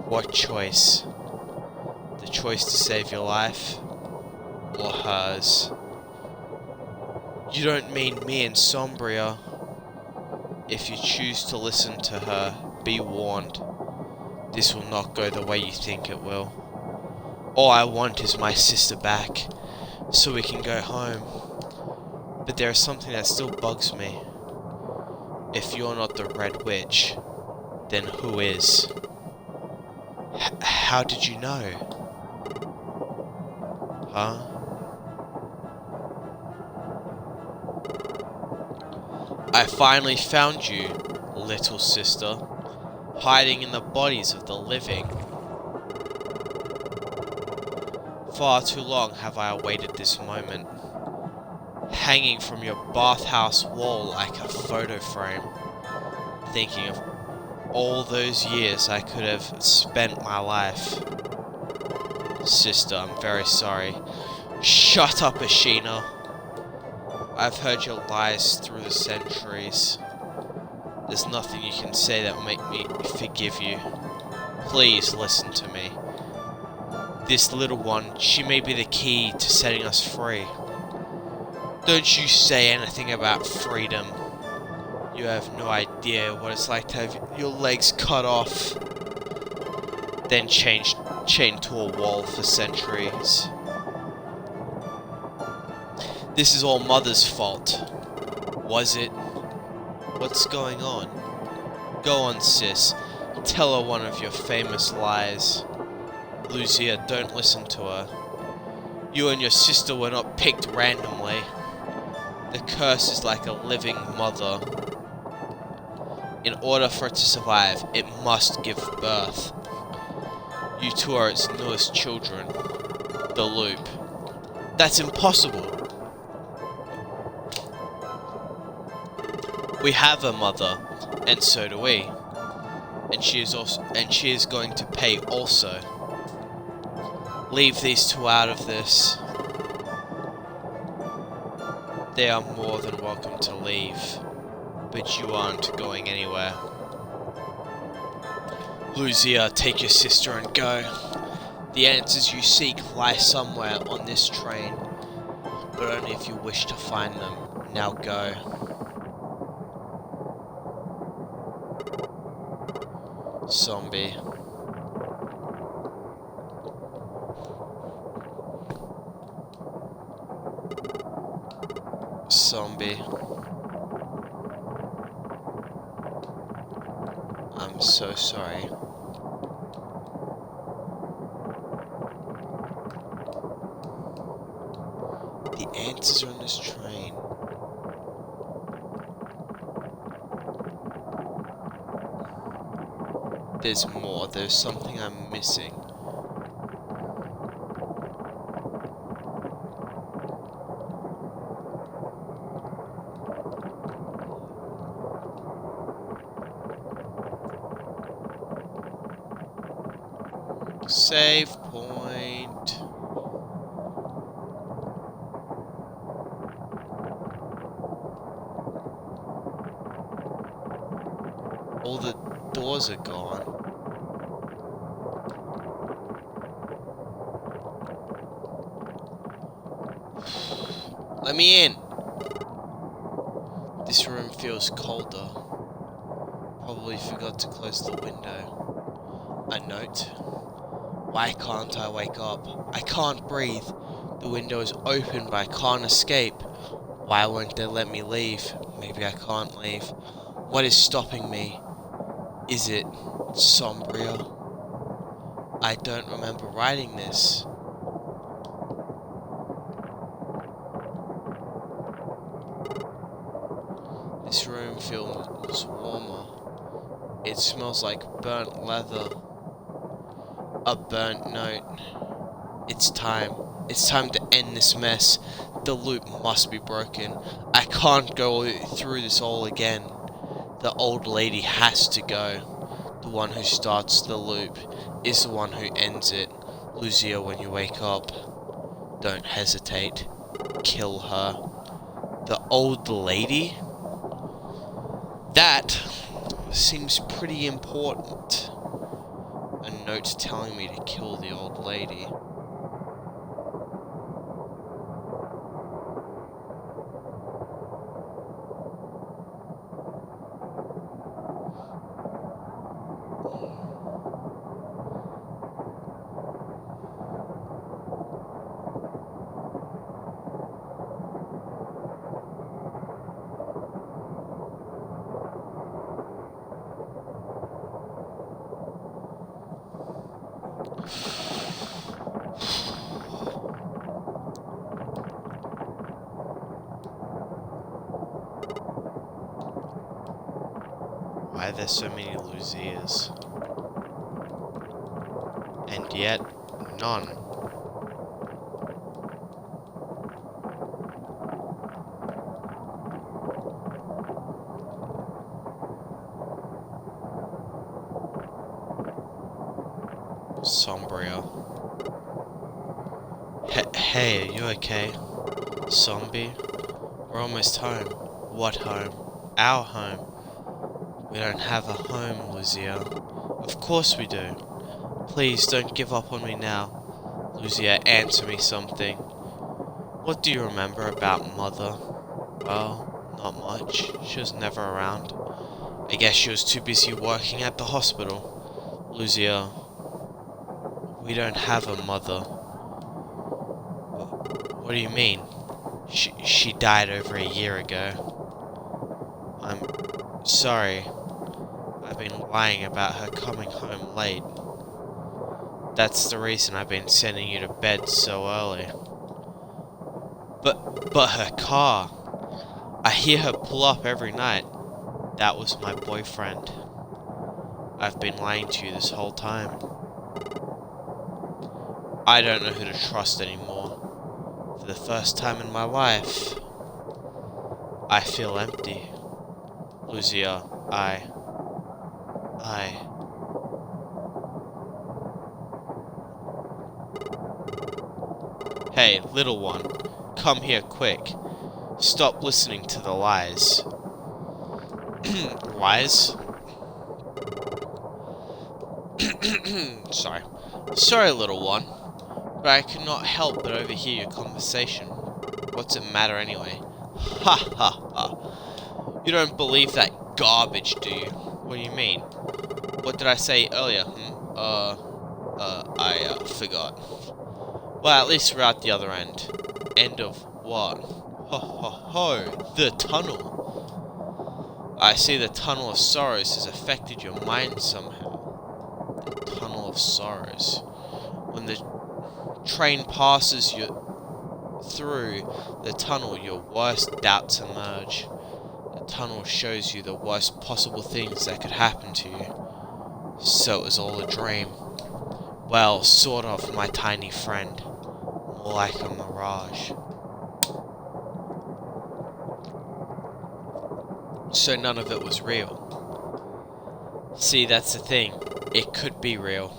What choice? The choice to save your life, or hers? You don't mean me and Sombria. If you choose to listen to her, be warned. This will not go the way you think it will. All I want is my sister back, so we can go home. But there is something that still bugs me. If you're not the Red Witch, then who is? How did you know? Huh? I finally found you, little sister, hiding in the bodies of the living. Far too long have I awaited this moment, hanging from your bathhouse wall like a photo frame, thinking of all those years I could have spent my life. Sister, I'm very sorry. Shut up, Ashina. I've heard your lies through the centuries. There's nothing you can say that will make me forgive you. Please listen to me. This little one, she may be the key to setting us free. Don't you say anything about freedom. You have no idea what it's like to have your legs cut off, then chained to a wall for centuries. This is all Mother's fault. Was it? What's going on? Go on, sis. Tell her one of your famous lies. Lucia, don't listen to her. You and your sister were not picked randomly. The curse is like a living mother. In order for it to survive, it must give birth. You two are its newest children. The Loop. That's impossible. We have a mother, and so do we. And she is going to pay also. Leave these two out of this. They are more than welcome to leave, but you aren't going anywhere. Lucia, take your sister and go. The answers you seek lie somewhere on this train, but only if you wish to find them. Now go. Zombie. Zombie. I'm so sorry. The answers are on this train. There's more. There's something I'm missing. Save point. All the doors are gone. Let me in. This room feels colder. Probably forgot to close the window. A note. Why can't I wake up? I can't breathe. The window is open, but I can't escape. Why won't they let me leave? Maybe I can't leave. What is stopping me? Is it Sombria? I don't remember writing this. This room feels warmer. It smells like burnt leather. A burnt note. It's time. It's time to end this mess. The loop must be broken. I can't go through this all again. The old lady has to go. The one who starts the loop is the one who ends it. Lucia, when you wake up, don't hesitate. Kill her. The old lady? That seems pretty important. A note telling me to kill the old lady. Why are there so many Luzias? And yet, none. Sombria. Hey, are you okay? Zombie? We're almost home. What home? Our home. We don't have a home, Luzia. Of course we do. Please don't give up on me now. Luzia, answer me something. What do you remember about Mother? Well, not much. She was never around. I guess she was too busy working at the hospital. Luzia, we don't have a mother. What do you mean? She died over a year ago. I'm sorry. I've been lying about her coming home late. That's the reason I've been sending you to bed so early. But her car. I hear her pull up every night. That was my boyfriend. I've been lying to you this whole time. I don't know who to trust anymore. For the first time in my life, I feel empty. Luzia, Hey, little one, come here quick. Stop listening to the lies. Lies? Sorry, little one, but I could not help but overhear your conversation. What's it matter anyway? Ha ha ha. You don't believe that garbage, do you? What do you mean? What did I say earlier? I forgot. Well, at least we're at the other end. End of what? Ho ho ho, the tunnel. I see the tunnel of sorrows has affected your mind somehow. The tunnel of sorrows. When the train passes you through the tunnel, your worst doubts emerge. The tunnel shows you the worst possible things that could happen to you. So it was all a dream. Well, sort of, my tiny friend. More like a mirage. So none of it was real. See, that's the thing. It could be real.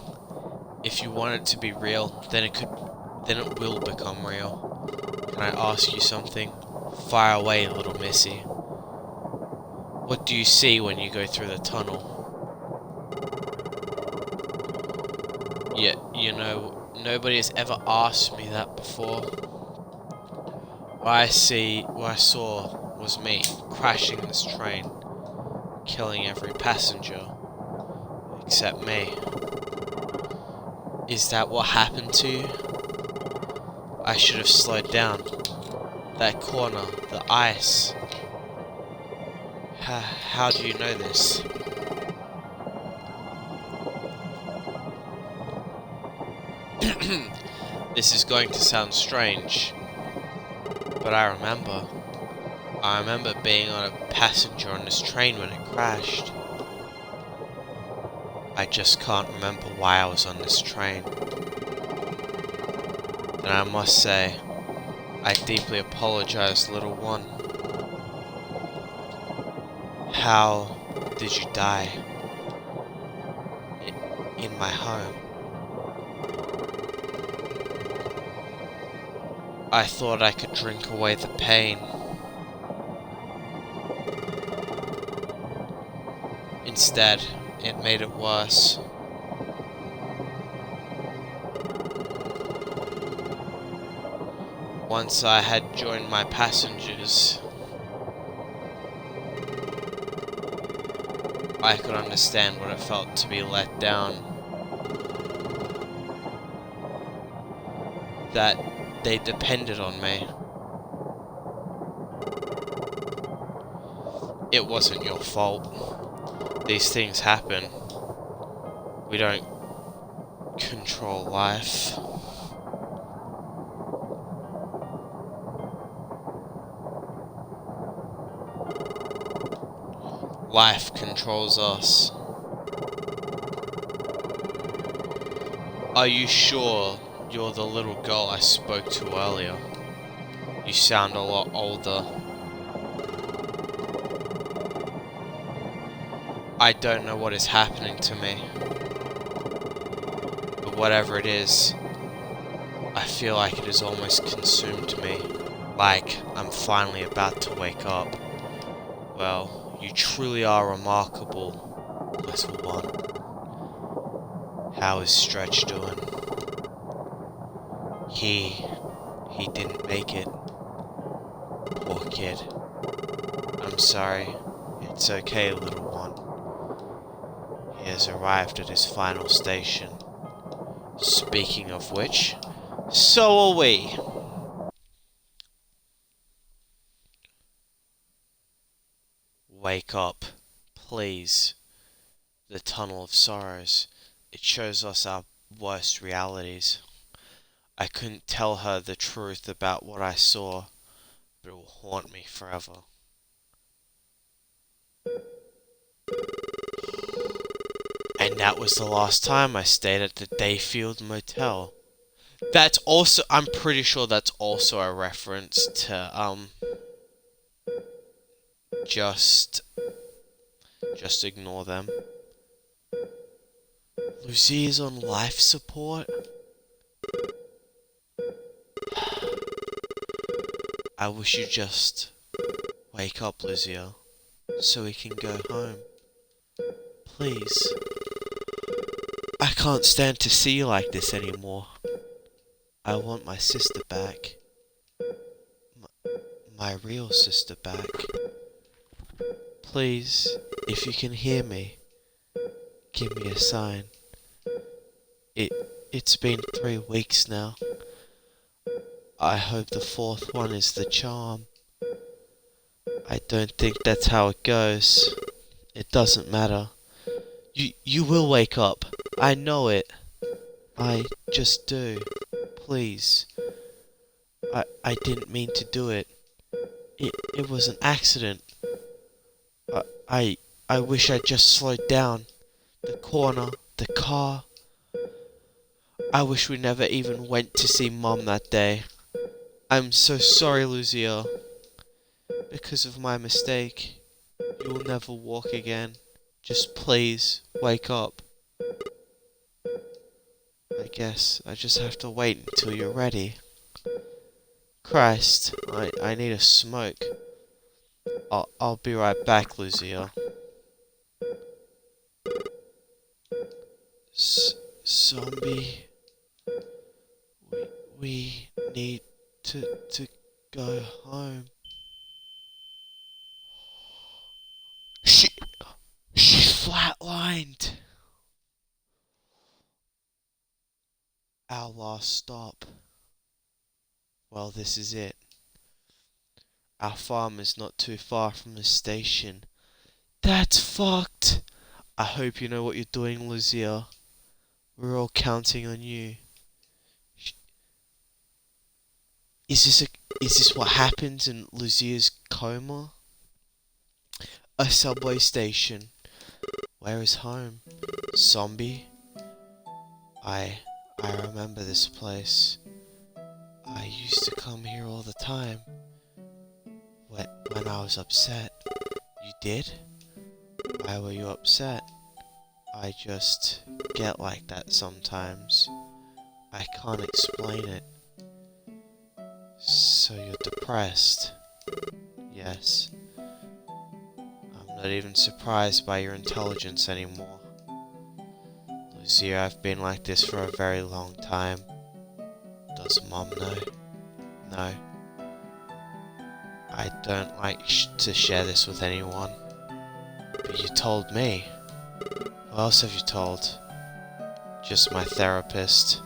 If you want it to be real, then it will become real. Can I ask you something? Fire away, little missy. What do you see when you go through the tunnel? Yeah, you know, nobody has ever asked me that before. What I saw was me crashing this train, killing every passenger, except me. Is that what happened to you? I should have slowed down. That corner, the ice. How do you know this? This is going to sound strange, but I remember. I remember being on a passenger on this train when it crashed. I just can't remember why I was on this train. And I must say, I deeply apologize, little one. How did you die? In my home. I thought I could drink away the pain. Instead, it made it worse. Once I had joined my passengers, I could understand what it felt to be let down. That they depended on me. It wasn't your fault. These things happen. We don't control life. Life controls us. Are you sure you're the little girl I spoke to earlier? You sound a lot older. I don't know what is happening to me. But whatever it is, I feel like it has almost consumed me. Like I'm finally about to wake up. Well, you truly are remarkable, little one. How is Stretch doing? He didn't make it. Poor kid. I'm sorry. It's okay, little one. He has arrived at his final station. Speaking of which, so are we. Wake up, please. The Tunnel of Sorrows. It shows us our worst realities. I couldn't tell her the truth about what I saw, but it will haunt me forever. And that was the last time I stayed at the Dayfield Motel. That's also, I'm pretty sure that's also a reference to, just ignore them. Lucia's on life support? I wish you'd just wake up, Lucia, so we can go home. Please. I can't stand to see you like this anymore. I want my sister back. My real sister back. Please, if you can hear me, give me a sign. It's been 3 weeks now. I hope the 4th one is the charm. I don't think that's how it goes. It doesn't matter. You will wake up. I know it. I just do. Please. I didn't mean to do it. It was an accident. I wish I'd just slowed down. The corner, the car. I wish we never even went to see Mum that day. I'm so sorry, Lucia. Because of my mistake, you will never walk again. Just please, wake up. I guess I just have to wait until you're ready. Christ, I need a smoke. I'll be right back, Lucia. Zombie. We need to go home. She flatlined. Our last stop. Well, this is it. Our farm is not too far from the station. That's fucked. I hope you know what you're doing, Lucia. We're all counting on you. Is this what happens in Lucia's coma? A subway station. Where is home? Zombie? I remember this place. I used to come here all the time. When I was upset. You did? Why were you upset? I just get like that sometimes. I can't explain it. So you're depressed? Yes. I'm not even surprised by your intelligence anymore. Lucia, I've been like this for a very long time. Does Mom know? No. I don't like to share this with anyone. But you told me. Who else have you told? Just my therapist.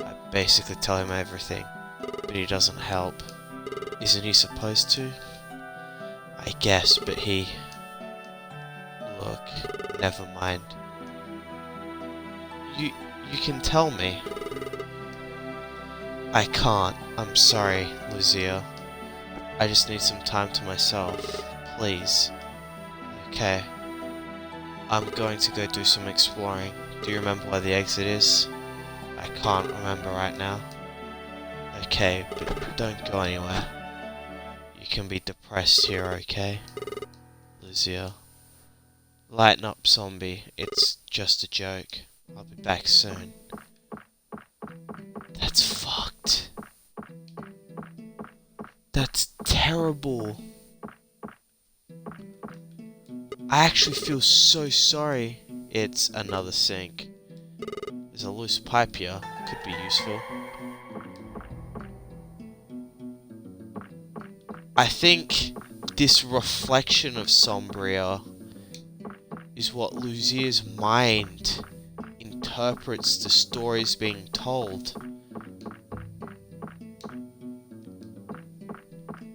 I basically tell him everything, but he doesn't help. Isn't he supposed to? I guess, but he... Look, never mind. You can tell me. I can't. I'm sorry, Lucia. I just need some time to myself. Please. Okay. I'm going to go do some exploring. Do you remember where the exit is? I can't remember right now. Okay, but don't go anywhere. You can be depressed here, okay? Lucia. Lighten up, zombie. It's just a joke. I'll be back soon. That's fucked. That's terrible. I actually feel so sorry. It's another sink. There's a loose pipe here. Could be useful. I think this reflection of Sombria is what Lucia's mind interprets the stories being told.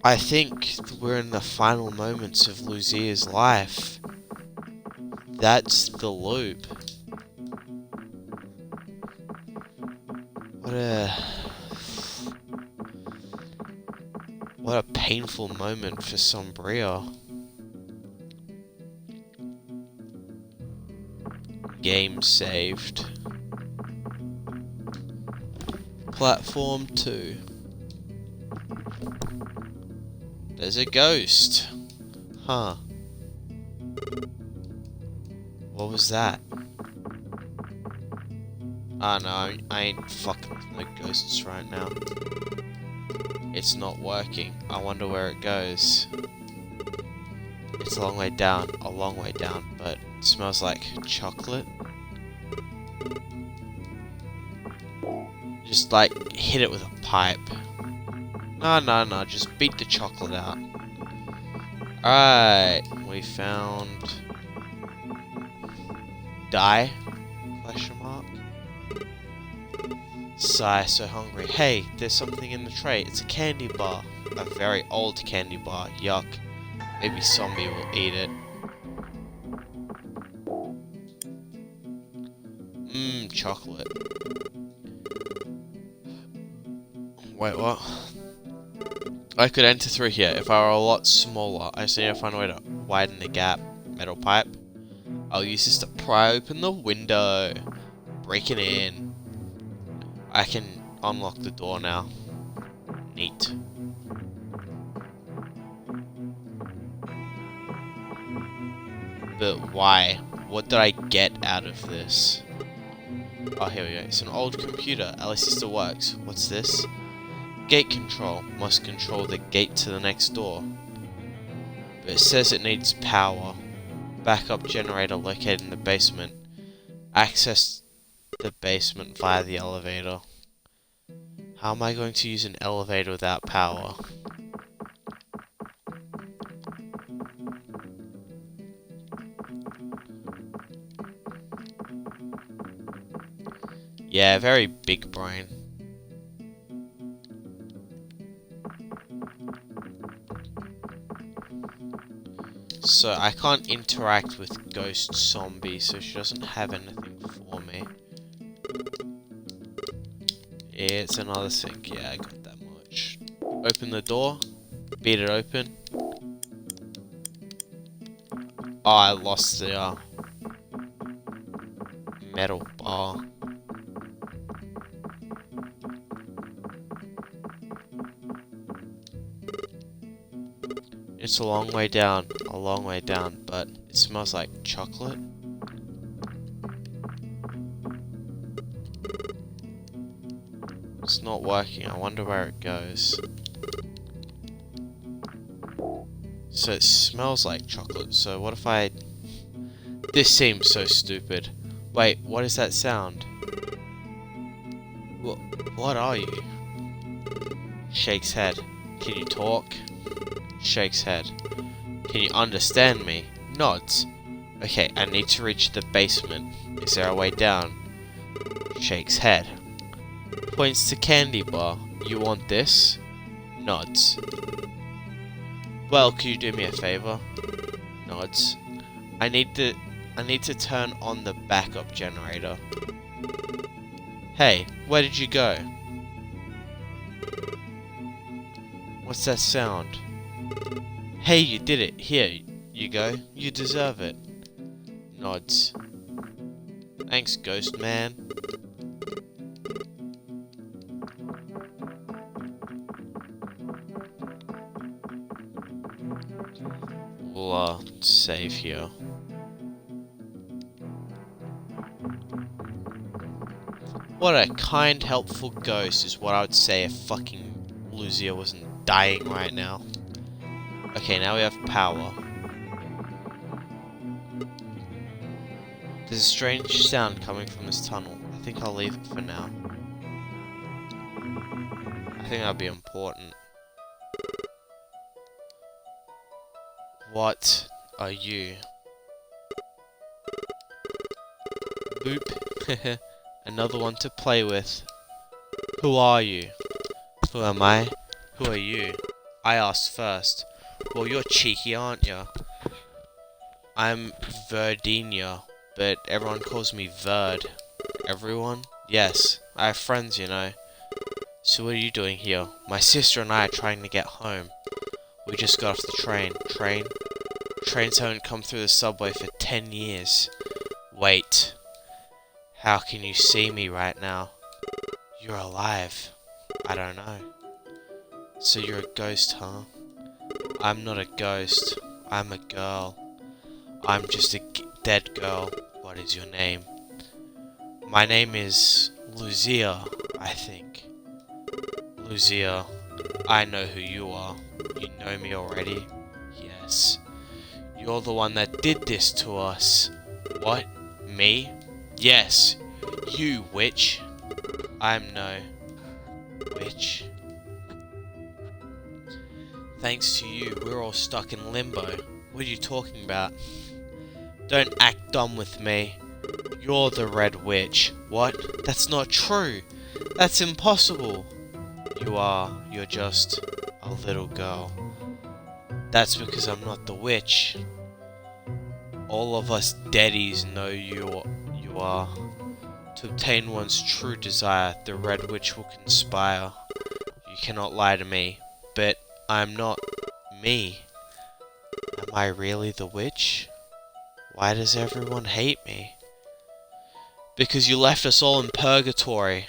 I think we're in the final moments of Lucia's life. That's the loop. What a painful moment for Sombria. Game saved. Platform 2. There's a ghost. Huh. What was that? Ah no, I ain't fucking with no ghosts right now. It's not working. I wonder where it goes. It's a long way down, but it smells like chocolate. Just like hit it with a pipe. No, just beat the chocolate out. Alright, we found... Die? Question mark. Sigh, so hungry. Hey, there's something in the tray. It's a candy bar. A very old candy bar. Yuck. Maybe zombie will eat it. Chocolate. Wait, what? I could enter through here if I were a lot smaller. I just need to find a way to widen the gap. Metal pipe. I'll use this to pry open the window. Break it in. I can unlock the door now. Neat. But why? What did I get out of this? Oh, here we go. It's an old computer. At least it still works. What's this? Gate control. Must control the gate to the next door. But it says it needs power. Backup generator located in the basement. Access the basement via the elevator. How am I going to use an elevator without power? Yeah, very big brain. So I can't interact with Ghost Zombie, so she doesn't have anything for me. Yeah, it's another sink. Yeah, I got that much. Open the door. Beat it open. Oh, I lost the metal bar. It's a long way down, but it smells like chocolate. It's not working. I wonder where it goes. So it smells like chocolate, so what if I... This seems so stupid. Wait, what is that sound? What are you? Shakes head. Can you talk? Shakes head. Can you understand me? Nods. Okay, I need to reach the basement. Is there a way down? Shakes head. Points to candy bar. You want this? Nods. Well, could you do me a favor? Nods. I need to turn on the backup generator. Hey, where did you go? What's that sound? Hey, you did it. Here you go. You deserve it. Nods. Thanks, Ghost Man. We'll save here. What a kind, helpful ghost is what I would say if fucking Lucia wasn't dying right now. Okay, now we have power. There's a strange sound coming from this tunnel. I think I'll leave it for now. I think that'll be important. What are you? Boop. Another one to play with. Who are you? Who am I? Who are you? I asked first. Well, you're cheeky, aren't you? I'm Verdinia, but everyone calls me Verd. Everyone? Yes, I have friends, you know. So what are you doing here? My sister and I are trying to get home. We just got off the train. Trains haven't come through the subway for 10 years. Wait. How can you see me right now? You're alive. I don't know. So you're a ghost, huh? I'm not a ghost. I'm a girl. I'm just a dead girl. What is your name? My name is Lucia, I think. Lucia, I know who you are. You know me already? Yes. You're the one that did this to us. What? Me? Yes. You, witch. I'm no witch. Thanks to you, we're all stuck in limbo. What are you talking about? Don't act dumb with me. You're the Red Witch. What? That's not true. That's impossible. You are. You're just a little girl. That's because I'm not the witch. All of us deadies know you are. To obtain one's true desire, the Red Witch will conspire. You cannot lie to me, but I'm not me. Am I really the witch? Why does everyone hate me? Because you left us all in purgatory.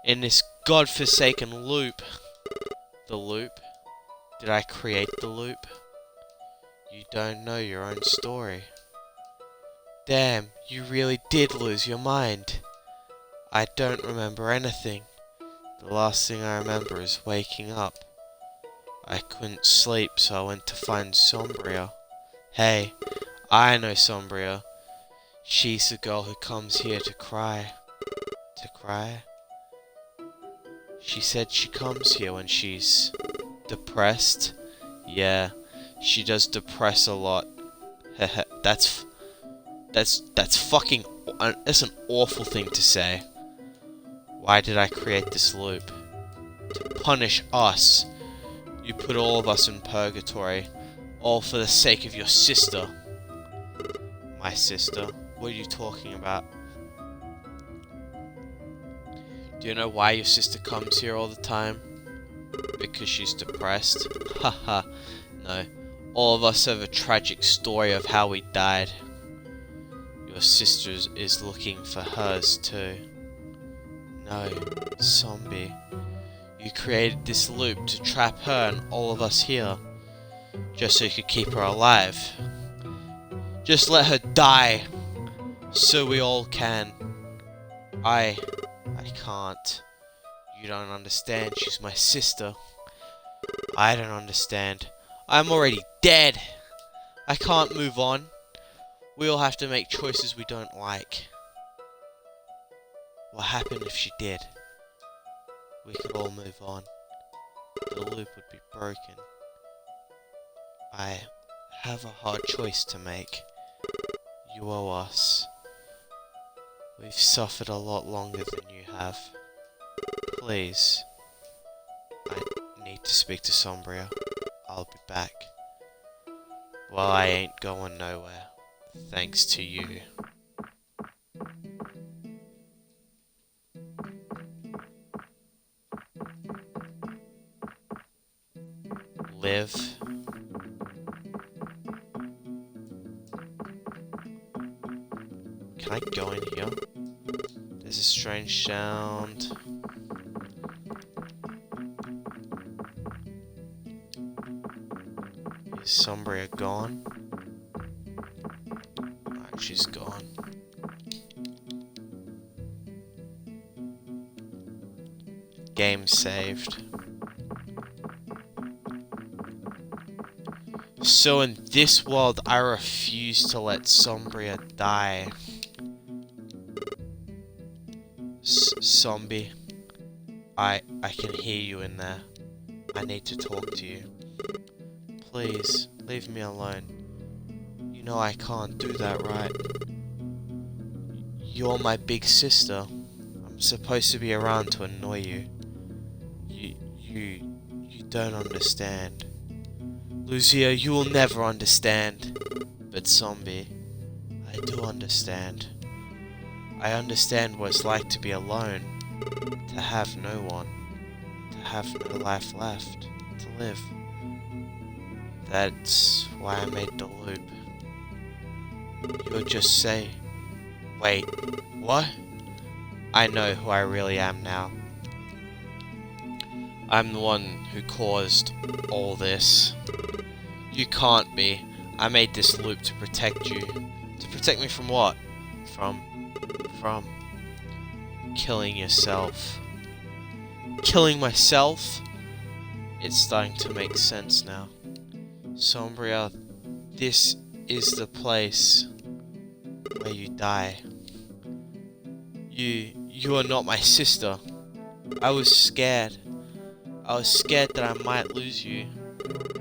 In this godforsaken loop. The loop? Did I create the loop? You don't know your own story. Damn, you really did lose your mind. I don't remember anything. The last thing I remember is waking up. I couldn't sleep, so I went to find Sombria. Hey, I know Sombria. She's the girl who comes here to cry. To cry? She said she comes here when she's depressed. Yeah, she does depress a lot. That's fucking... That's an awful thing to say. Why did I create this loop? To punish us. You put all of us in purgatory. All for the sake of your sister. My sister? What are you talking about? Do you know why your sister comes here all the time? Because she's depressed? Haha. No. All of us have a tragic story of how we died. Your sister is looking for hers too. No, zombie. You created this loop to trap her and all of us here. Just so you could keep her alive. Just let her die. So we all can. I can't. You don't understand. She's my sister. I don't understand. I'm already dead. I can't move on. We all have to make choices we don't like. What happened if she did? We could all move on. The loop would be broken. I have a hard choice to make. You owe us. We've suffered a lot longer than you have. Please. I need to speak to Sombria. I'll be back. Well, I ain't going nowhere. Thanks to you. Live. Can I go in here? There's a strange sound. Is Sombria gone? Alright, she's gone. Game saved. So in this world, I refuse to let Sombria die. Zombie, I can hear you in there. I need to talk to you. Please, leave me alone. You know I can't do that, right? You're my big sister. I'm supposed to be around to annoy you. You don't understand. Lucia, you will never understand. But Zombie, I do understand. I understand what it's like to be alone, to have no one, to have no life left, to live. That's why I made the loop. You'll just say, wait, what? I know who I really am now. I'm the one who caused all this. You can't be. I made this loop to protect you. To protect me from what? From killing yourself. Killing myself? It's starting to make sense now. Sombria, this is the place where you die. You are not my sister. I was scared. I was scared that I might lose you.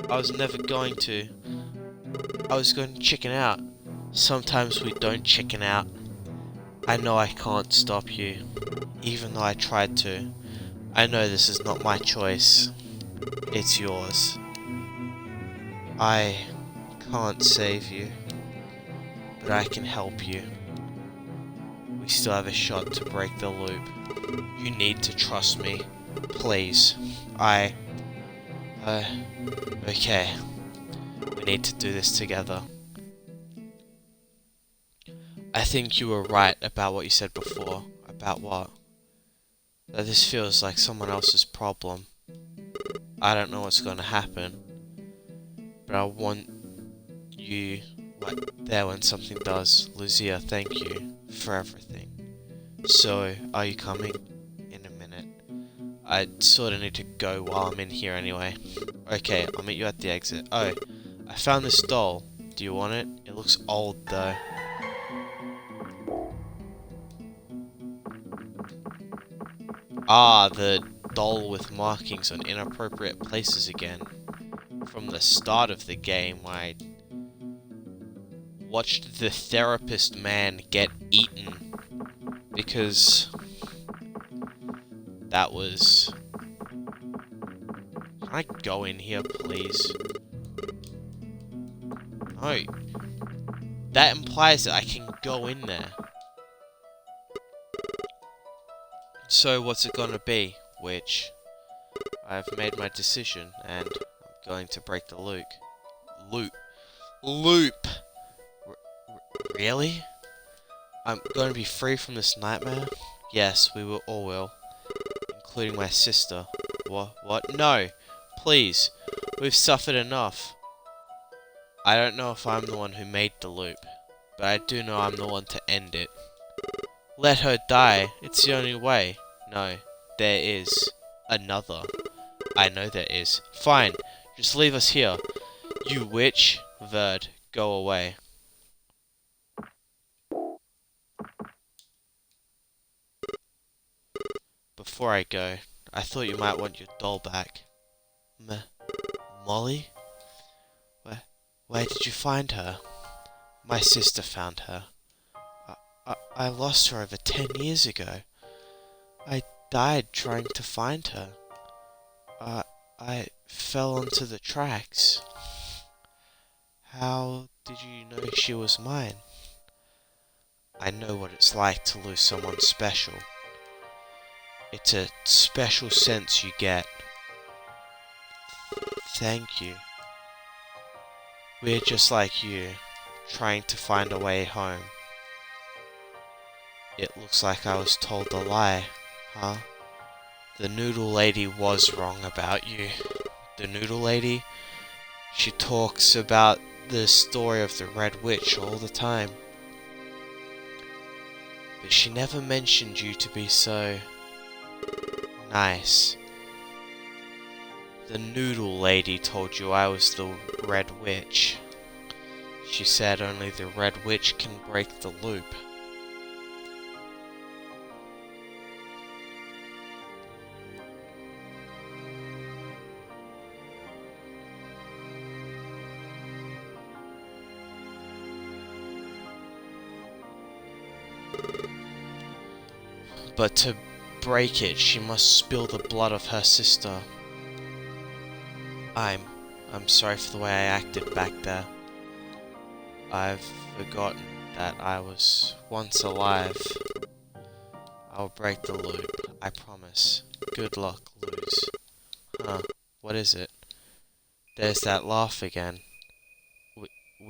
I was never going to. I was going to chicken out. Sometimes we don't chicken out. I know I can't stop you, even though I tried to. I know this is not my choice. It's yours. I can't save you, but I can help you. We still have a shot to break the loop. You need to trust me. Please. Okay. We need to do this together. I think you were right about what you said before. About what? That this feels like someone else's problem. I don't know what's going to happen, but I want you right there when something does. Lucia, thank you for everything. So, are you coming? In a minute. I sort of need to go while I'm in here anyway. Okay, I'll meet you at the exit. Oh, I found this doll. Do you want it? It looks old though. Ah, the doll with markings on inappropriate places again. From the start of the game, I watched the therapist man get eaten. Because that was... Can I go in here, please? No. That implies that I can go in there. So what's it gonna be? Which I've made my decision and I'm going to break the loop. Loop! Really? I'm going to be free from this nightmare? Yes, we will all will. Including my sister. What? No! Please! We've suffered enough. I don't know if I'm the one who made the loop, but I do know I'm the one to end it. Let her die. It's the only way. No, there is another. I know there is. Fine, just leave us here. You witch, Verd, go away. Before I go, I thought you might want your doll back. Molly? Where did you find her? My sister found her. I lost her over 10 years ago. I died trying to find her. I fell onto the tracks. How did you know she was mine? I know what it's like to lose someone special. It's a special sense you get. Thank you. We're just like you, trying to find a way home. It looks like I was told a lie, huh? The noodle lady was wrong about you. The noodle lady? She talks about the story of the Red Witch all the time. But she never mentioned you to be so nice. The noodle lady told you I was the Red Witch. She said only the Red Witch can break the loop. But to break it, she must spill the blood of her sister. I'm sorry for the way I acted back there. I've forgotten that I was once alive. I'll break the loop, I promise. Good luck, Luz. Huh, what is it? There's that laugh again.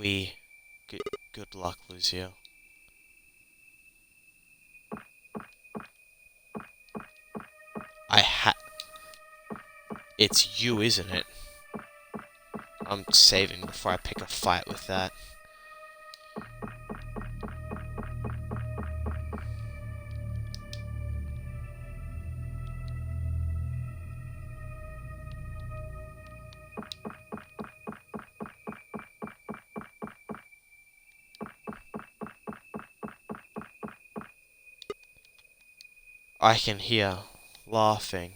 Good luck, Lucio. It's you, isn't it? I'm saving before I pick a fight with that. I can hear laughing.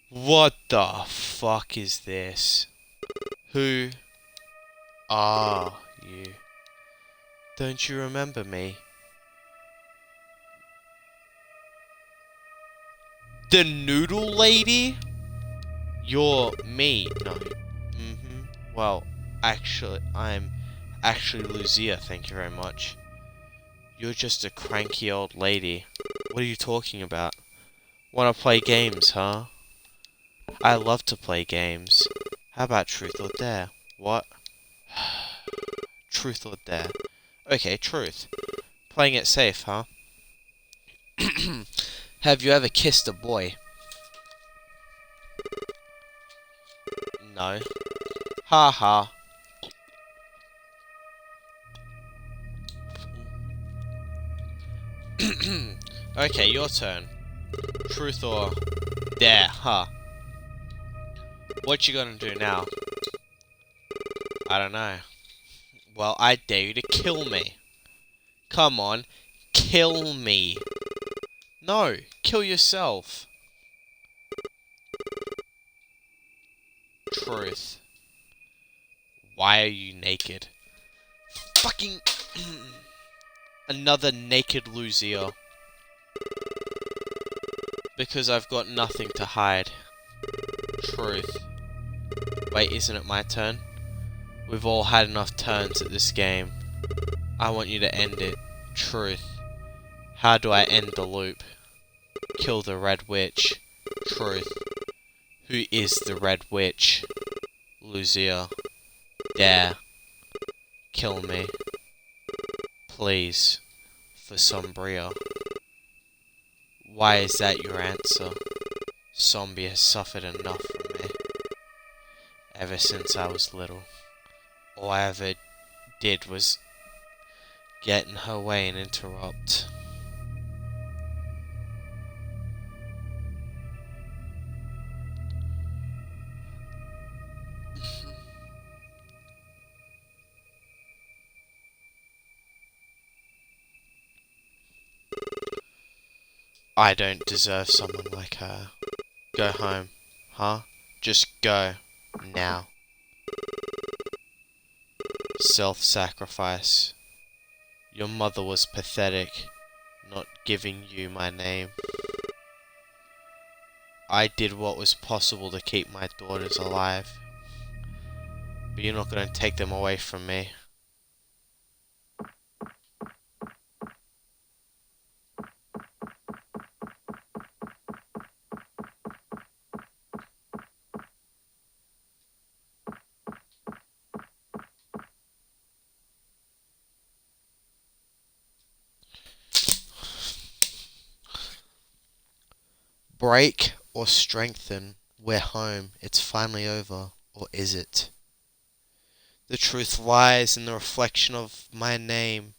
What the fuck is this? Who are you? Don't you remember me? The noodle lady? You're me. No. Well, actually, I'm actually Lucia, thank you very much. You're just a cranky old lady. What are you talking about? Wanna play games, huh? I love to play games. How about Truth or Dare? What? Truth or Dare? Okay, truth. Playing it safe, huh? Have you ever kissed a boy? No. Ha ha. Okay, your turn. Truth or Dare, huh? What you gonna do now? I don't know. Well, I dare you to kill me. Come on, kill me. No, kill yourself. Truth. Why are you naked? Fucking... Another naked Lucia. Because I've got nothing to hide. Truth. Wait, isn't it my turn? We've all had enough turns at this game. I want you to end it. Truth. How do I end the loop? Kill the Red Witch. Truth. Who is the Red Witch? Lucia. Dare. Kill me. Please. For Sombria. Why is that your answer? Zombie has suffered enough from me. Ever since I was little. All I ever did was get in her way and interrupt. I don't deserve someone like her. Go home, huh? Just go. Now. Self-sacrifice. Your mother was pathetic, not giving you my name. I did what was possible to keep my daughters alive. But you're not going to take them away from me. Break or strengthen. We're home. It's finally over. Or is it? The truth lies in the reflection of my name.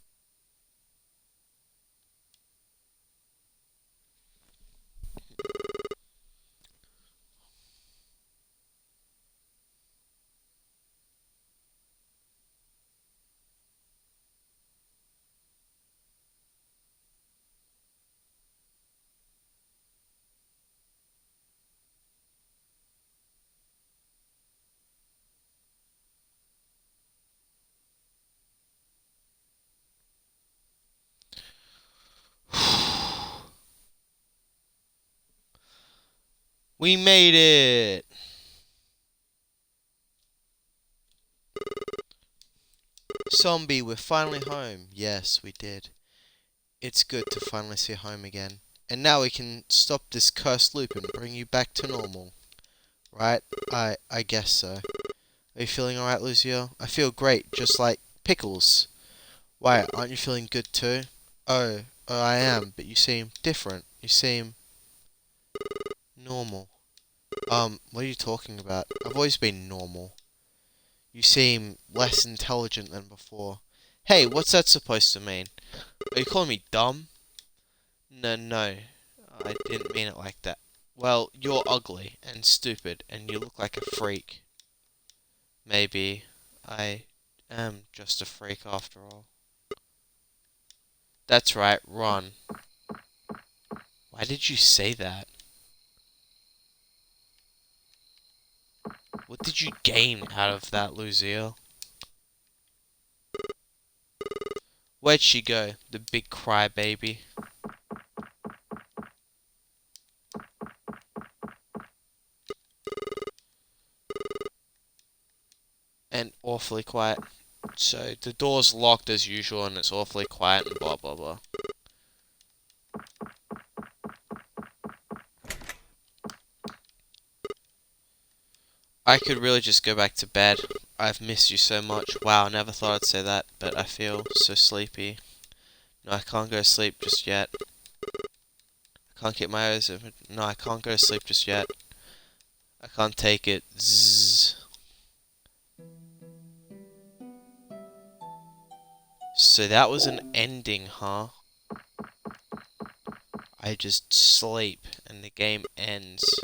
We made it! Zombie, we're finally home. Yes, we did. It's good to finally see home again. And now we can stop this cursed loop and bring you back to normal. Right? I guess so. Are you feeling alright, Lucio? I feel great, just like Pickles. Why, aren't you feeling good too? Oh, I am, but you seem different. You seem normal. What are you talking about? I've always been normal. You seem less intelligent than before. Hey, what's that supposed to mean? Are you calling me dumb? No, I didn't mean it like that. Well, you're ugly and stupid and you look like a freak. Maybe I am just a freak after all. That's right, run. Why did you say that? What did you gain out of that, Lucia? Where'd she go, the big crybaby? And awfully quiet. So, the door's locked as usual and it's awfully quiet and blah blah blah. I could really just go back to bed. I've missed you so much. Wow, I never thought I'd say that, but I feel so sleepy. No, I can't go to sleep just yet. I can't get my eyes open. No, I can't go to sleep just yet. I can't take it. Zzz. So that was an ending, huh? I just sleep and the game ends.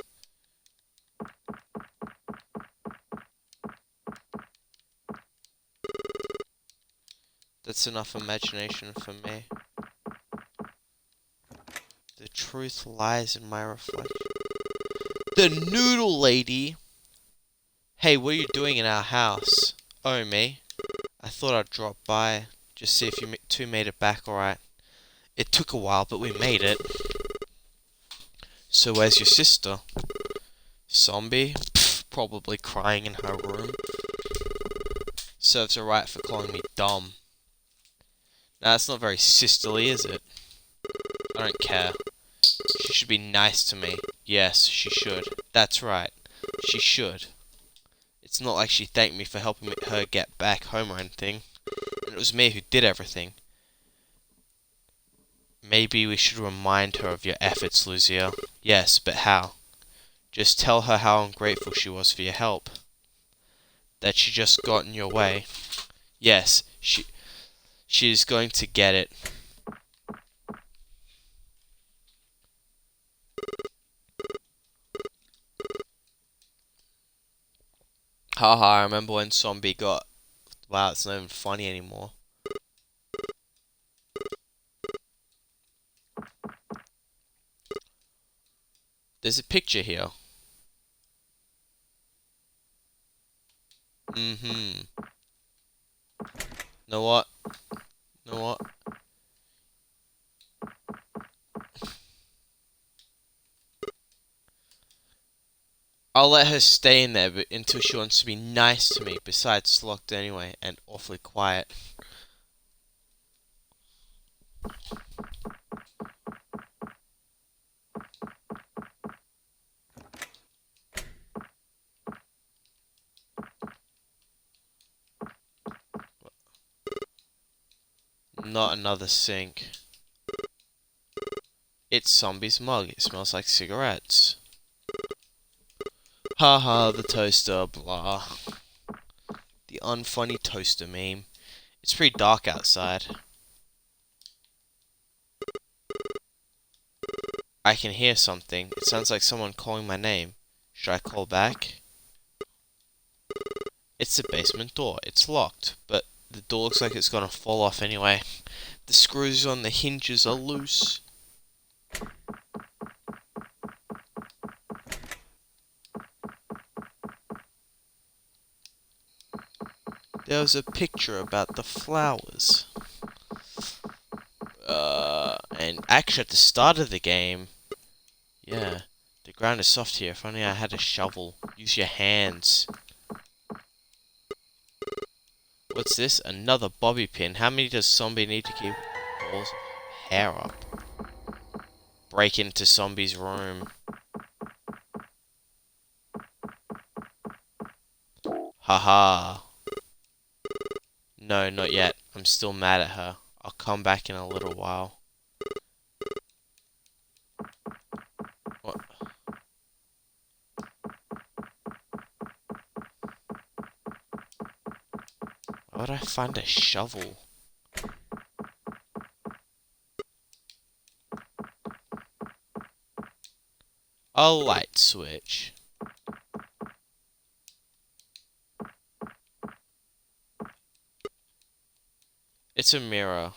That's enough imagination for me. The truth lies in my reflection. The noodle lady! Hey, what are you doing in our house? Oh, me? I thought I'd drop by, just see if you two made it back alright. It took a while, but we made it. So where's your sister? Zombie? Pfft, probably crying in her room. Serves her right for calling me dumb. Now, that's not very sisterly, is it? I don't care. She should be nice to me. Yes, she should. That's right. She should. It's not like she thanked me for helping her get back home or anything. And it was me who did everything. Maybe we should remind her of your efforts, Lucia. Yes, but how? Just tell her how ungrateful she was for your help. That she just got in your way. Yes, she's going to get it. Haha, I remember when Zombie got... Wow, it's not even funny anymore. There's a picture here. Know what? Know what? I'll let her stay in there but until she wants to be nice to me. Besides, it's locked anyway and awfully quiet. Not another sink. It's Zombie's mug. It smells like cigarettes. Haha, the toaster, blah. The unfunny toaster meme. It's pretty dark outside. I can hear something. It sounds like someone calling my name. Should I call back? It's the basement door. It's locked, but the door looks like it's gonna fall off anyway. The screws on the hinges are loose. There was a picture about the flowers. And actually at the start of the game, yeah, the ground is soft here. If only I had a shovel. Use your hands. What's this? Another bobby pin. How many does Zombie need to keep balls of hair up? Break into Zombie's room. Haha. No, not yet. I'm still mad at her. I'll come back in a little while. What? Why would I find a shovel? A light switch. It's a mirror.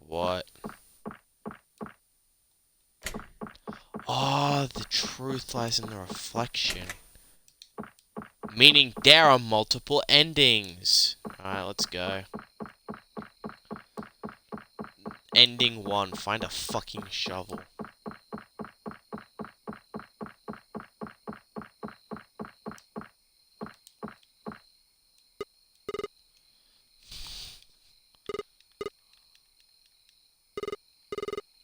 What? Oh, the truth lies in the reflection. Meaning there are multiple endings. Alright, let's go. Ending 1. Find a fucking shovel.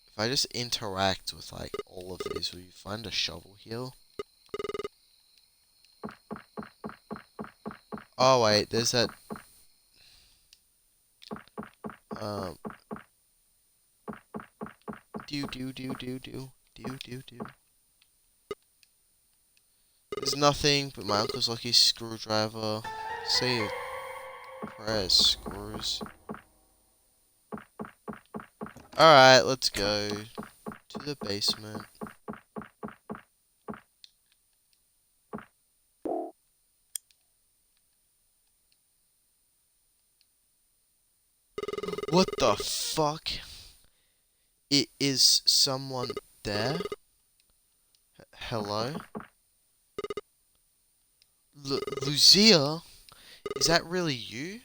If I just interact with, like, all of these, will you find a shovel here? Oh, wait, there's that... Do. There's nothing but my uncle's lucky screwdriver. Say it. Press screws. Alright, let's go to the basement. What the fuck? Is someone there? Hello? Lucia? Is that really you?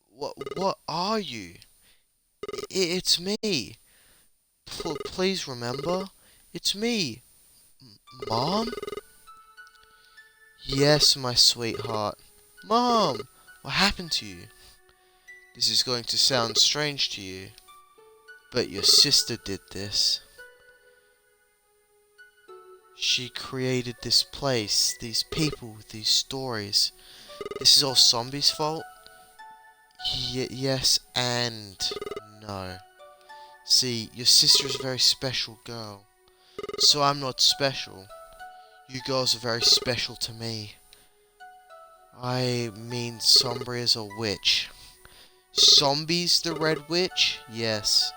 What are you? It's me. Please remember, it's me. Mom? Yes, my sweetheart. Mom! What happened to you? This is going to sound strange to you, but your sister did this. She created this place, these people, these stories. This is all Zombie's fault? Yes and no. See, your sister is a very special girl. So I'm not special. You girls are very special to me. I mean, Zombie is a witch. Zombie's the Red Witch? Yes.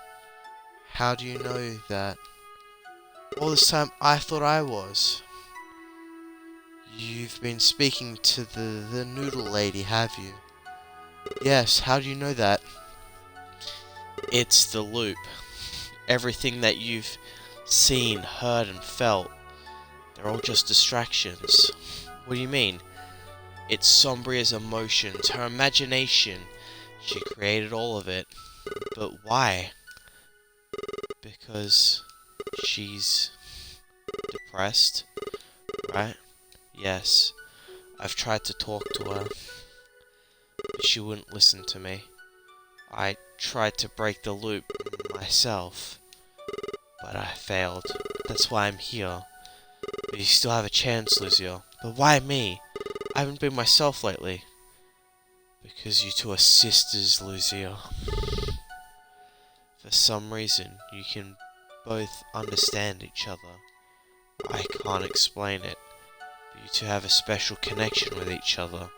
How do you know that? All this time I thought I was. You've been speaking to the noodle lady, have you? Yes, how do you know that? It's the loop. Everything that you've seen, heard, and felt. They're all just distractions. What do you mean? It's Sombria's emotions, her imagination. She created all of it. But why? Because she's depressed, right? Yes. I've tried to talk to her, but she wouldn't listen to me. I tried to break the loop myself, but I failed. That's why I'm here. But you still have a chance, Lucio. But why me? I haven't been myself lately. Because you two are sisters, Lucio. For some reason, you can both understand each other. I can't explain it, but you two have a special connection with each other.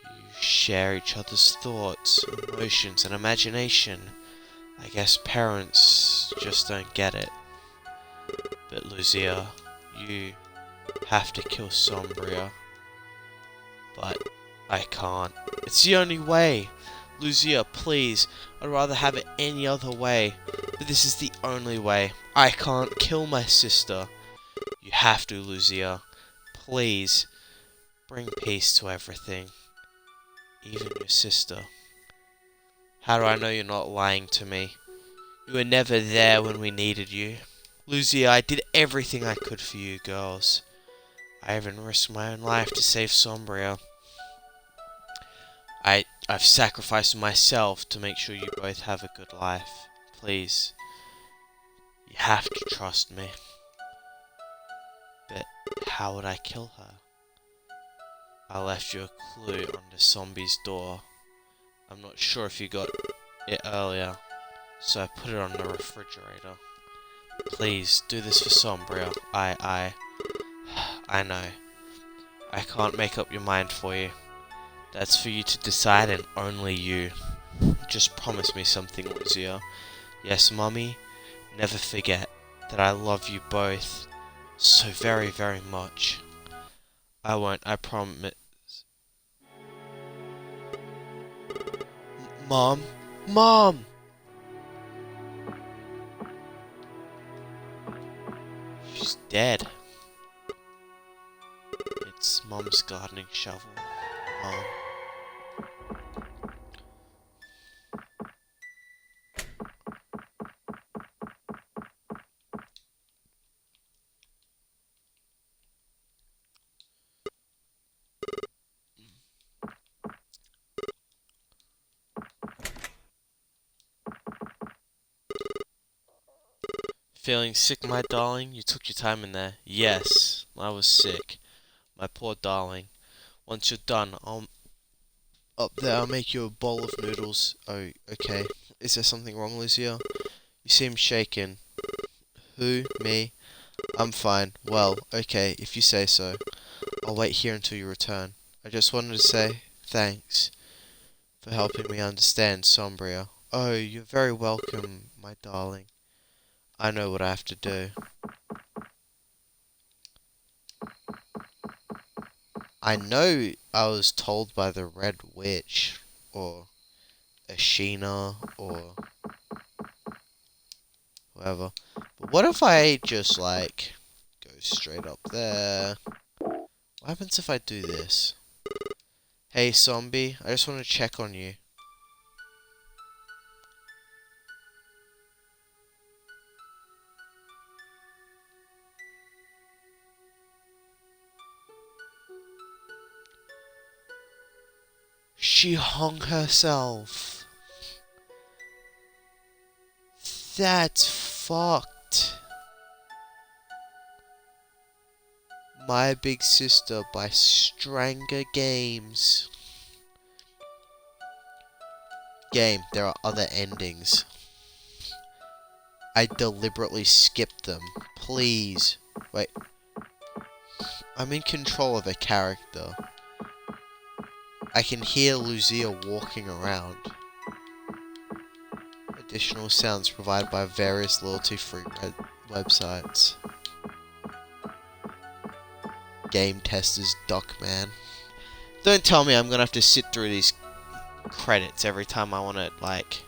You share each other's thoughts, emotions, and imagination. I guess parents just don't get it. But Lucia, you have to kill Sombria. But I can't. It's the only way. Lucia, please. I'd rather have it any other way. But this is the only way. I can't kill my sister. You have to, Lucia. Please. Bring peace to everything. Even your sister. How do I know you're not lying to me? You were never there when we needed you. Lucia, I did everything I could for you girls. I even risked my own life to save Sombria. I've sacrificed myself to make sure you both have a good life. Please. You have to trust me. But how would I kill her? I left you a clue under Zombie's door. I'm not sure if you got it earlier, so I put it on the refrigerator. Please, do this for Sombria. I know. I can't make up your mind for you. That's for you to decide and only you. Just promise me something, Lucia. Yes, Mummy? Never forget that I love you both so very, very much. I won't, I promise. Mom? Mom! She's dead. It's Mom's gardening shovel. Mom. Feeling sick, my darling? You took your time in there. Yes, I was sick. My poor darling. Once you're done, up there, I'll make you a bowl of noodles. Oh, okay. Is there something wrong, Lucia? You seem shaken. Who? Me? I'm fine. Well, okay, if you say so. I'll wait here until you return. I just wanted to say thanks for helping me understand Sombria. Oh, you're very welcome, my darling. I know what I have to do. I know I was told by the Red Witch, or Ashina, or whoever. But what if I just, like, go straight up there? What happens if I do this? Hey, zombie, I just want to check on you. She hung herself. That's fucked. My Big Sister by Stranger Games. Game, there are other endings. I deliberately skipped them. Please. Wait. I'm in control of a character. I can hear Lucia walking around. Additional sounds provided by various loyalty-free websites. Game testers, Duckman. Don't tell me I'm gonna have to sit through these credits every time I wanna, like,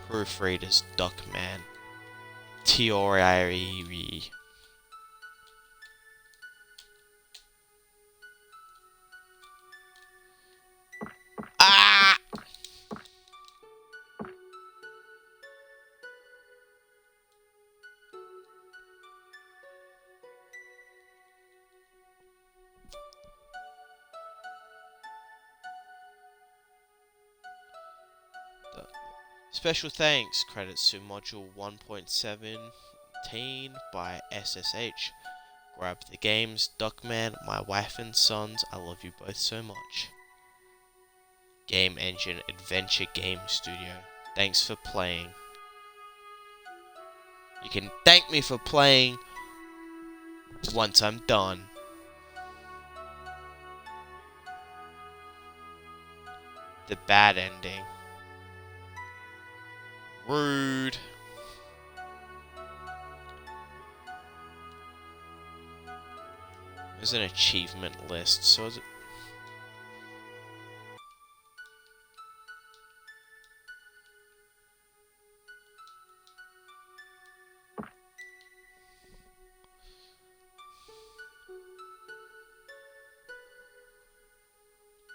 proofread as Duckman. Theory. Ah! Special thanks credits to module 1.17 by SSH. Grab the games, Duckman, my wife and sons, I love you both so much. Game Engine Adventure Game Studio. Thanks for playing. You can thank me for playing once I'm done. The bad ending. Rude. There's an achievement list, so is it...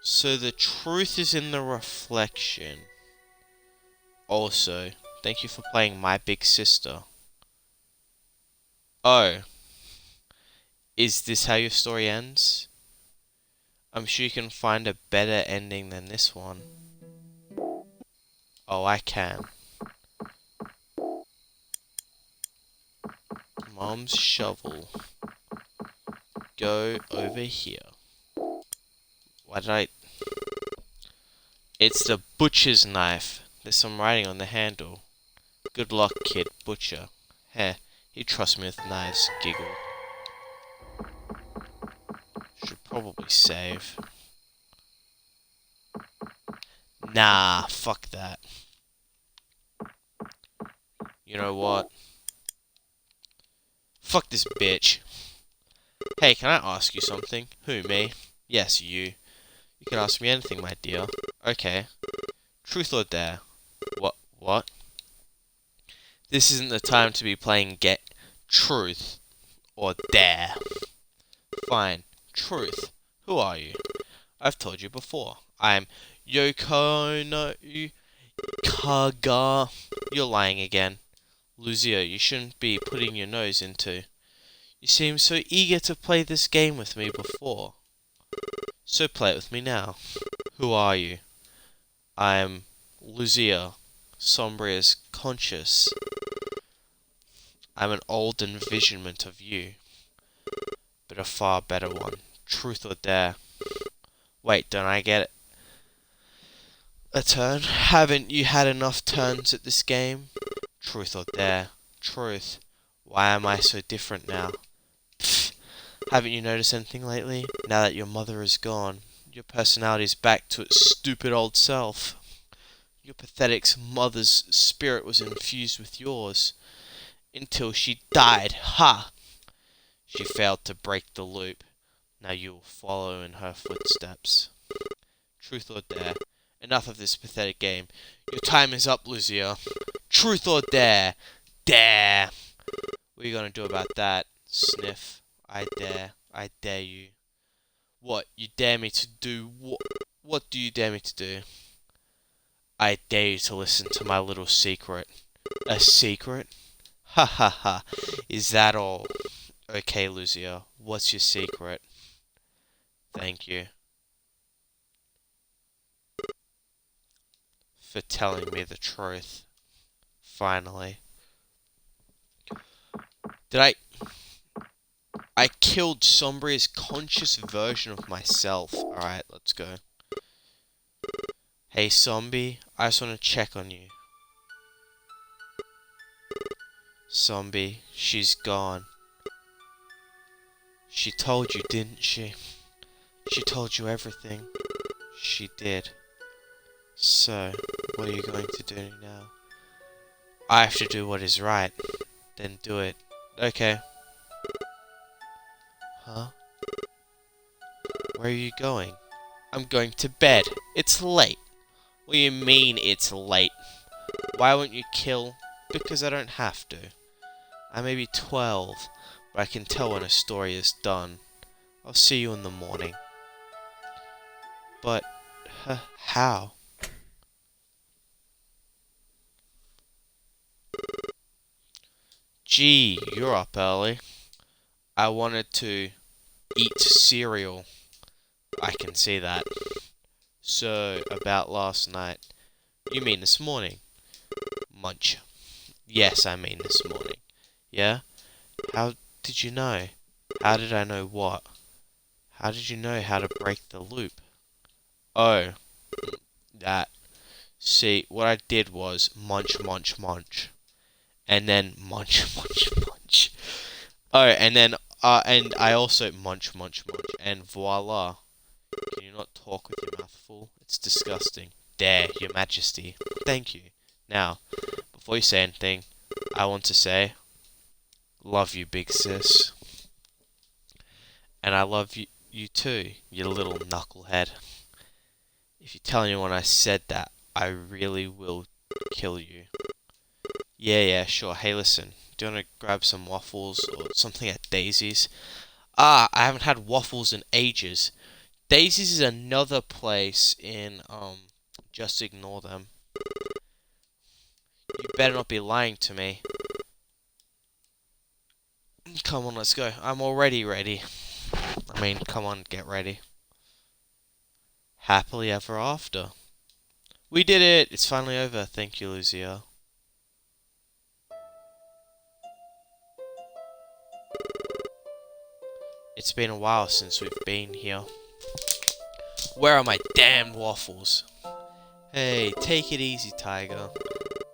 So the truth is in the reflection. Also, thank you for playing My Big Sister. Oh. Is this how your story ends? I'm sure you can find a better ending than this one. Oh, I can. Mom's shovel. Go over here. Why did I... It's the butcher's knife. There's some writing on the handle. Good luck, kid. Butcher. Heh, he trusts me with knives. Giggle. Should probably save. Nah, fuck that. You know what? Fuck this bitch. Hey, can I ask you something? Who, me? Yes, you. You can ask me anything, my dear. Okay. Truth or dare? What? This isn't the time to be playing get truth or dare. Fine. Truth. Who are you? I've told you before. I'm Yoko no Kaga. You're lying again. Lucia, you shouldn't be putting your nose into. You seemed so eager to play this game with me before. So play it with me now. Who are you? I'm Lucia, Sombria's conscious. I'm an old envisionment of you, but a far better one. Truth or dare? Wait, don't I get a turn? Haven't you had enough turns at this game? Truth or dare? Truth. Why am I so different now? Pfft. Haven't you noticed anything lately? Now that your mother is gone, your personality's back to its stupid old self. Your pathetic mother's spirit was infused with yours. Until she died. Ha! She failed to break the loop. Now you will follow in her footsteps. Truth or dare? Enough of this pathetic game. Your time is up, Lucia. Truth or dare? Dare! What are you gonna do about that? Sniff. I dare. I dare you. What? You dare me to do what? What do you dare me to do? I dare you to listen to my little secret. A secret? Ha ha ha. Is that all? Okay, Lucia. What's your secret? Thank you for telling me the truth. Finally. I killed Sombria's conscious version of myself. Alright, let's go. Hey, Zombie. I just want to check on you. Zombie, she's gone. She told you, didn't she? She told you everything. She did. So, what are you going to do now? I have to do what is right. Then do it. Okay. Huh? Where are you going? I'm going to bed. It's late. What do you mean it's late? Why won't you kill? Because I don't have to. I may be 12, but I can tell when a story is done. I'll see you in the morning. But, how? Gee, you're up early. I wanted to eat cereal. I can see that. So, about last night. You mean this morning? Munch. Yes, I mean this morning. Yeah? How did you know? How did I know what? How did you know how to break the loop? Oh, that. See, what I did was munch, munch, munch. And then munch, munch, munch. Oh, and I also munch, munch, munch. And voila. Can you not talk with your mouth full? It's disgusting. There, your majesty. Thank you. Now, before you say anything, I want to say, love you, big sis. And I love you too, you little knucklehead. If you tell anyone I said that, I really will kill you. Yeah, sure. Hey, listen. Do you want to grab some waffles or something at Daisy's? Ah, I haven't had waffles in ages. Daisy's is another place in, just ignore them. You better not be lying to me. Come on, let's go. I'm already ready. I mean, come on, get ready. Happily ever after. We did it! It's finally over. Thank you, Lucia. It's been a while since we've been here. Where are my damned waffles? Hey, take it easy, Tiger.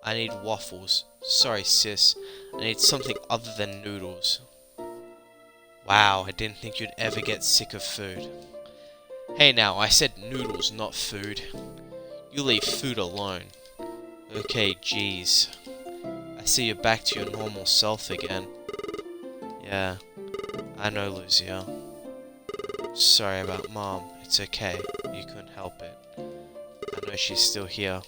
I need waffles. Sorry, sis. I need something other than noodles. Wow, I didn't think you'd ever get sick of food. Hey now, I said noodles, not food. You leave food alone. Okay, jeez. I see you're back to your normal self again. Yeah, I know, Lucia. Sorry about Mom. It's okay. You couldn't help it. I know she's still here.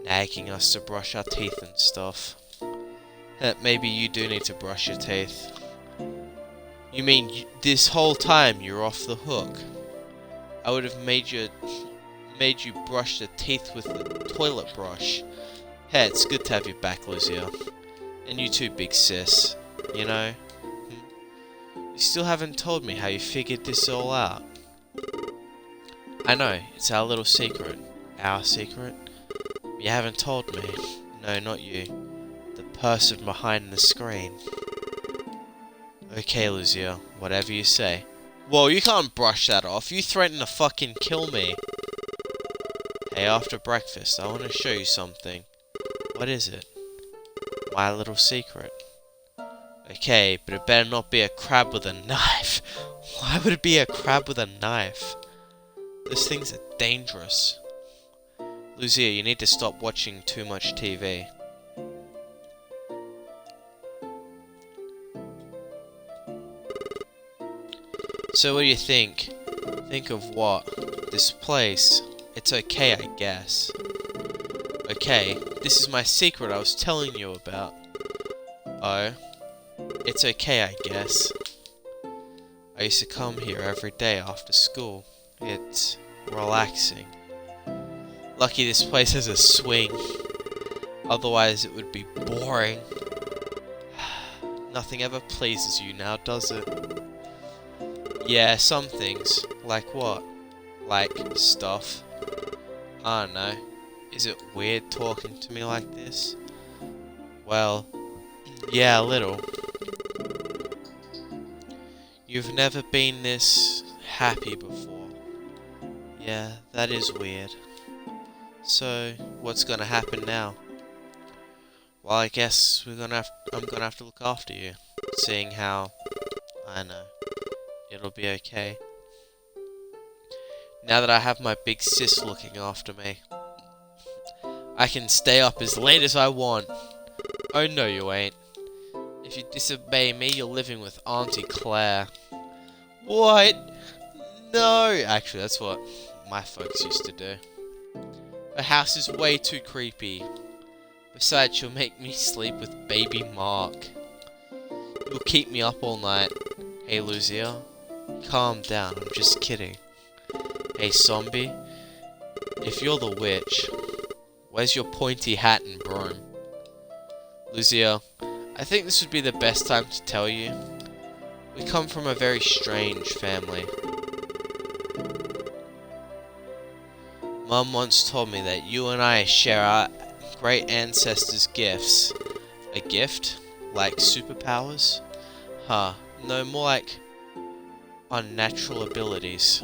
Nagging us to brush our teeth and stuff. Maybe you do need to brush your teeth. You mean this whole time you're off the hook? I would have made you brush the teeth with the toilet brush. Hey, it's good to have you back, Lucia. And you too, big sis. You know? You still haven't told me how you figured this all out. I know, it's our little secret. Our secret? You haven't told me. No, not you. The person behind the screen. Okay, Lucia, whatever you say. Whoa, you can't brush that off. You threatened to fucking kill me. Hey, after breakfast, I want to show you something. What is it? My little secret. Okay, but it better not be a crab with a knife. Why would it be a crab with a knife? Those things are dangerous. Lucia, you need to stop watching too much TV. So what do you think? Think of what? This place. It's okay, I guess. Okay, this is my secret I was telling you about. Oh? It's okay, I guess. I used to come here every day after school. It's relaxing. Lucky this place has a swing. Otherwise it would be boring. Nothing ever pleases you now, does it? Yeah, some things. Like what? Like stuff. I don't know. Is it weird talking to me like this? Well, yeah, a little. You've never been this happy before. Yeah, that is weird. So, what's gonna happen now? Well, I guess I'm gonna have to look after you, seeing how, I know, it'll be okay. Now that I have my big sis looking after me, I can stay up as late as I want. Oh no, you ain't. If you disobey me, you're living with Auntie Claire. What? No! Actually, that's what my folks used to do. Her house is way too creepy. Besides, she'll make me sleep with baby Mark. You'll keep me up all night. Hey, Lucia. Calm down, I'm just kidding. Hey, zombie. If you're the witch, where's your pointy hat and broom? Lucia, I think this would be the best time to tell you. We come from a very strange family. Mum once told me that you and I share our great ancestors' gifts. A gift? Like superpowers? Huh, no, more like unnatural abilities.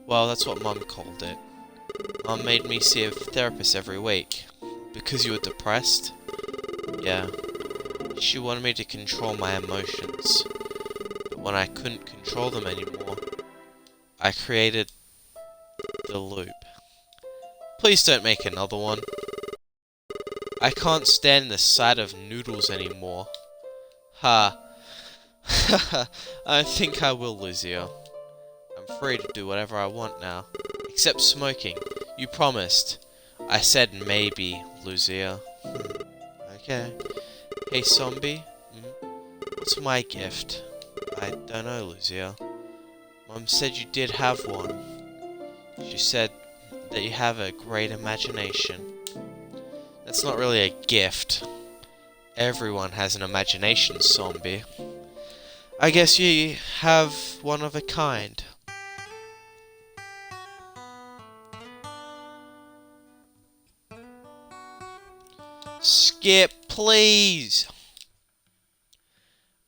Well, that's what Mum called it. Mum made me see a therapist every week. Because you were depressed? Yeah. She wanted me to control my emotions. But when I couldn't control them anymore, I created the loop. Please don't make another one. I can't stand the sight of noodles anymore. Ha. I don't think I will, Lucia. I'm free to do whatever I want now. Except smoking. You promised. I said maybe, Lucia. Okay. Hey, zombie. What's my gift? I don't know, Lucia. Mum said you did have one. She said that you have a great imagination. That's not really a gift. Everyone has an imagination, zombie. I guess you have one of a kind. Skip, please!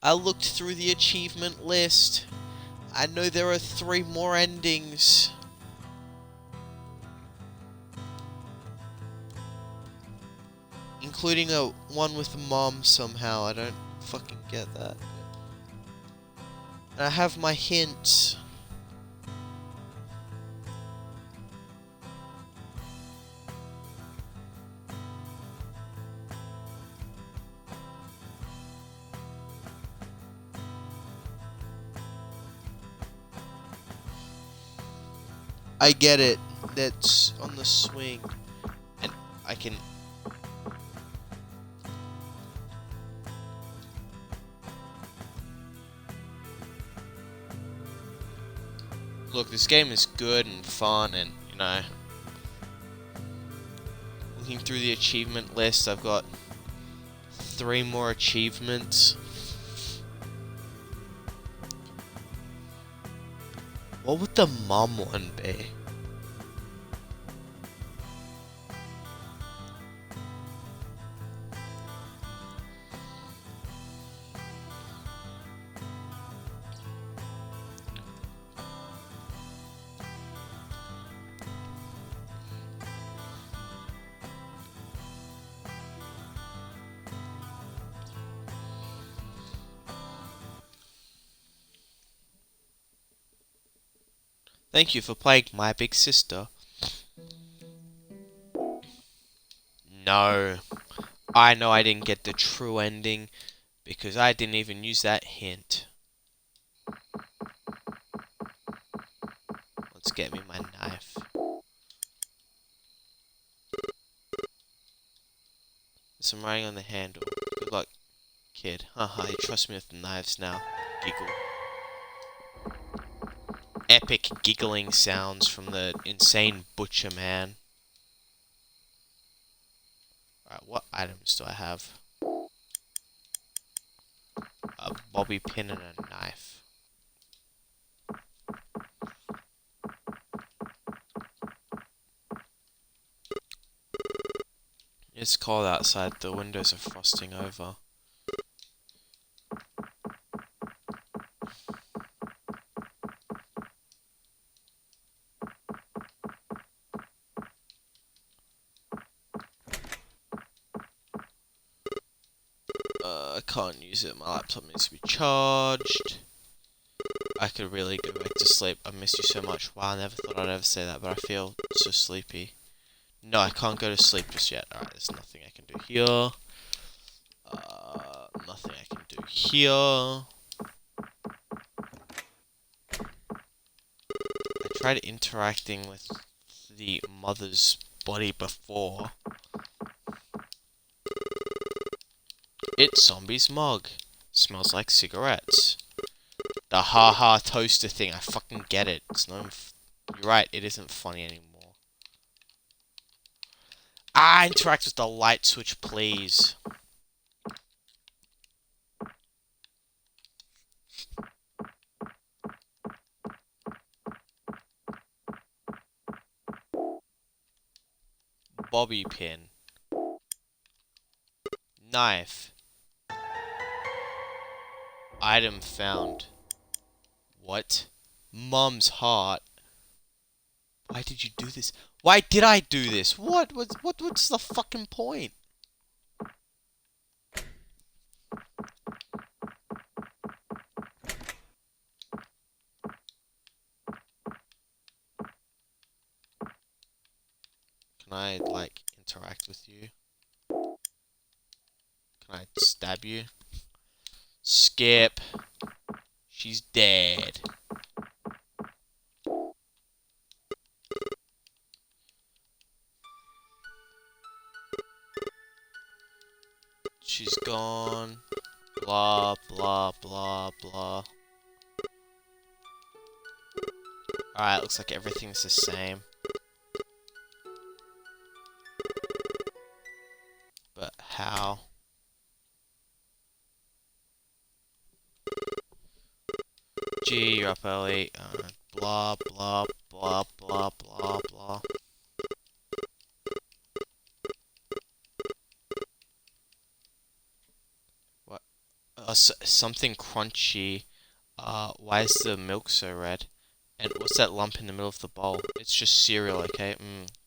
I looked through the achievement list. I know there are 3 more endings. Including a one with Mom somehow. I don't fucking get that. And I have my hints. I get it. That's on the swing. And I can... Look, this game is good and fun and, you know... Looking through the achievement list, I've got 3 more achievements. What would the Mom one be? Thank you for playing My Big Sister. No. I know I didn't get the true ending because I didn't even use that hint. Let's get me my knife. There's some writing on the handle. Good luck, kid. Haha, you trust me with the knives now. Giggle. Epic giggling sounds from the insane butcher man. Alright, what items do I have? A bobby pin and a knife. It's cold outside, the windows are frosting over. I can't use it, my laptop needs to be charged. I could really go back to sleep. I miss you so much. Wow, I never thought I'd ever say that, but I feel so sleepy. No, I can't go to sleep just yet. Alright, there's nothing I can do here. Nothing I can do here. I tried interacting with the mother's body before. It's Zombie's mug. Smells like cigarettes. The ha-ha toaster thing, I fucking get it. It's not you're right, it isn't funny anymore. Interact with the light switch, please. Bobby pin. Knife. Item found. What? Mum's heart. Why did you do this? Why did I do this? What's the fucking point? Can I, like, interact with you? Can I stab you? Skip. She's dead. She's gone. Blah, blah, blah, blah. Alright, looks like everything's the same. But how? Gee, you're up early. Blah, blah, blah, blah, blah, blah. What? Something crunchy. Why is the milk so red? And what's that lump in the middle of the bowl? It's just cereal, okay?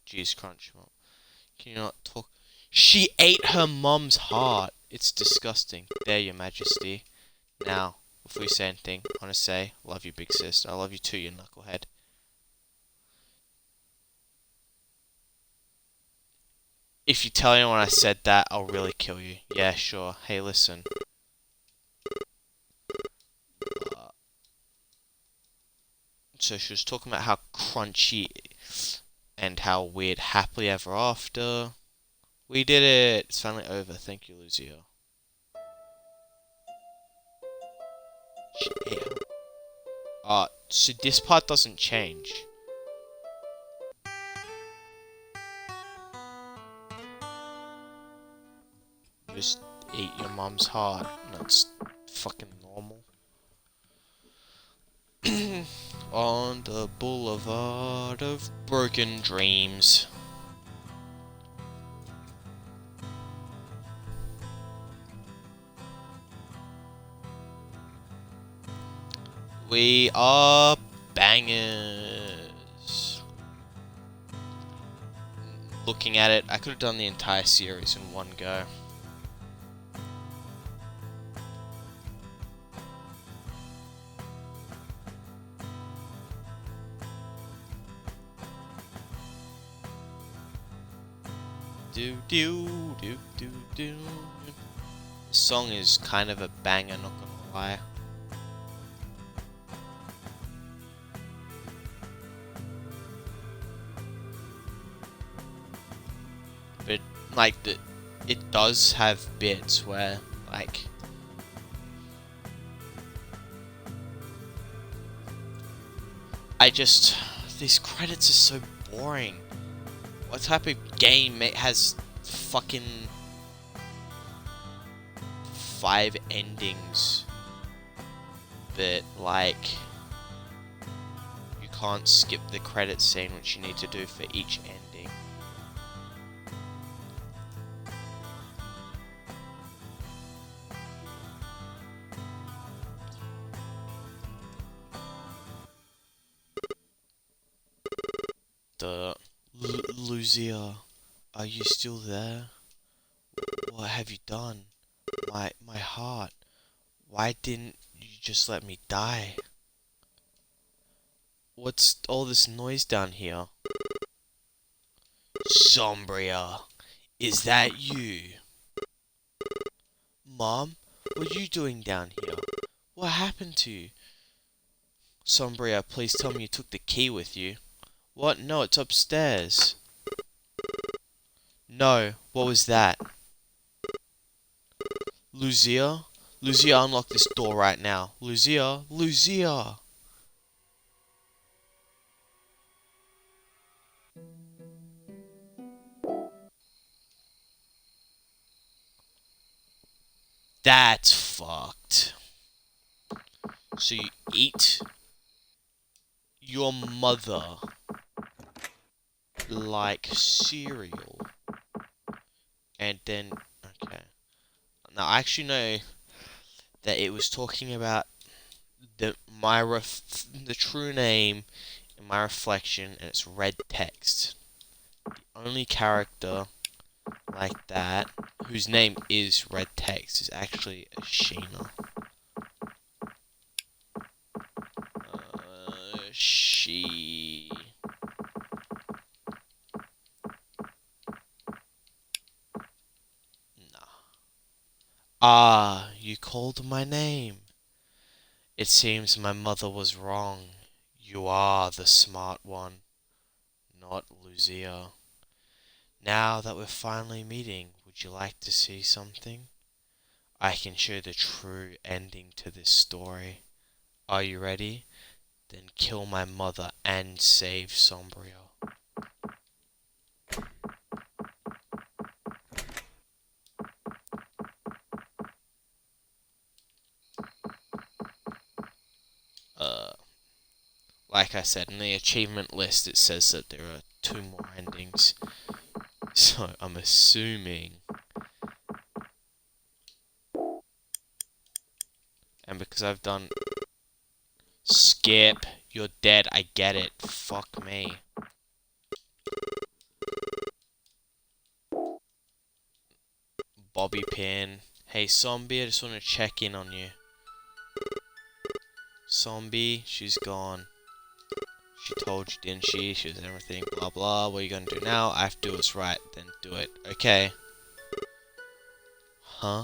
Geez, crunch. Well, can you not talk? She ate her mum's heart. It's disgusting. There, your majesty. Now, before you say anything, I want to say, love you, big sister. I love you too, you knucklehead. If you tell anyone I said that, I'll really kill you. Yeah, sure. Hey, listen. So she was talking about how crunchy and how weird happily ever after. We did it! It's finally over. Thank you, Lucio. So this part doesn't change. Just eat your mum's heart. That's fucking normal. On the boulevard of broken dreams. We are bangers. Looking at it, I could have done the entire series in one go. Do do do do do. This song is kind of a banger, not gonna lie. But like it does have bits where like these credits are so boring. What type of game has fucking 5 endings that, like, you can't skip the credits scene, which you need to do for each ending? Lucia, are you still there? What have you done? My heart. Why didn't you just let me die? What's all this noise down here? Sombria, is that you? Mom, what are you doing down here? What happened to you? Sombria, please tell me you took the key with you. What? No, it's upstairs. No, what was that? Lucia? Lucia, unlock this door right now. Lucia, Lucia. That's fucked. So you eat your mother like cereal. And then, okay. Now I actually know that it was talking about the the true name in my reflection, and it's red text. The only character like that whose name is red text is actually a Sheena. She. Nah. Ah, you called my name. It seems my mother was wrong. You are the smart one, not Lucia. Now that we're finally meeting, would you like to see something? I can show the true ending to this story. Are you ready? Then kill my mother and save Sombrio. Like I said, in the achievement list it says that there are 2 more endings. So I'm assuming. And because I've done... Skip, you're dead, I get it. Fuck me. Bobby pin. Hey zombie, I just want to check in on you. Zombie, she's gone. She told you, didn't she? She was everything, blah blah. What are you gonna do now? I have to do what's right, then do it. Okay. Huh?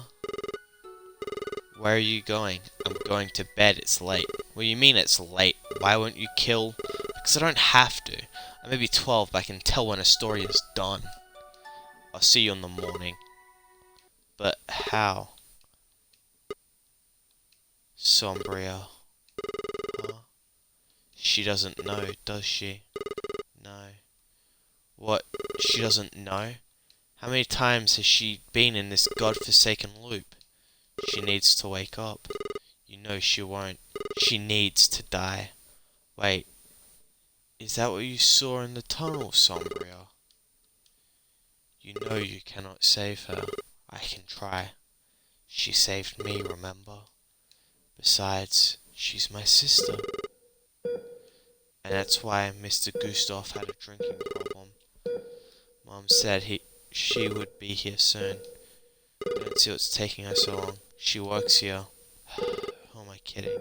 Where are you going? I'm going to bed, it's late. What do you mean it's late? Why won't you kill? Because I don't have to. I may be 12, but I can tell when a story is done. I'll see you in the morning. But how? Sombrio. Huh? She doesn't know, does she? No. What? She doesn't know? How many times has she been in this godforsaken loop? She needs to wake up. You know she won't. She needs to die. Wait. Is that what you saw in the tunnel, Sombrio? You know you cannot save her. I can try. She saved me, remember? Besides, she's my sister. And that's why Mr. Gustav had a drinking problem. Mom said she would be here soon. I don't see what's taking her so long. She works here. Who am I kidding?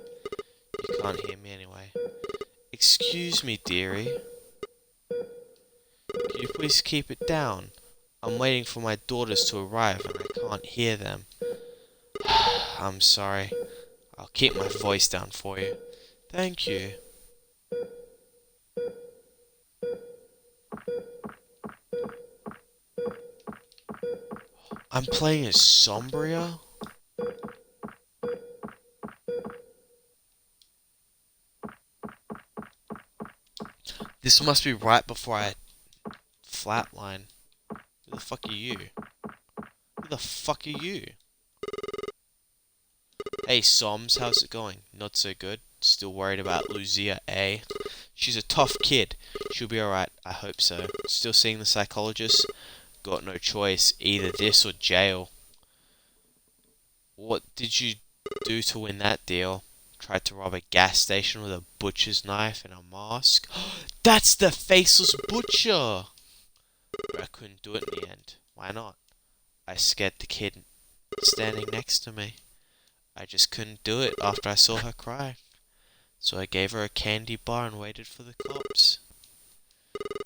You can't hear me anyway. Excuse me, dearie. Can you please keep it down? I'm waiting for my daughters to arrive and I can't hear them. I'm sorry. I'll keep my voice down for you. Thank you. I'm playing as Sombria? This must be right before I flatline. Who the fuck are you? Who the fuck are you? Hey Soms, how's it going? Not so good. Still worried about Lucia, eh? She's a tough kid. She'll be alright, I hope so. Still seeing the psychologist? Got no choice. Either this or jail. What did you do to win that deal? Tried to rob a gas station with a butcher's knife and a mask? That's the faceless butcher! But I couldn't do it in the end. Why not? I scared the kid standing next to me. I just couldn't do it after I saw her cry. So I gave her a candy bar and waited for the cops.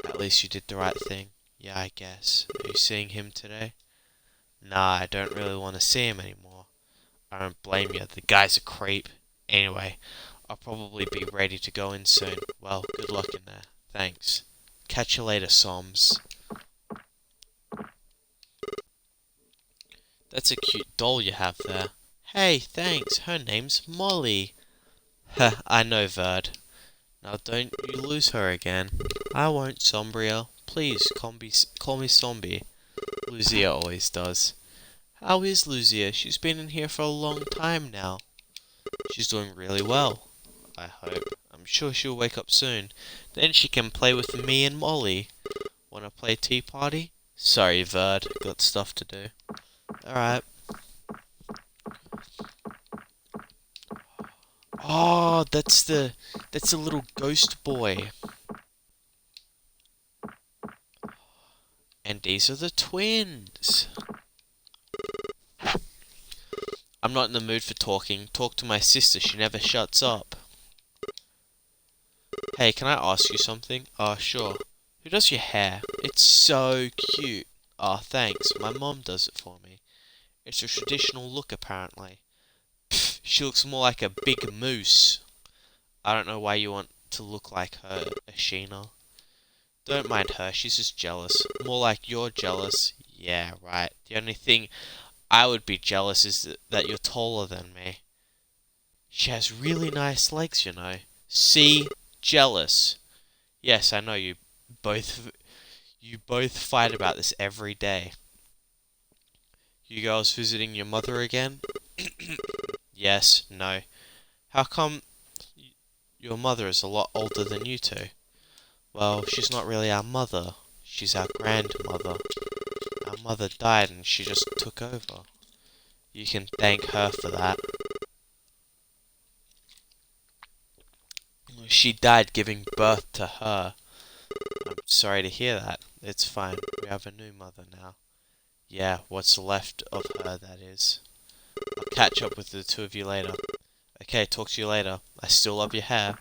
At least you did the right thing. Yeah, I guess. Are you seeing him today? Nah, I don't really want to see him anymore. I don't blame you, the guy's a creep. Anyway, I'll probably be ready to go in soon. Well, good luck in there. Thanks. Catch you later, Soms. That's a cute doll you have there. Hey, thanks. Her name's Molly. Heh, I know, Verd. Now don't you lose her again. I won't, Sombria. Please, call me Zombie. Lucia always does. How is Lucia? She's been in here for a long time now. She's doing really well, I hope. I'm sure she'll wake up soon. Then she can play with me and Molly. Wanna play tea party? Sorry, Verd. Got stuff to do. Alright. Oh, that's the little ghost boy. And these are the twins. I'm not in the mood for talking. Talk to my sister, she never shuts up. Hey, can I ask you something? Sure. Who does your hair? It's so cute. Thanks. My mom does it for me. It's a traditional look, apparently. Pfft, she looks more like a big moose. I don't know why you want to look like her, Ashina. Don't mind her, she's just jealous. More like you're jealous. Yeah, right. The only thing I would be jealous is that you're taller than me. She has really nice legs, you know. See? Jealous. Yes, I know both you both fight about this every day. You girls visiting your mother again? Yes, no. How come your mother is a lot older than you two? Well, she's not really our mother. She's our grandmother. Our mother died and she just took over. You can thank her for that. She died giving birth to her. I'm sorry to hear that. It's fine. We have a new mother now. Yeah, what's left of her, that is. I'll catch up with the two of you later. Okay, talk to you later. I still love your hair.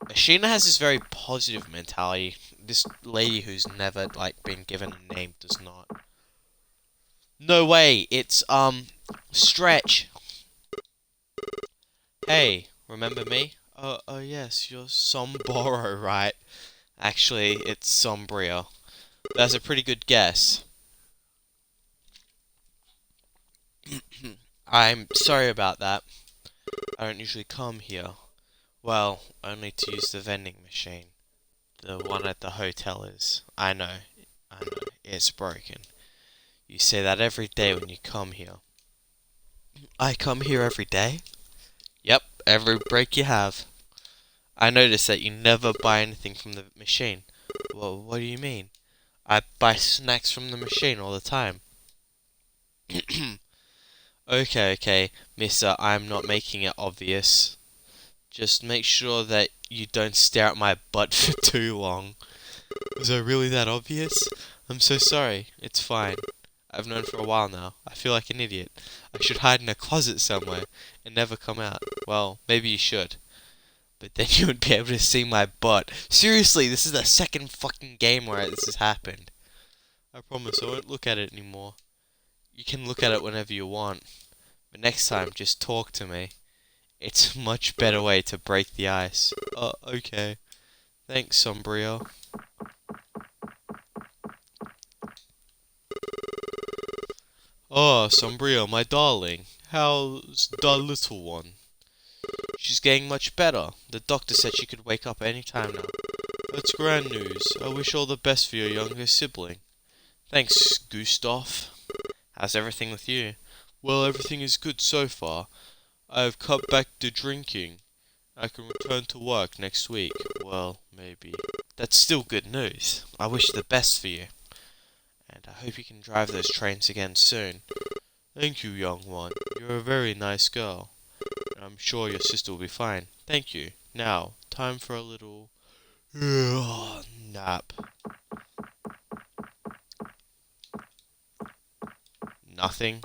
Ashina has this very positive mentality. This lady who's never, been given a name does not. No way! It's, Stretch! Hey, remember me? Oh yes, you're Somboro, right? Actually, it's Sombrio. That's a pretty good guess. I'm sorry about that. I don't usually come here. Well, only to use the vending machine. The one at the hotel is. I know, it's broken. You say that every day when you come here. I come here every day? Yep, every break you have. I notice that you never buy anything from the machine. Well, what do you mean? I buy snacks from the machine all the time. Okay, mister, I'm not making it obvious. Just make sure that you don't stare at my butt for too long. Was I really that obvious? I'm so sorry. It's fine. I've known for a while now. I feel like an idiot. I should hide in a closet somewhere and never come out. Well, maybe you should. But then you would be able to see my butt. Seriously, this is the second fucking game where this has happened. I promise I won't look at it anymore. You can look at it whenever you want. But next time, just talk to me. It's a much better way to break the ice. Okay. Thanks, Sombrio. Oh, Sombrio, my darling. How's the little one? She's getting much better. The doctor said she could wake up any time now. That's grand news. I wish all the best for your younger sibling. Thanks, Gustav. How's everything with you? Well, everything is good so far. I have cut back the drinking. I can return to work next week. Well, maybe. That's still good news. I wish the best for you. And I hope you can drive those trains again soon. Thank you, young one. You're a very nice girl. I'm sure your sister will be fine. Thank you. Now, time for a little nap. Nothing.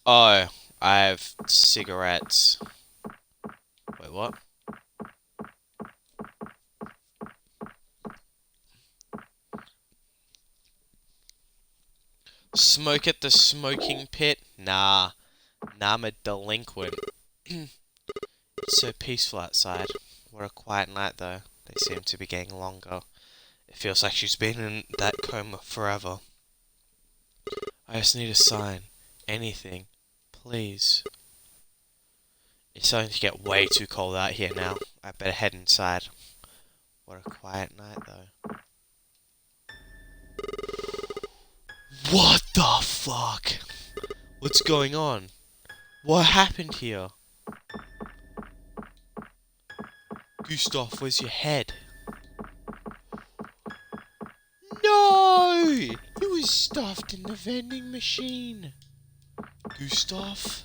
Oh, I have cigarettes. Wait, what? Smoke at the smoking pit? Nah. I'm a delinquent. It's so peaceful outside. What a quiet night, though. They seem to be getting longer. It feels like she's been in that coma forever. I just need a sign. Anything. Please. It's starting to get way too cold out here now. I better head inside. What a quiet night, though. What the fuck? What's going on? What happened here? Gustav, where's your head? No! He was stuffed in the vending machine. Gustav?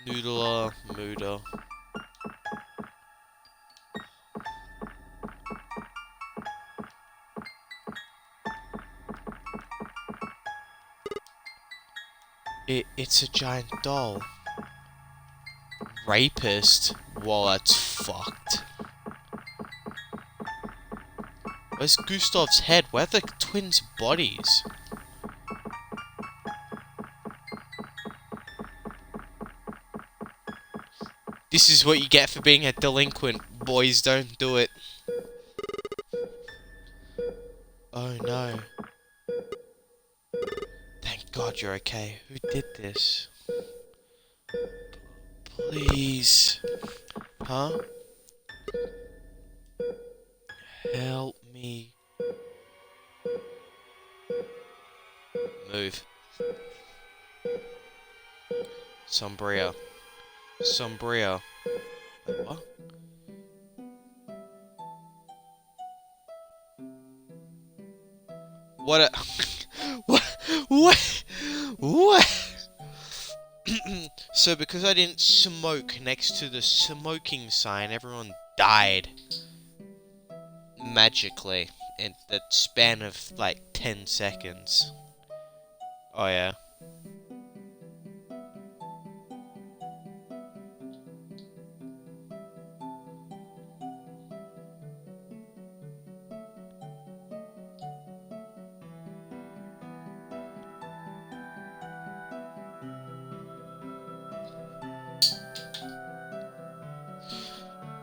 Noodler, mooder. It's a giant doll. Rapist? Whoa, that's fucked. Where's Gustav's head? Where are the twins' bodies? This is what you get for being a delinquent. Boys, don't do it. Oh no. Thank God you're okay. Who did this? Please. Huh? Help me. Move. Sombria. Sombria. Wait, what? What a... What? What? So because I didn't smoke next to the smoking sign, everyone died. Magically. In the span of, like, 10 seconds. Oh, yeah.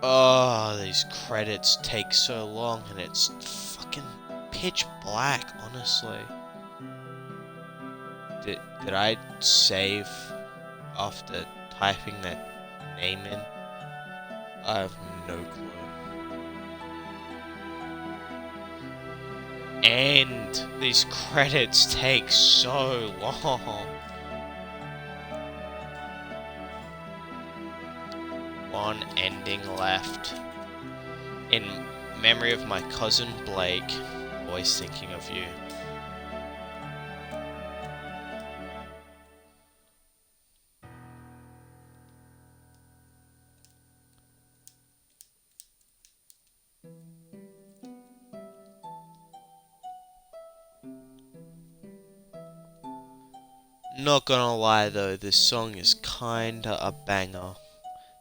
Oh, these credits take so long and it's fucking pitch black, honestly. Did I save after typing that name in? I have no clue. And these credits take so long. One ending left. In memory of my cousin Blake, always thinking of you. Not gonna lie though, this song is kinda a banger.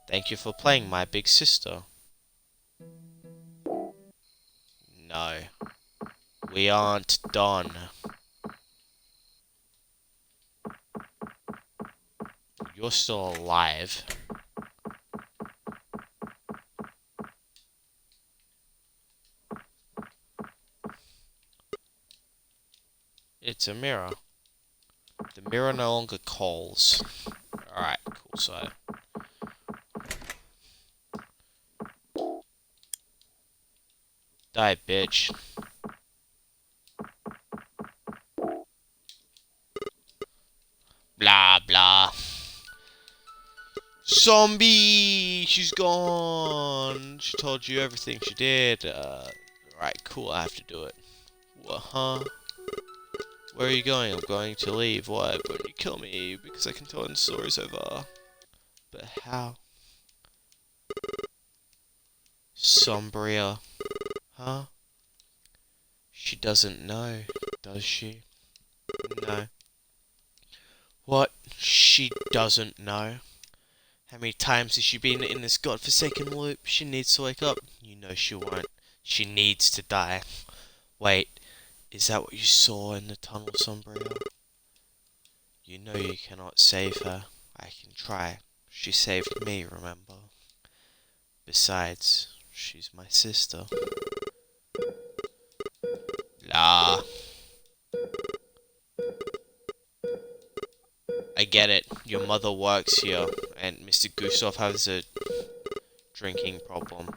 Thank you for playing, my big sister. No. We aren't done. You're still alive. It's a mirror. The mirror no longer calls. Alright, cool, so... Die, bitch. Blah, blah. Zombie! She's gone! She told you everything she did. Right, cool, I have to do it. What, huh? Where are you going? I'm going to leave. Why? Won't you kill me? Because I can tell when the story's over. But how? Sombria. Huh? She doesn't know, does she? No. What? She doesn't know? How many times has she been in this godforsaken loop? She needs to wake up. You know she won't. She needs to die. Wait. Is that what you saw in the tunnel, Sombrio? You know you cannot save her. I can try. She saved me, remember? Besides, she's my sister. La. I get it. Your mother works here, and Mr. Gusov has a drinking problem.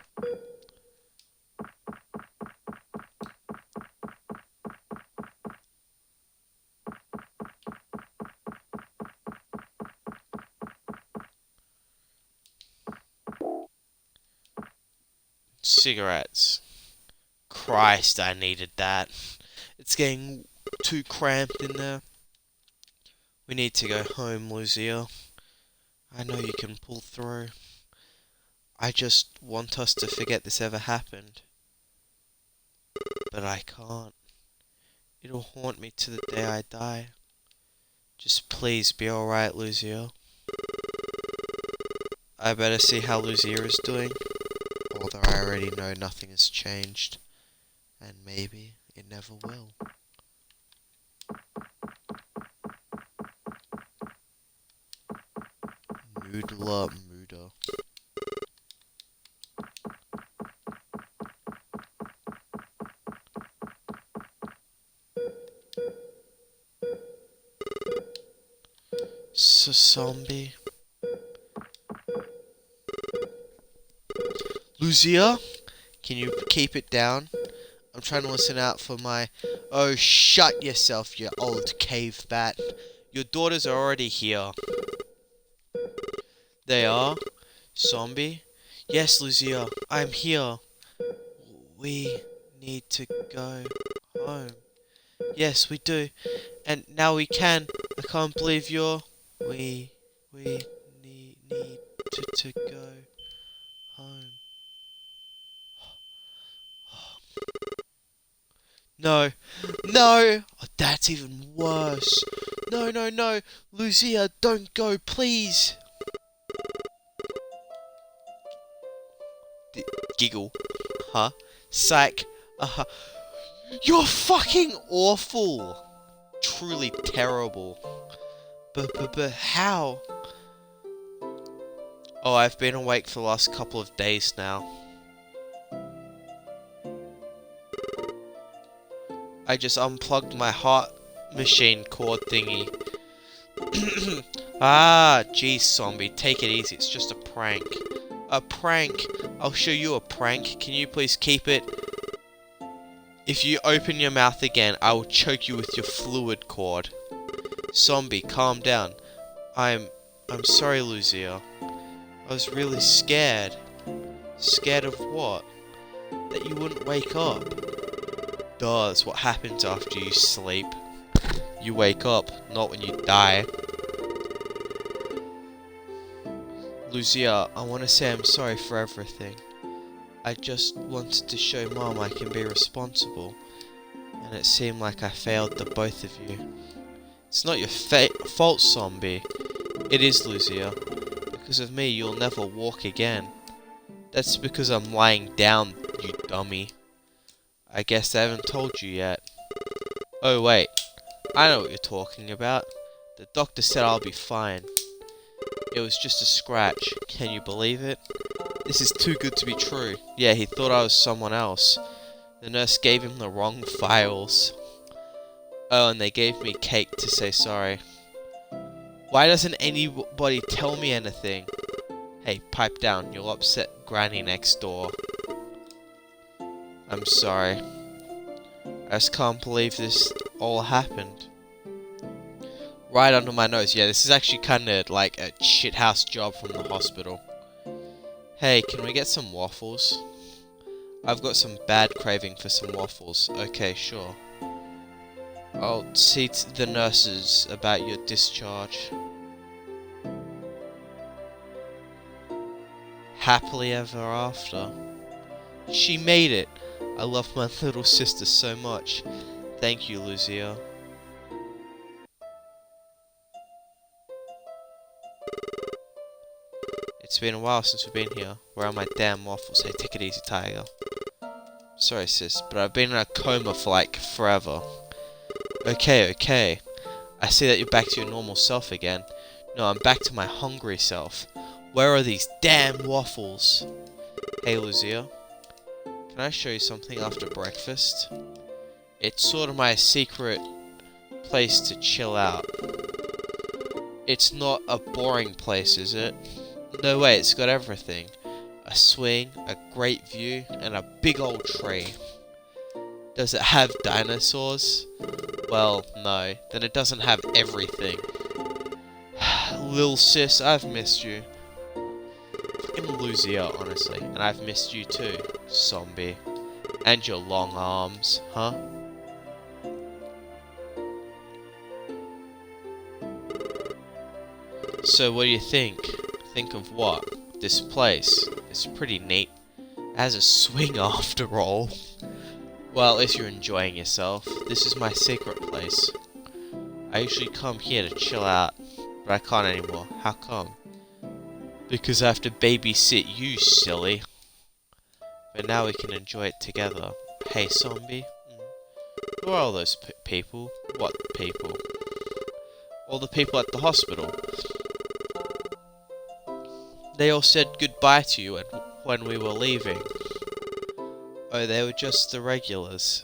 Cigarettes. Christ, I needed that. It's getting too cramped in there. We need to go home, Lucia. I know you can pull through. I just want us to forget this ever happened. But I can't. It'll haunt me to the day I die. Just please be alright, Lucia. I better see how Lucia is doing. Although I already know nothing has changed. And maybe it never will. Noodler Mooder. Zombie. Lucia? Can you keep it down? I'm trying to listen out for my... Oh, shut yourself, you old cave bat. Your daughters are already here. They are? Zombie? Yes, Lucia, I'm here. We need to go home. Yes, we do. And now we can. I can't believe you're... We need to go home. No. No! Oh, that's even worse. No, no, no. Lucia, don't go, please. Giggle. Huh? Psych. You're fucking awful. Truly terrible. But how? Oh, I've been awake for the last couple of days now. I just unplugged my heart machine cord thingy. Ah, geez, zombie, take it easy. It's just a prank. A prank. I'll show you a prank. Can you please keep it? If you open your mouth again, I will choke you with your fluid cord. Zombie, calm down. I'm sorry, Lucia. I was really scared. Scared of what? That you wouldn't wake up. Duh, that's what happens after you sleep. You wake up, not when you die. Lucia, I want to say I'm sorry for everything. I just wanted to show Mom I can be responsible, and it seemed like I failed the both of you. It's not your fault, zombie. It is, Lucia. Because of me, you'll never walk again. That's because I'm lying down, you dummy. I guess I haven't told you yet. Oh wait, I know what you're talking about. The doctor said I'll be fine. It was just a scratch. Can you believe it? This is too good to be true. Yeah, he thought I was someone else. The nurse gave him the wrong files. Oh, and they gave me cake to say sorry. Why doesn't anybody tell me anything? Hey, pipe down. You'll upset Granny next door. I'm sorry. I just can't believe this all happened. Right under my nose. Yeah, this is actually kind of like a shithouse job from the hospital. Hey, can we get some waffles? I've got some bad craving for some waffles. Okay, sure. I'll see to the nurses about your discharge. Happily ever after. She made it! I love my little sister so much. Thank you, Lucia. It's been a while since we've been here. Where are my damn waffles? Hey, take it easy, Tiger. Sorry, sis, but I've been in a coma for like forever. Okay. I see that you're back to your normal self again. No, I'm back to my hungry self. Where are these damn waffles? Hey, Lucia. Can I show you something after breakfast? It's sort of my secret place to chill out. It's not a boring place, is it? No way, it's got everything. A swing, a great view, and a big old tree. Does it have dinosaurs? Well, no. Then it doesn't have everything. Lil sis, I've missed you. Fucking Lucia, honestly. And I've missed you too, zombie. And your long arms, huh? So what do you think? Think of what? This place. It's pretty neat. It has a swing after all. Well, if you're enjoying yourself, this is my secret place. I usually come here to chill out, but I can't anymore. How come? Because I have to babysit you, silly. But now we can enjoy it together. Hey, zombie. Who are all those people? What people? All the people at the hospital. They all said goodbye to you when we were leaving. Oh, they were just the regulars.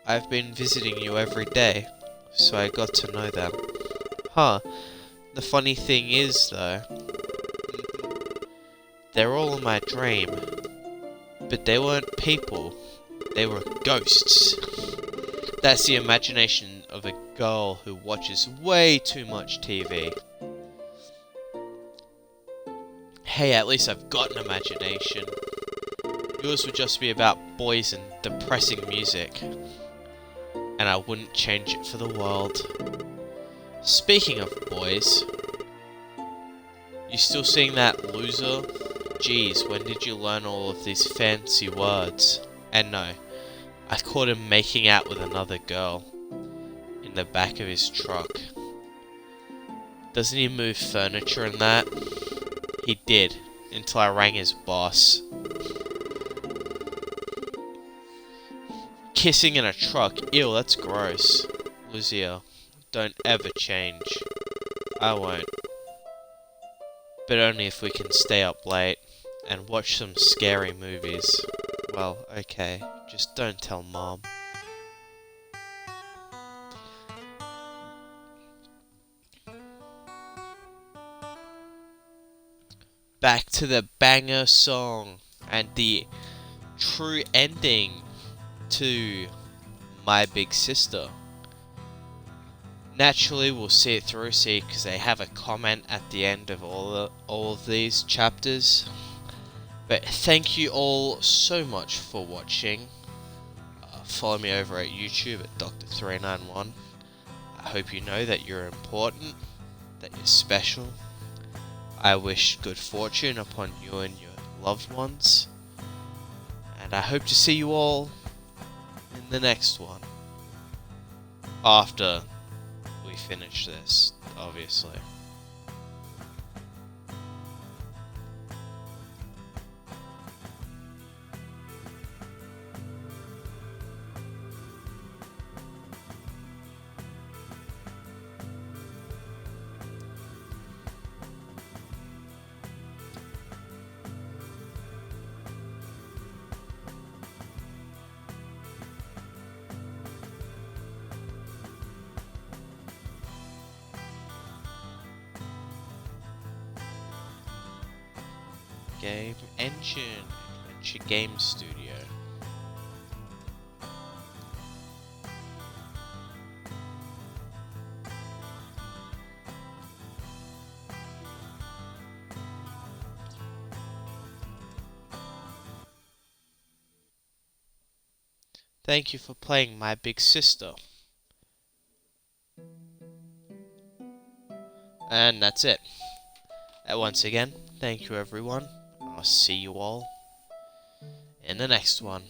I've been visiting you every day, so I got to know them. Huh. The funny thing is, though, they're all in my dream. But they weren't people. They were ghosts. That's the imagination of a girl who watches way too much TV. Hey, at least I've got an imagination. Yours would just be about boys and depressing music. And I wouldn't change it for the world. Speaking of boys, you still seeing that loser? Geez, when did you learn all of these fancy words? And no, I caught him making out with another girl in the back of his truck. Doesn't he move furniture and that? He did, until I rang his boss. Kissing in a truck, ew, that's gross. Lucia, don't ever change. I won't. But only if we can stay up late and watch some scary movies. Well, okay, just don't tell Mom. Back to the banger song and the true ending to My Big Sister. Naturally, we'll see it through, because they have a comment at the end of all of these chapters. But thank you all so much for watching. Follow me over at YouTube at Dr391. I hope you know that you're important, that you're special. I wish good fortune upon you and your loved ones. And I hope to see you all in the next one. After we finish this, obviously. Game Engine, Adventure Game Studio. Thank you for playing My Big Sister. And that's it. Once again, thank you everyone. I'll see you all in the next one.